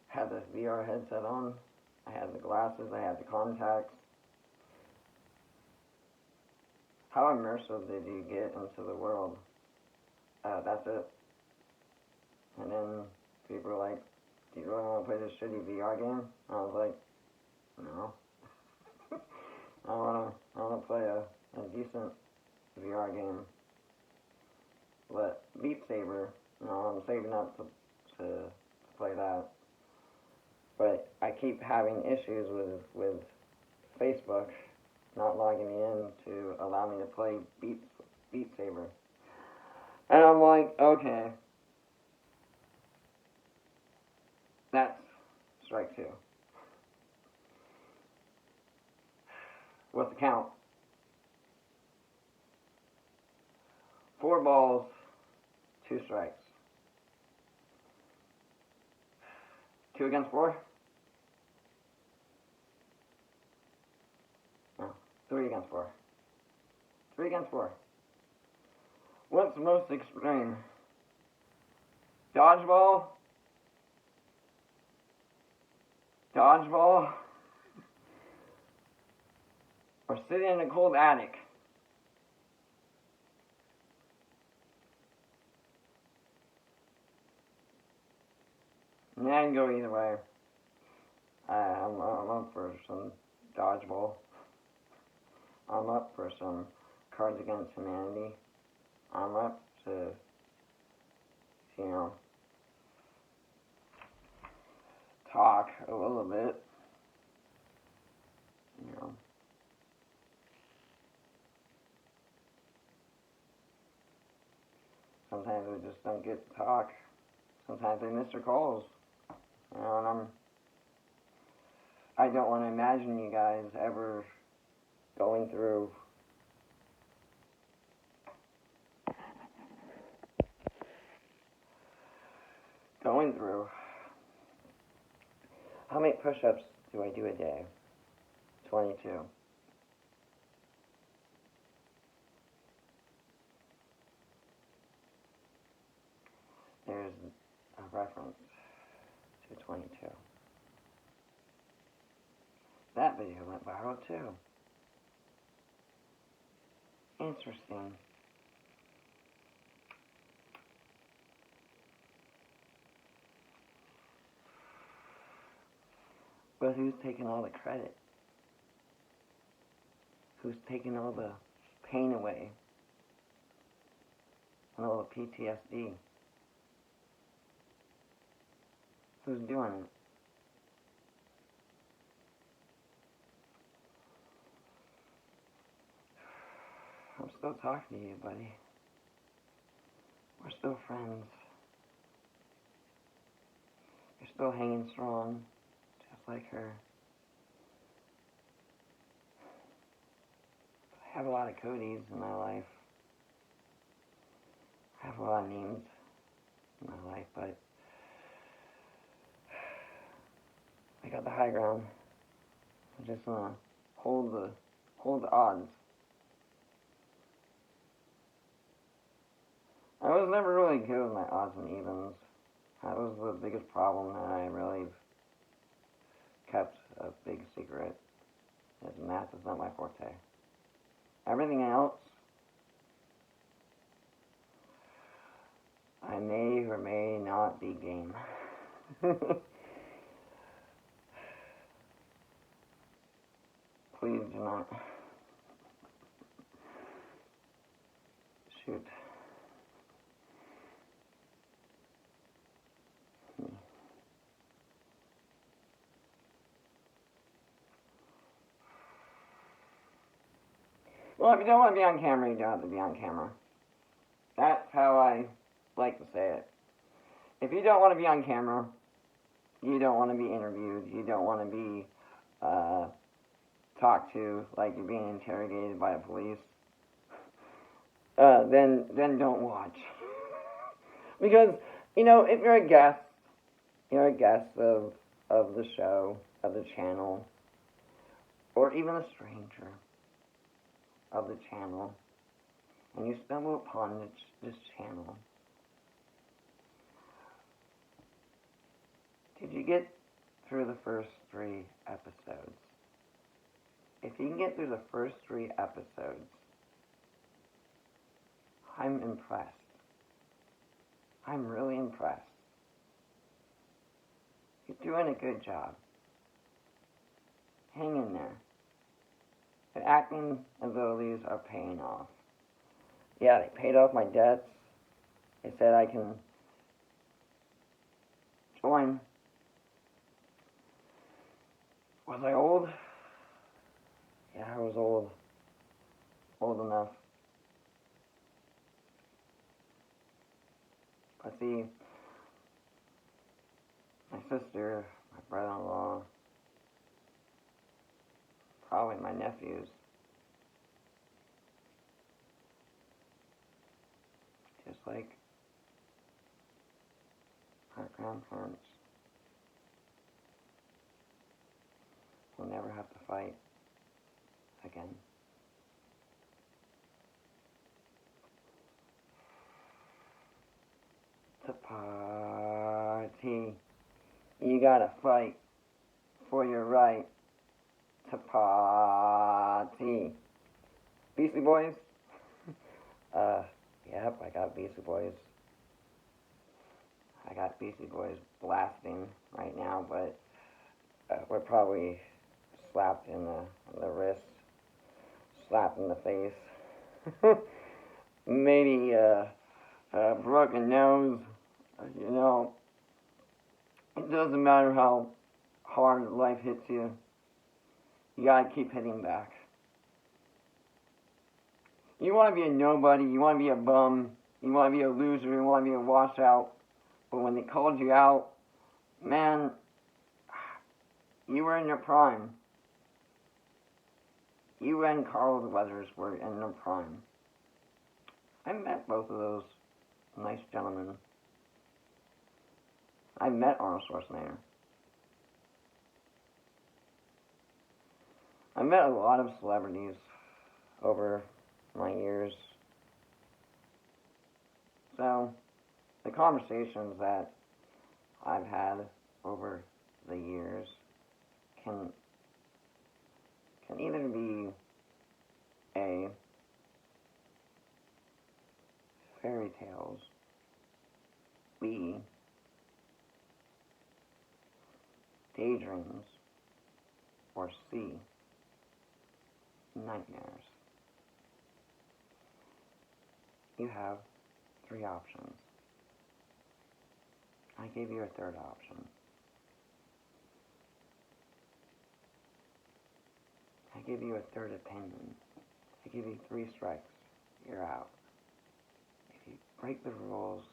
Had the VR headset on. I had the glasses. I had the contacts. How immersive did you get into the world? That's it. And then people were like, do you really want to play this shitty VR game? I was like, no. I want to play a decent VR game. But Beat Saber, I'm saving up to play that. But I keep having issues with Facebook not logging me in to allow me to play Beat Saber. And I'm like, okay. That's strike 2. What's the count? 4 balls, 2 strikes. 2 against 4? No, 3 against 4. 3 against 4. What's most extreme? Dodgeball? Dodgeball? Or sitting in a cold attic? I can go either way. I'm up for some dodgeball. I'm up for some Cards Against Humanity. I'm up to, talk a little bit. Sometimes we just don't get to talk. Sometimes they miss their calls. And I don't want to imagine you guys ever going through how many push-ups do I do a day? 22. There's a reference, 222. That video went viral too. Interesting. But who's taking all the credit? Who's taking all the pain away? And all the PTSD? Who's doing it? I'm still talking to you, buddy. We're still friends. You're still hanging strong, just like her. I have a lot of Codys in my life. I have a lot of names in my life, but I got the high ground. I'm just gonna hold the odds. I was never really good with my odds and evens. That was the biggest problem that I really kept a big secret. Is math is not my forte. Everything else, I may or may not be game. Please do not. Shoot. Well, if you don't want to be on camera, you don't have to be on camera. That's how I like to say it. If you don't want to be on camera, you don't want to be interviewed, you don't want to be talked to like you're being interrogated by the police, then don't watch. Because, you know, if you're a guest of the show, of the channel, or even a stranger of the channel, and you stumble upon this channel, did you get through the first 3 episodes? If you can get through the first 3 episodes, I'm impressed. I'm really impressed. You're doing a good job. Hang in there. The acting abilities are paying off. Yeah, they paid off my debts. They said I can join. Was I old? Yeah, I was old. Old enough. But see, my sister, my brother-in-law, probably my nephews, just like our grandparents, will never have to fight again. To party, you gotta fight for your right to party. Beastie Boys? Yep, I got Beastie Boys. I got Beastie Boys blasting right now, but we're probably slapped in the wrist, slapped in the face, maybe a broken nose. You know, it doesn't matter how hard life hits you. You gotta keep hitting back. You want to be a nobody, you want to be a bum, you want to be a loser, you want to be a washout. But when they called you out, man, you were in your prime. You and Carl Weathers were in their prime. I met both of those nice gentlemen. I met Arnold Schwarzenegger. I met a lot of celebrities over my years. So, the conversations that I've had over the years can either be A, fairy tales, B, daydreams, or C, nightmares. You have 3 options. I gave you a third option. I give you a third opinion. I give you 3 strikes. You're out. If you break the rules,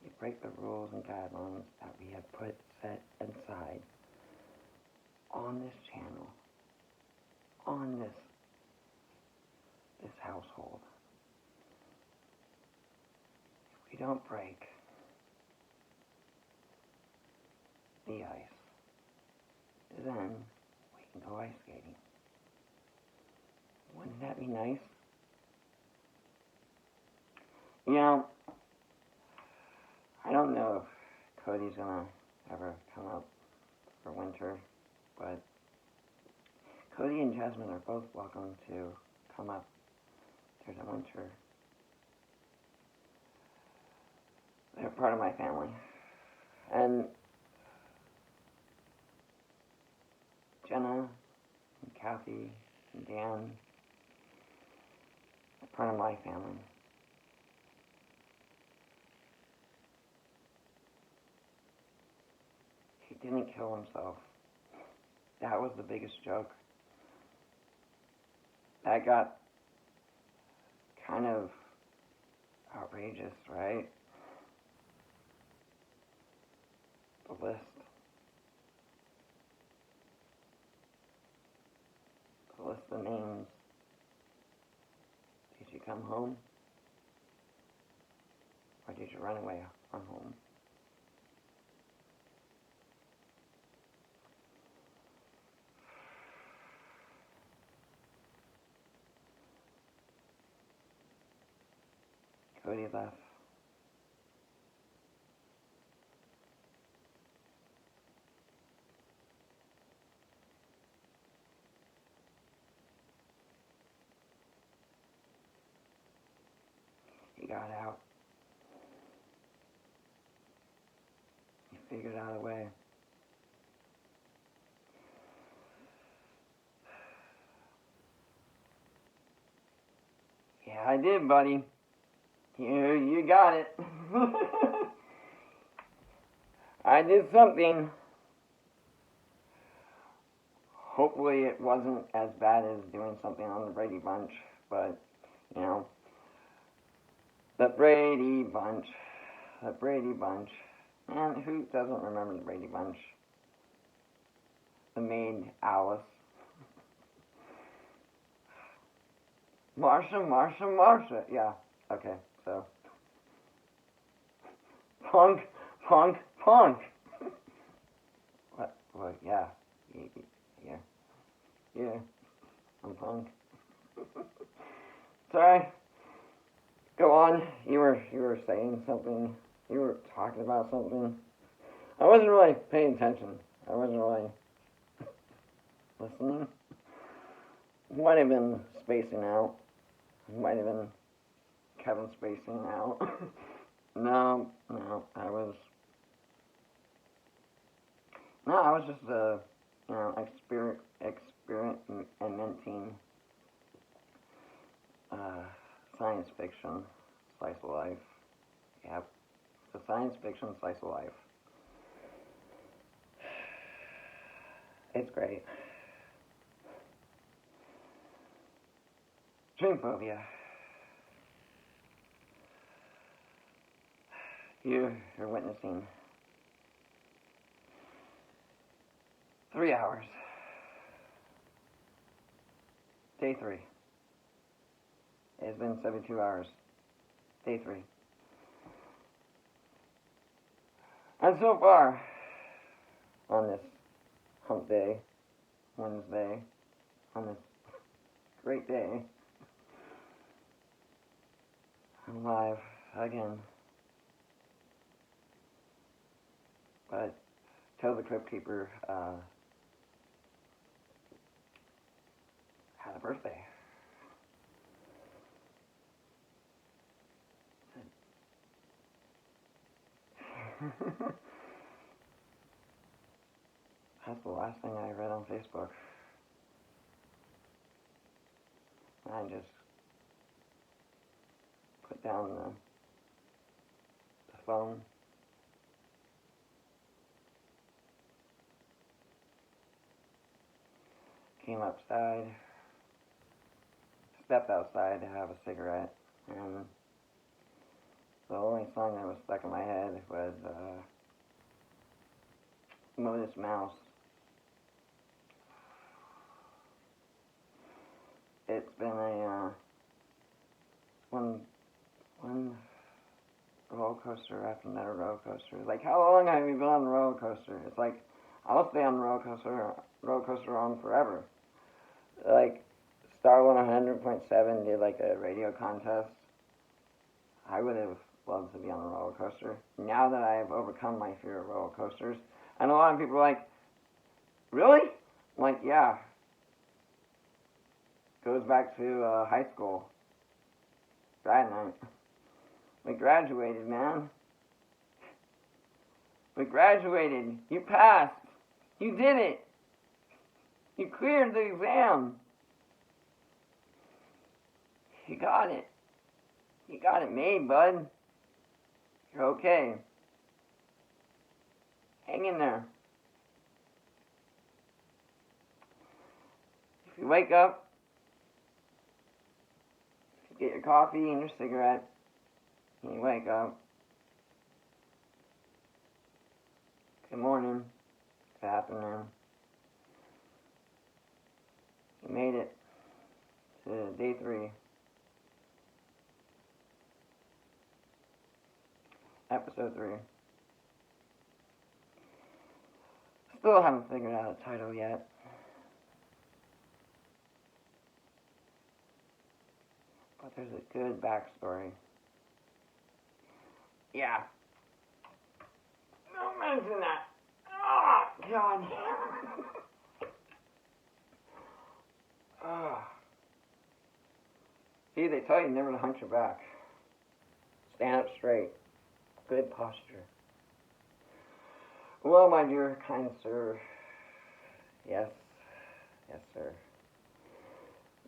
you break the rules and guidelines that we have set aside on this channel, on this household. If we don't break the ice, then we can go ice skating. Wouldn't that be nice? You know, I don't know if Cody's gonna ever come up for winter, but Cody and Jasmine are both welcome to come up during the winter. They're part of my family. And Jenna and Kathy and Dan are part of my family. He didn't kill himself. That was the biggest joke. That got kind of outrageous, right? The list. The list of names. Did you come home? Or did you run away from home? Cody left. He got out. He figured out a way. Yeah, I did, buddy. You got it. I did something. Hopefully it wasn't as bad as doing something on the Brady Bunch, but, you know, the Brady Bunch. Man, who doesn't remember the Brady Bunch? The maid, Alice. Marsha. Yeah, okay, so. Punk. What, yeah. Yeah, I'm punk. Sorry. Go on. You were saying something. You were talking about something. I wasn't really paying attention. I wasn't really listening. Might have been spacing out. Might have been Kevin spacing out. No, I was just experimenting science fiction slice of life. Yep, it's a science fiction slice of life. It's great. Dreamphobia. You're witnessing 3 hours. Day 3. It has been 72 hours. Day 3. And so far, on this hump day, Wednesday, on this great day, I'm alive again. But Till the Crypt Keeper had a birthday. That's the last thing I read on Facebook. I just put down the phone. Came outside, stepped outside to have a cigarette, and the only song that was stuck in my head was Modest Mouse. It's been a one roller coaster after another roller coaster. Like, how long have you been on the roller coaster? It's like, I'll stay on the roller coaster on forever. Like, Star 100.7 did like a radio contest. I would have loved to be on a roller coaster. Now that I have overcome my fear of roller coasters, and a lot of people are like, really? I'm like, yeah. Goes back to high school. Grad night. We graduated, man. We graduated. You passed. You did it. You cleared the exam. You got it. You got it made, bud. You're okay. Hang in there. If you wake up, you get your coffee and your cigarette, and you wake up. Good morning. Good afternoon. You made it to day 3. Episode 3. Still haven't figured out a title yet. But there's a good backstory. Yeah. Don't mention that. Oh, God. See, they tell you never to hunch your back. Stand up straight. Good posture. Well, my dear kind sir. Yes. Yes, sir.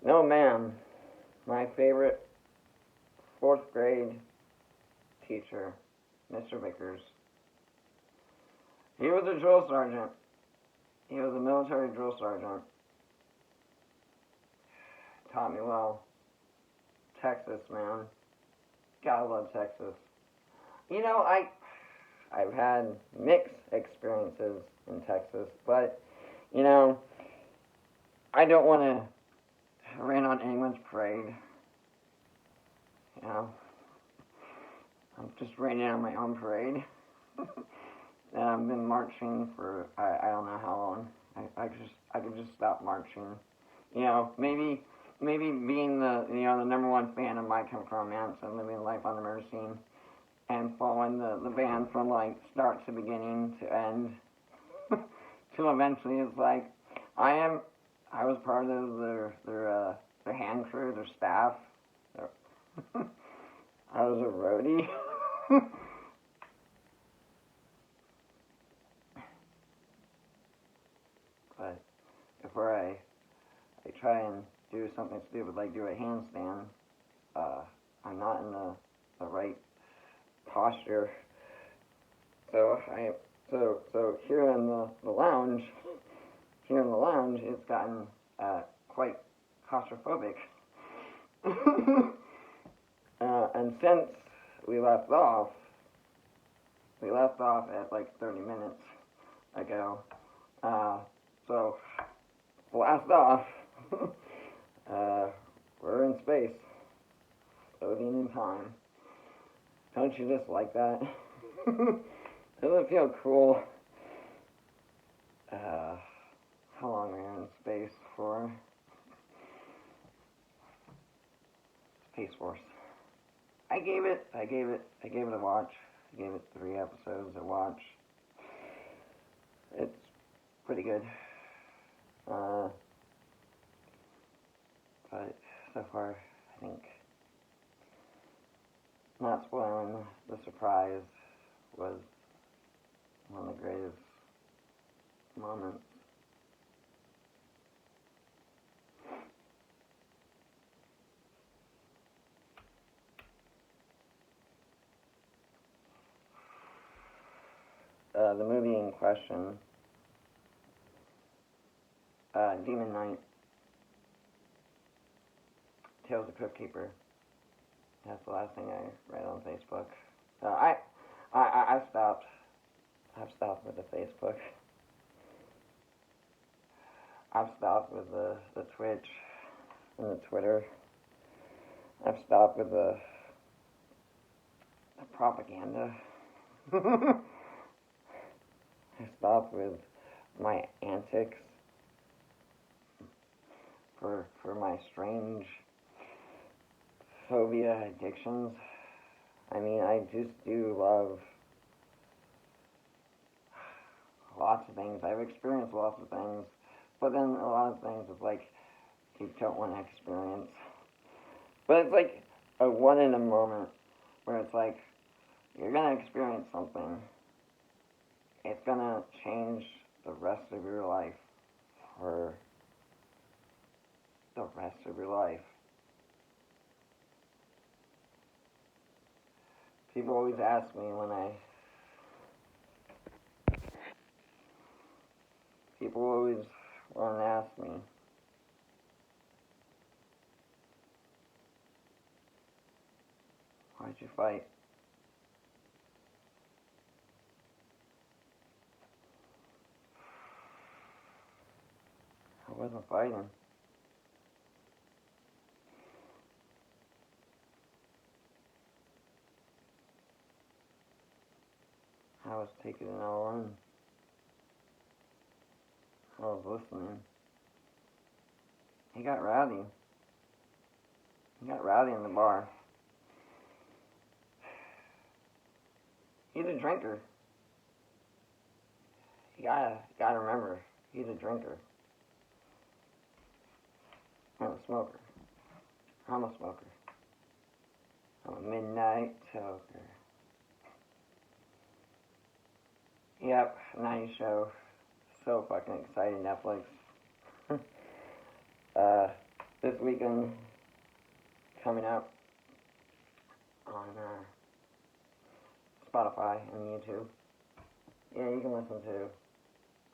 No, ma'am. My favorite 4th grade teacher, Mr. Vickers. He was a drill sergeant. He was a military drill sergeant. Taught me well. Texas, man. Gotta love Texas. You know, I've had mixed experiences in Texas, but, you know, I don't want to rain on anyone's parade. You know, I'm just raining on my own parade. And I've been marching for, I don't know how long. I could just stop marching. You know, maybe being the number 1 fan of My Chemical Romance and Living Life on the Murder Scene, and following the band from like start to beginning to end, to eventually it's like I was part of their hand crew, their staff. I was a roadie. But before I try and do something stupid like do a handstand, I'm not in the right posture. So here in the lounge, it's gotten quite claustrophobic. And since we left off at like 30 minutes ago. So blast off. We're in space, floating in time. Don't you just like that? Doesn't it feel cool? How long are we in space for? Space Force. I gave it a watch. I gave it 3 episodes to watch. It's pretty good. But so far, I think not spoiling the surprise was one of the greatest moments. The movie in question, Demon Knight, Tales of Crypt Keeper. That's the last thing I read on Facebook. I've stopped. I've stopped with the Facebook. I've stopped with the Twitch and the Twitter. I've stopped with the propaganda. I stopped with my antics for my strange phobia addictions. I mean, I just do love lots of things. I've experienced lots of things, but then a lot of things is like you don't want to experience. But it's like a one in a moment where it's like you're gonna experience something. It's gonna change the rest of your life for the rest of your life. People always ask me people always want to ask me, why'd you fight? I wasn't fighting. I was taking it all in. I was listening. He got rowdy. He got rowdy in the bar. He's a drinker. You gotta remember, he's a drinker. I'm a smoker. I'm a smoker. I'm a midnight toker. Yep, 90 show. So fucking exciting, Netflix. This weekend, coming out on Spotify and YouTube. Yeah, you can listen to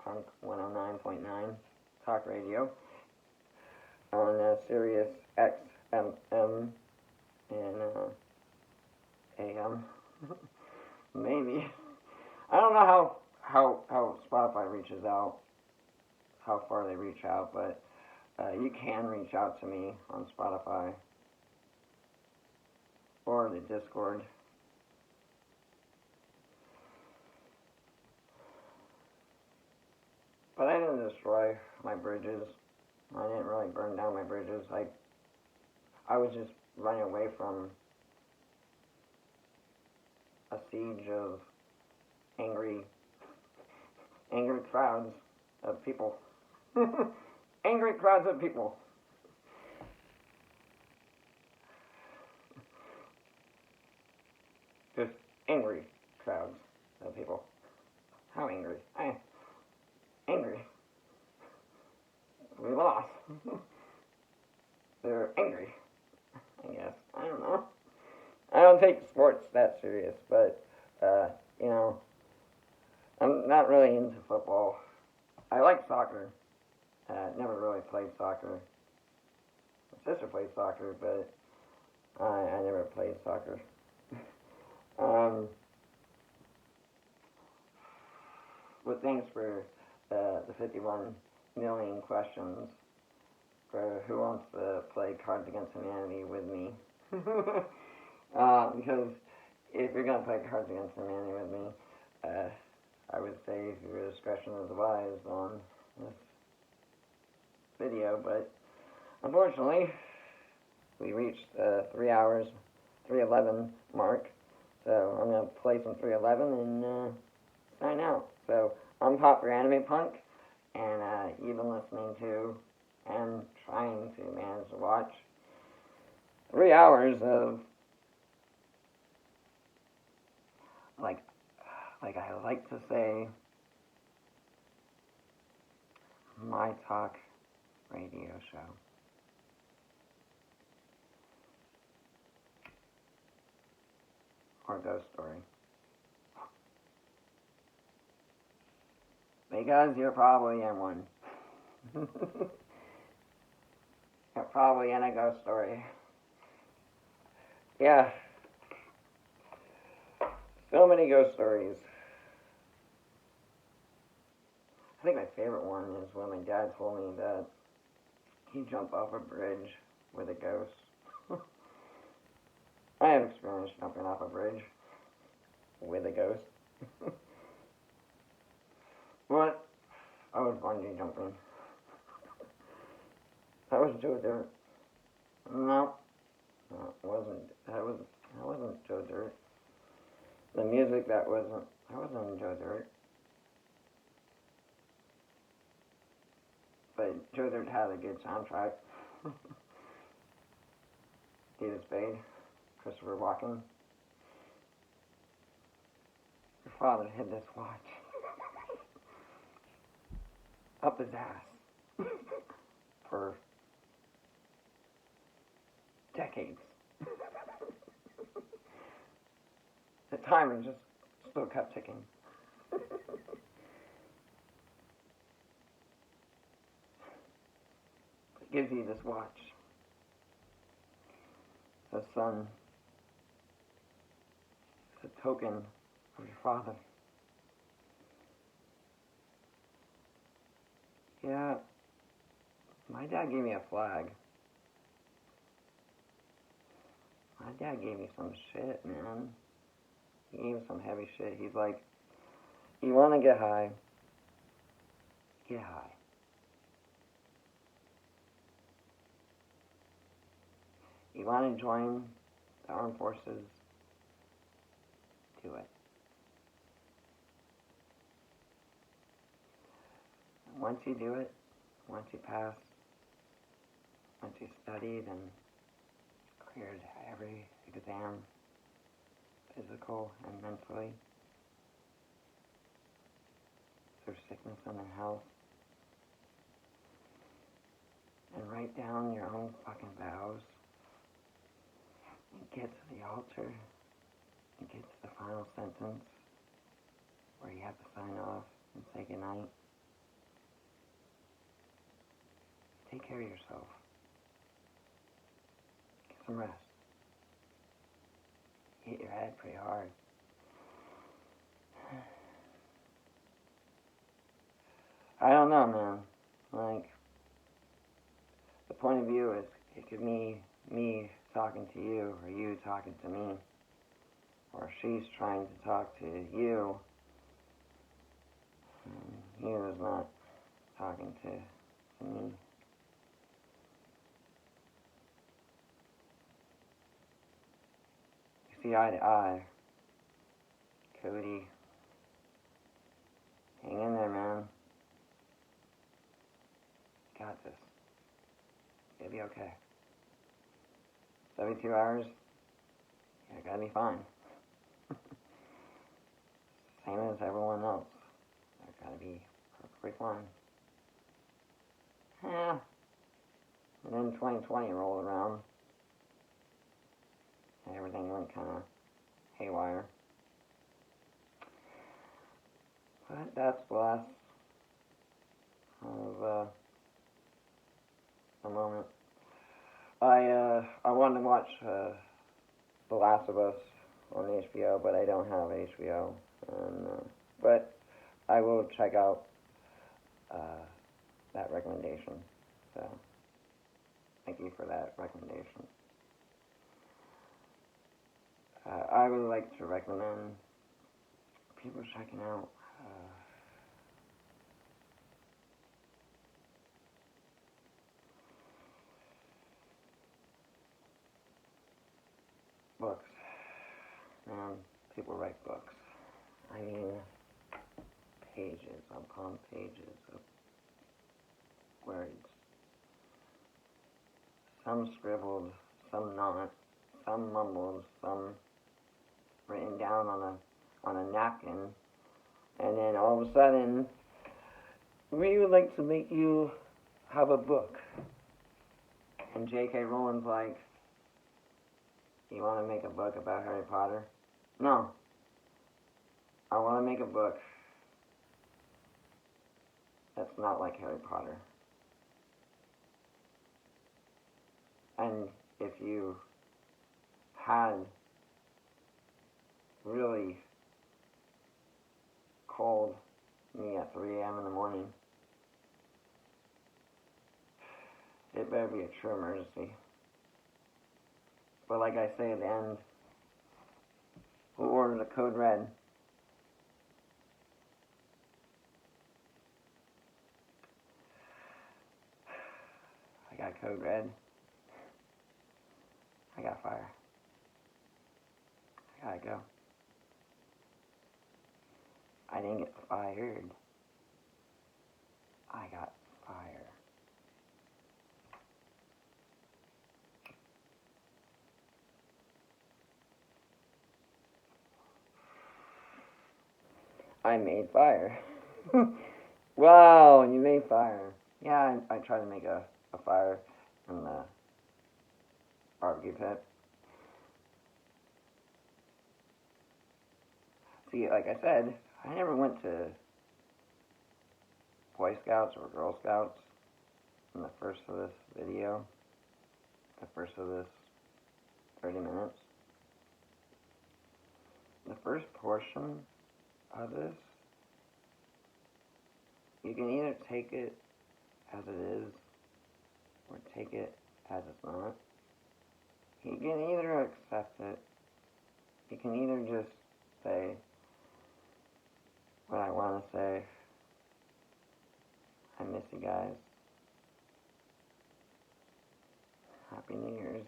Punk 109.9 Talk Radio on Sirius XM and AM. Maybe. I don't know how Spotify reaches out, how far they reach out, but you can reach out to me on Spotify or the Discord. But I didn't destroy my bridges. I didn't really burn down my bridges. I was just running away from a siege of angry crowds of people. Angry crowds of people. Just angry crowds of people. How angry? Angry. We lost. They're angry, I guess. I don't know. I don't take sports that serious, but, you know, I'm not really into football. I like soccer. Never really played soccer. My sister played soccer, but I never played soccer. But thanks for the 51 million questions for who wants to play Cards Against Humanity with me. Because if you're going to play Cards Against Humanity with me, I would say your discretion is advised on this video, but unfortunately, we reached the 3 hours, 3:11 mark, so I'm going to play some 3:11 and sign out. So I'm popular anime punk, and you've been listening to and trying to manage to watch 3 hours of like I like to say, my talk radio show. Or ghost story. Because you're probably in one. You're probably in a ghost story. Yeah. So many ghost stories. I think my favorite one is when my dad told me that he jumped off a bridge with a ghost. I have experience jumping off a bridge with a ghost. But I was bungee jumping. I was Joe Dirt. No, it wasn't. I wasn't Joe Dirt. The music that wasn't. I wasn't Joe Dirt. But Joe Dirt had a good soundtrack. David Spade, Christopher Walken. Your father hid this watch up his ass for decades. The timer just still kept ticking. It gives you this watch. The son. It's a token of your father. Yeah, my dad gave me a flag. My dad gave me some shit, man. He gave me some heavy shit. He's like, you want to get high? Get high. You want to join the armed forces? Do it. Once you do it, once you pass, once you studied and cleared every exam, physical and mentally, through sickness and in health, and write down your own fucking vows, and get to the altar, and get to the final sentence, where you have to sign off and say goodnight. Take care of yourself. Get some rest. Hit your head pretty hard. I don't know, man. Like, the point of view is, it could be me talking to you, or you talking to me, or she's trying to talk to you, and you is not talking to me. See eye to eye. Cody. Hang in there, man. Got this. You'll be okay. 72 hours, you're gonna be fine. Same as everyone else. They're gonna be perfectly fine. Yeah. And then 2020 rolled around. And everything went kind of haywire. But that's the last of the moment. I wanted to watch The Last of Us on HBO, but I don't have HBO. And, but I will check out that recommendation. So thank you for that recommendation. I would like to recommend people checking out books. Man, people write books. I mean, pages of upon pages of words. Some scribbled, some not, some mumbled, some written down on a napkin. And then all of a sudden, we would like to make you have a book. And J.K. Rowling's like, you want to make a book about Harry Potter? No. I want to make a book that's not like Harry Potter. And if you had really called me at 3 a.m. in the morning, it better be a true emergency. But like I say at the end, we'll order the code red. I got code red. I got fire. I gotta go. I didn't get fired. I got fire. I made fire. Wow, you made fire. Yeah, I tried to make a fire in the barbecue pit. See, like I said, I never went to Boy Scouts or Girl Scouts in the first of this video, the first of this 30 minutes. The first portion of this, you can either take it as it is or take it as it's not. You can either accept it, you can either just say what I want to say. I miss you guys. Happy New Year's.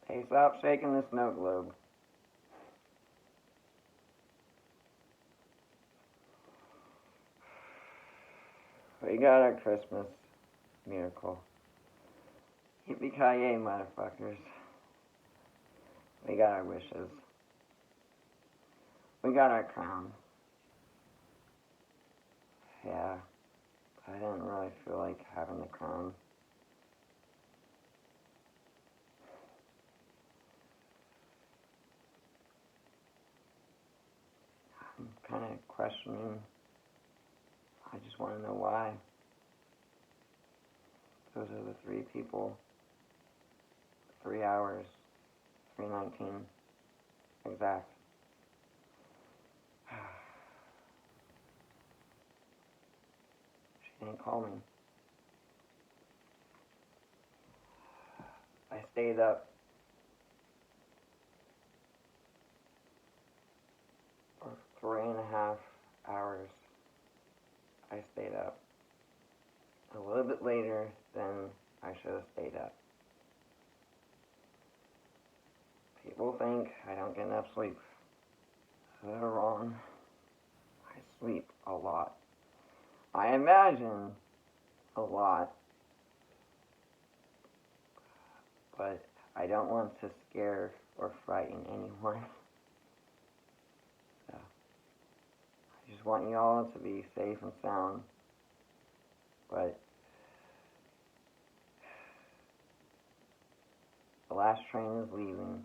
Hey, stop shaking the snow globe. We got our Christmas miracle. Yippee-ki-yay, motherfuckers. We got our wishes. We got our crown. Yeah, I didn't really feel like having the crown. I'm kind of questioning. I just want to know why. Those are the 3 people, 3 hours, 3:19 exact. She didn't call me. I stayed up for 3.5 hours. I stayed up a little bit later than I should have stayed up. People think I don't get enough sleep. They're wrong. I sleep a lot. I imagine a lot. But I don't want to scare or frighten anyone. So, I just want you all to be safe and sound. But the last train is leaving.